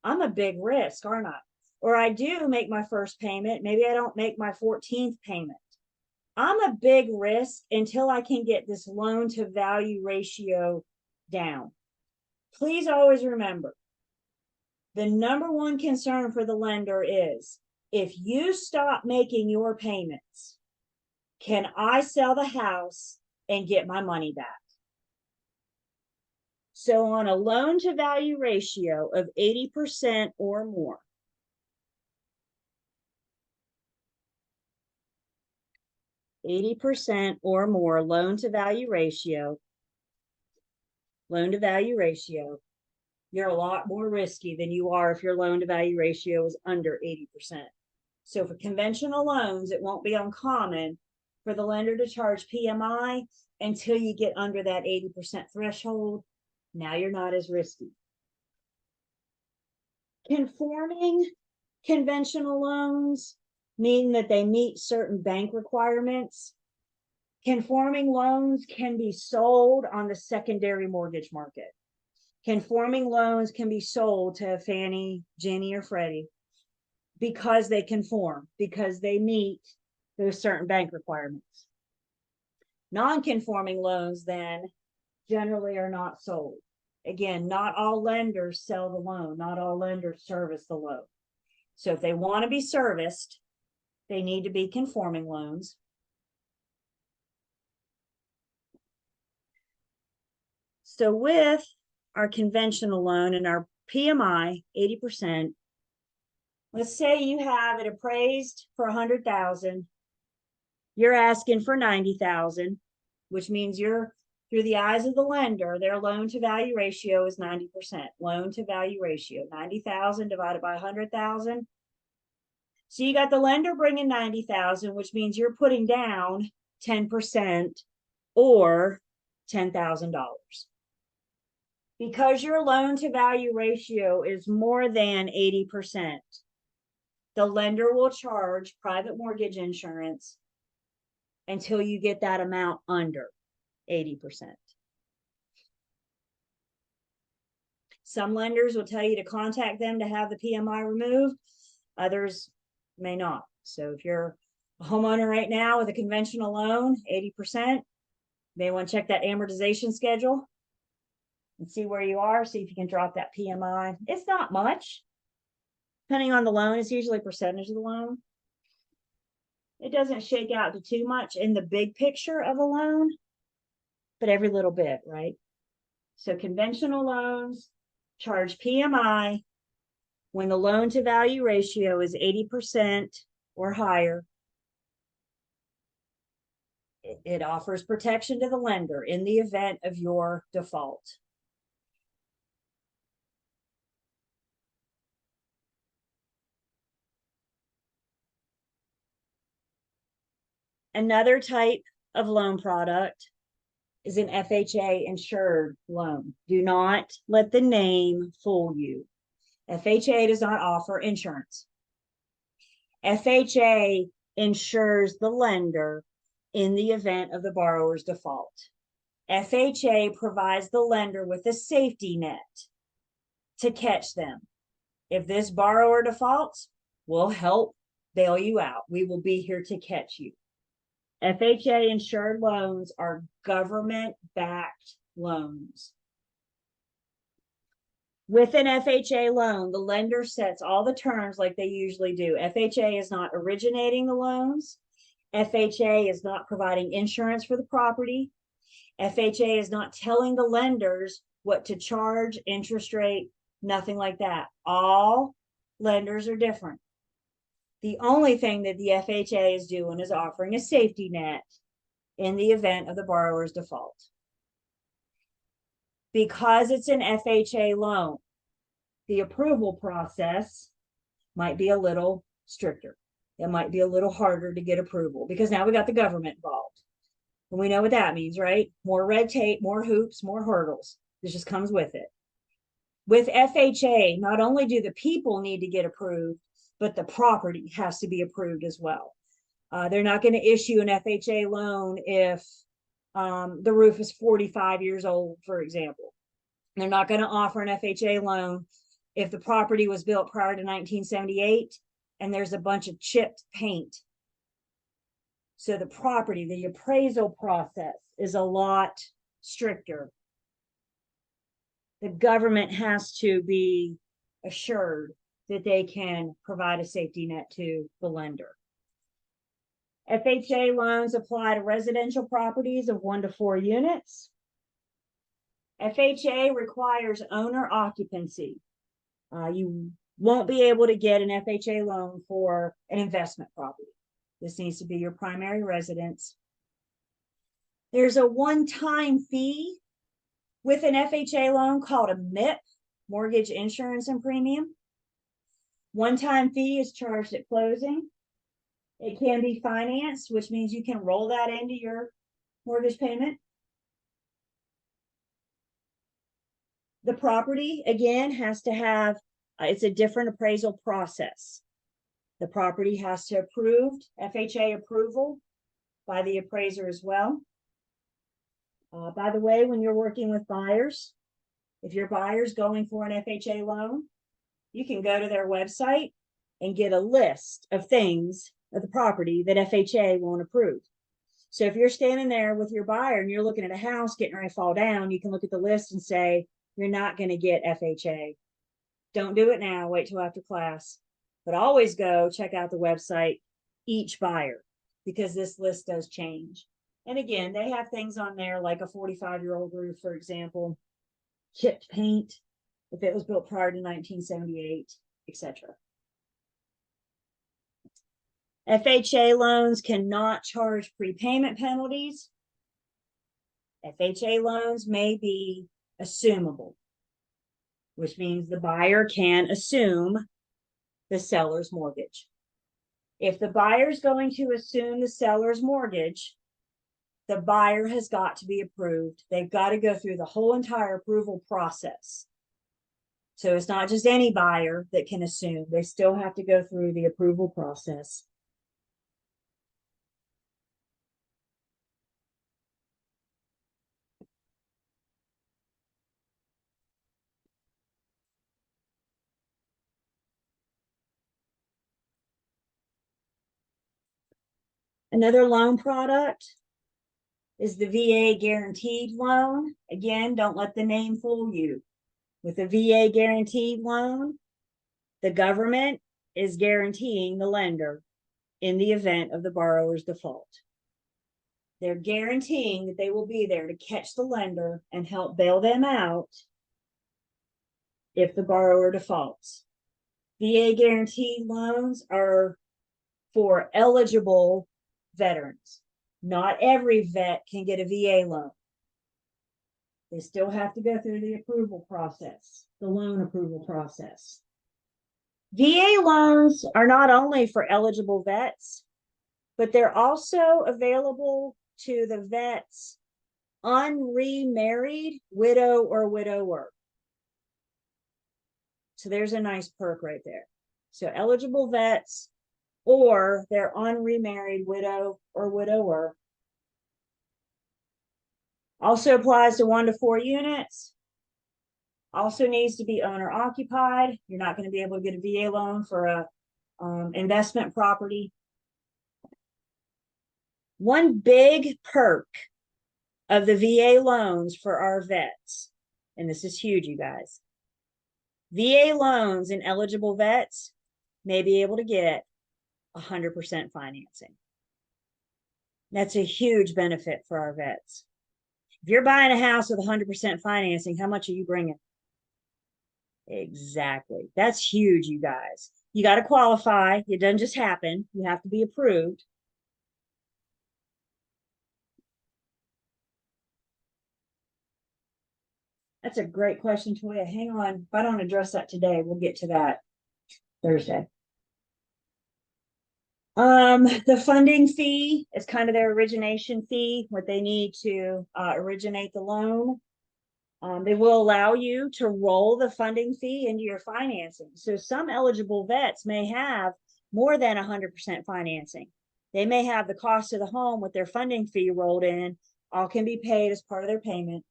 I'm a big risk, aren't I? Or I do make my first payment. Maybe I don't make my 14th payment. I'm a big risk until I can get this loan to value ratio down. Please always remember, the number one concern for the lender is, if you stop making your payments, can I sell the house and get my money back? So on a loan to value ratio of 80% or more, loan to value ratio, you're a lot more risky than you are if your loan to value ratio is under 80%. So for conventional loans, it won't be uncommon for the lender to charge PMI until you get under that 80% threshold. Now you're not as risky. Conforming conventional loans mean that they meet certain bank requirements. Conforming loans can be sold on the secondary mortgage market. Conforming loans can be sold to Fannie, Ginnie, or Freddie because they conform, because they meet those certain bank requirements. Non-conforming loans then generally are not sold. Again, not all lenders sell the loan. Not all lenders service the loan. So if they want to be serviced, they need to be conforming loans. So with our conventional loan and our PMI, 80%. Let's say you have it appraised for 100,000. You're asking for 90,000, which means you're, through the eyes of the lender, their loan to value ratio is 90%. Loan to value ratio, 90,000 divided by 100,000. So you got the lender bringing 90,000, which means you're putting down 10% or $10,000. Because your loan to value ratio is more than 80%, the lender will charge private mortgage insurance until you get that amount under 80%. Some lenders will tell you to contact them to have the PMI removed. Others may not. So if you're a homeowner right now with a conventional loan, 80%, you may want to check that amortization schedule and see where you are, see if you can drop that PMI. It's not much. Depending on the loan, it's usually a percentage of the loan. It doesn't shake out to too much in the big picture of a loan, but every little bit, right? So conventional loans charge PMI when the loan to value ratio is 80% or higher. It offers protection to the lender in the event of your default. Another type of loan product is an FHA insured loan. Do not let the name fool you. FHA does not offer insurance. FHA insures the lender in the event of the borrower's default. FHA provides the lender with a safety net to catch them. If this borrower defaults, we'll help bail you out. We will be here to catch you. FHA insured loans are government-backed loans. With an FHA loan, the lender sets all the terms like they usually do. FHA is not originating the loans. FHA is not providing insurance for the property. FHA is not telling the lenders what to charge, interest rate, nothing like that. All lenders are different. The only thing that the FHA is doing is offering a safety net in the event of the borrower's default. Because it's an FHA loan, the approval process might be a little stricter. It might be a little harder to get approval because now we got the government involved. And we know what that means, right? More red tape, more hoops, more hurdles. This just comes with it. With FHA, not only do the people need to get approved, but the property has to be approved as well. They're not going to issue an FHA loan if the roof is 45 years old, for example. They're not going to offer an FHA loan if the property was built prior to 1978 and there's a bunch of chipped paint. So the property, the appraisal process is a lot stricter. The government has to be assured that they can provide a safety net to the lender. FHA loans apply to residential properties of 1 to 4 units. FHA requires owner occupancy. You won't be able to get an FHA loan for an investment property. This needs to be your primary residence. There's a one-time fee with an FHA loan called a MIP, Mortgage Insurance and Premium. One-time fee is charged at closing. It can be financed, which means you can roll that into your mortgage payment. The property, again, has to have, it's a different appraisal process. The property has to approved, FHA approval by the appraiser as well. By the way, when you're working with buyers, if your buyer's going for an FHA loan, you can go to their website and get a list of things of the property that FHA won't approve. So if you're standing there with your buyer and you're looking at a house getting ready to fall down, you can look at the list and say, you're not going to get FHA. Don't do it now, wait till after class. But always go check out the website, each buyer, because this list does change. And again, they have things on there like a 45-year-old roof, for example, chipped paint. if it was built prior to 1978, etc. FHA loans cannot charge prepayment penalties. FHA loans may be assumable, which means the buyer can assume the seller's mortgage. If the buyer is going to assume the seller's mortgage, the buyer has got to be approved. They've got to go through the whole entire approval process. So it's not just any buyer that can assume. They still have to go through the approval process. Another loan product is the VA guaranteed loan. Again, don't let the name fool you. With a VA guaranteed loan, the government is guaranteeing the lender in the event of the borrower's default. They're guaranteeing that they will be there to catch the lender and help bail them out if the borrower defaults. VA guaranteed loans are for eligible veterans. Not every vet can get a VA loan. They still have to go through the approval process, the loan approval process. VA loans are not only for eligible vets, but they're also available to the vet's unremarried widow or widower. So there's a nice perk right there. So eligible vets or their unremarried widow or widower. Also applies to 1 to 4 units. Also needs to be owner occupied. You're not going to be able to get a VA loan for a investment property. One big perk of the VA loans for our vets, and this is huge, you guys. VA loans and eligible vets may be able to get 100% financing. That's a huge benefit for our vets. If you're buying a house with 100% financing, how much are you bringing? Exactly. That's huge, you guys. You got to qualify. It doesn't just happen. You have to be approved. That's a great question, Toya. Hang on. If I don't address that today, we'll get to that Thursday. The funding fee is kind of their origination fee, what they need to originate the loan. They will allow you to roll the funding fee into your financing. So some eligible vets may have more than 100% financing. They may have the cost of the home with their funding fee rolled in. All can be paid as part of their payment.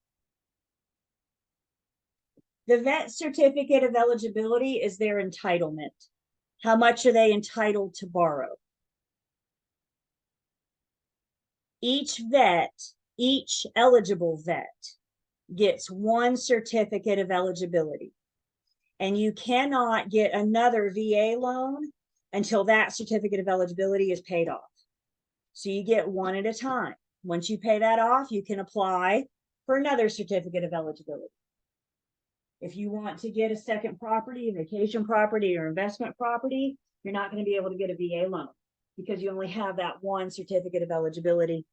The vet certificate of eligibility is their entitlement. How much are they entitled to borrow? Each eligible vet gets one certificate of eligibility, and you cannot get another VA loan until that certificate of eligibility is paid off. So you get one at a time. Once you pay that off, you can apply for another certificate of eligibility. If you want to get a second property, a vacation property or investment property, you're not going to be able to get a VA loan because you only have that one certificate of eligibility.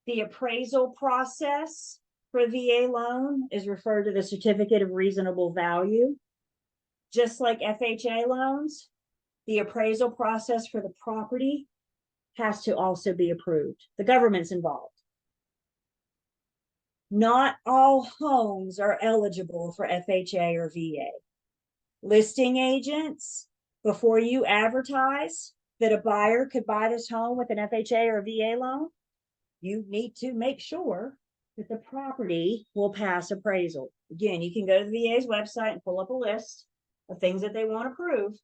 The appraisal process for a VA loan is referred to the certificate of reasonable value. Just like FHA loans, the appraisal process for the property has to also be approved. The government's involved. Not all homes are eligible for FHA or VA. Listing agents, before you advertise that a buyer could buy this home with an FHA or a VA loan, you need to make sure that the property will pass appraisal. Again, you can go to the VA's website and pull up a list of things that they want approved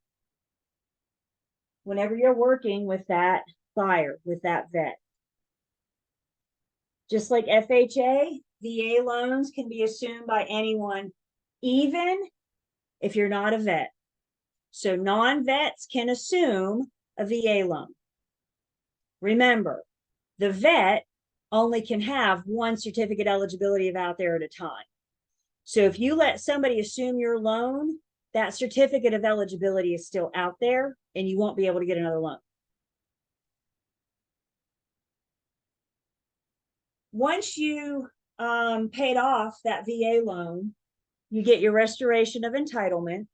whenever you're working with that buyer, with that vet. Just like FHA, VA loans can be assumed by anyone, even if you're not a vet. So non-vets can assume a VA loan. Remember, the vet only can have one certificate eligibility of out there at a time. So if you let somebody assume your loan, that certificate of eligibility is still out there and you won't be able to get another loan. Once you paid off that VA loan, you get your restoration of entitlement,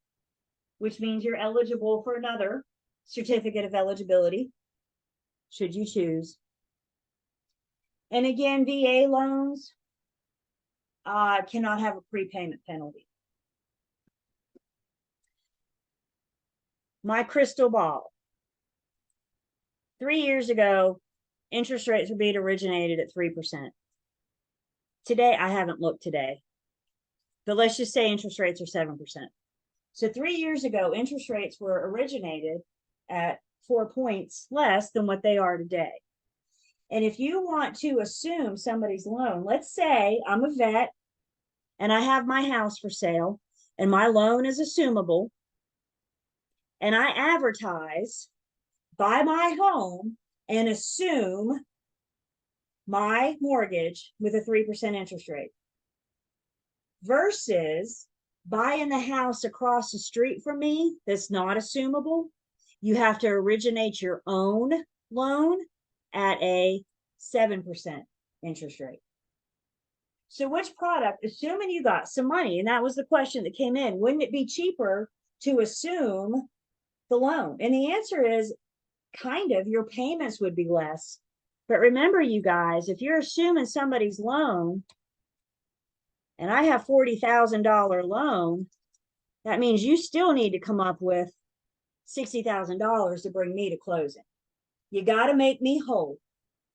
which means you're eligible for another certificate of eligibility, should you choose. And again, VA loans cannot have a prepayment penalty. My crystal ball. 3 years ago, interest rates were being originated at 3%. Today, I haven't looked today, but let's just say interest rates are 7%. So 3 years ago, interest rates were originated at 4 points less than what they are today. And if you want to assume somebody's loan, let's say I'm a vet and I have my house for sale and my loan is assumable, and I advertise, buy my home and assume my mortgage with a 3% interest rate versus buying the house across the street from me that's not assumable. You have to originate your own loan at a 7% interest rate. So which product, assuming you got some money, and that was the question that came in, wouldn't it be cheaper to assume the loan? And the answer is kind of, your payments would be less. But remember, you guys, if you're assuming somebody's loan and I have $40,000 loan, that means you still need to come up with $60,000 to bring me to closing. You got to make me whole.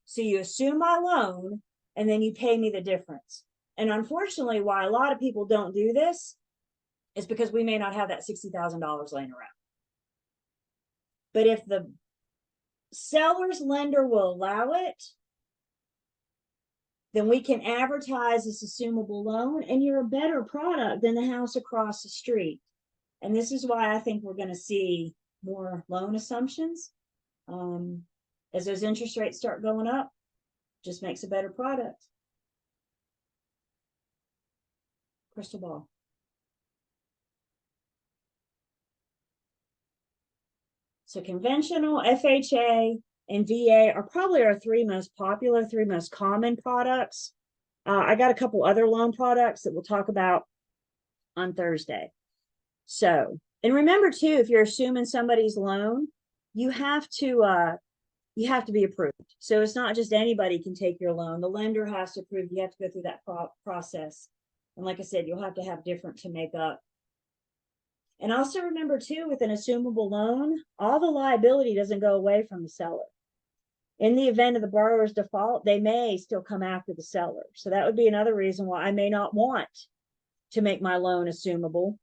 So you assume my loan and then you pay me the difference. And unfortunately, why a lot of people don't do this is because we may not have that $60,000 laying around. But if the seller's lender will allow it, then we can advertise this assumable loan and you're a better product than the house across the street. And this is why I think we're going to see more loan assumptions. As those interest rates start going up, just makes a better product. Crystal ball. So conventional, FHA, and VA are probably our three most popular, three most common products. I got a couple other loan products that we'll talk about on Thursday. So, and remember too, if you're assuming somebody's loan, you have to be approved. So it's not just anybody can take your loan. The lender has to approve. You have to go through that process. And like I said, you'll have to have different to make up. And also remember too, with an assumable loan, all the liability doesn't go away from the seller. In the event of the borrower's default, they may still come after the seller. So that would be another reason why I may not want to make my loan assumable,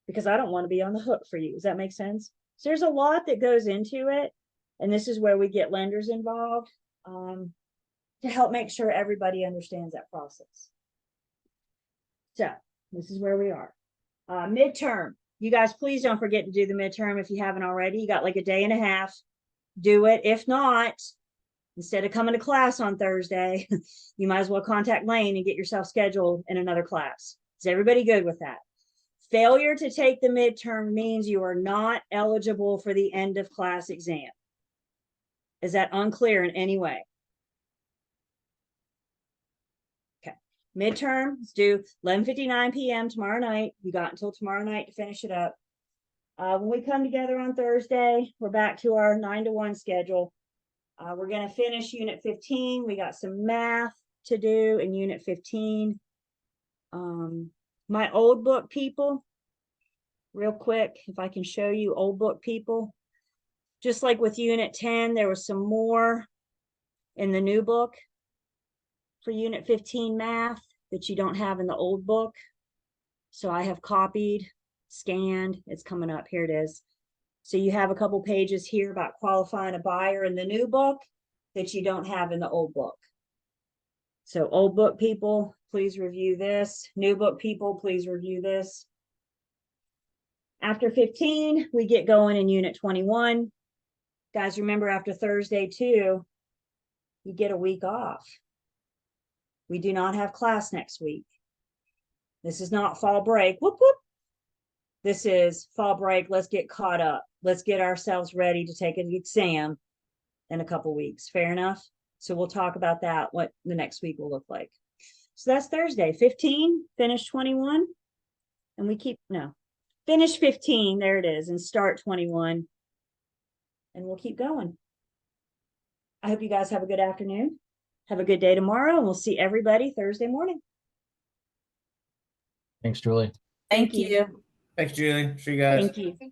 because I don't want to be on the hook for you. Does that make sense? So there's a lot that goes into it. And this is where we get lenders involved to help make sure everybody understands that process. So this is where we are. Midterm. You guys, please don't forget to do the midterm if you haven't already. You got like a day and a half. Do it. If not, instead of coming to class on Thursday, you might as well contact Lane and get yourself scheduled in another class. Is everybody good with that? Failure to take the midterm means you are not eligible for the end of class exam. Is that unclear in any way? Okay. Midterm is due 11:59 p.m. tomorrow night. You got until tomorrow night to finish it up. When we come together on Thursday, we're back to our 9 to 1 schedule. We're going to finish Unit 15. We got some math to do in Unit 15. My old book people, real quick, if I can show you old book people. Just like with Unit 10, there was some more in the new book for Unit 15 math that you don't have in the old book. So I have copied, scanned, it's coming up, here it is. So you have a couple pages here about qualifying a buyer in the new book that you don't have in the old book. So old book people, please review this. New book people, please review this. After 15, we get going in Unit 21. Guys, remember after Thursday too, you get a week off. We do not have class next week. This is not fall break. Whoop, whoop. This is fall break. Let's get caught up. Let's get ourselves ready to take an exam in a couple weeks. Fair enough? So we'll talk about that, what the next week will look like. So that's Thursday. 15, finish 21. And we keep, no, finish 15. There it is. And start 21. And we'll keep going. I hope you guys have a good afternoon. Have a good day tomorrow. And we'll see everybody Thursday morning. Thanks, Julie. Thank you. Thanks, Julie. See you guys. Thank you.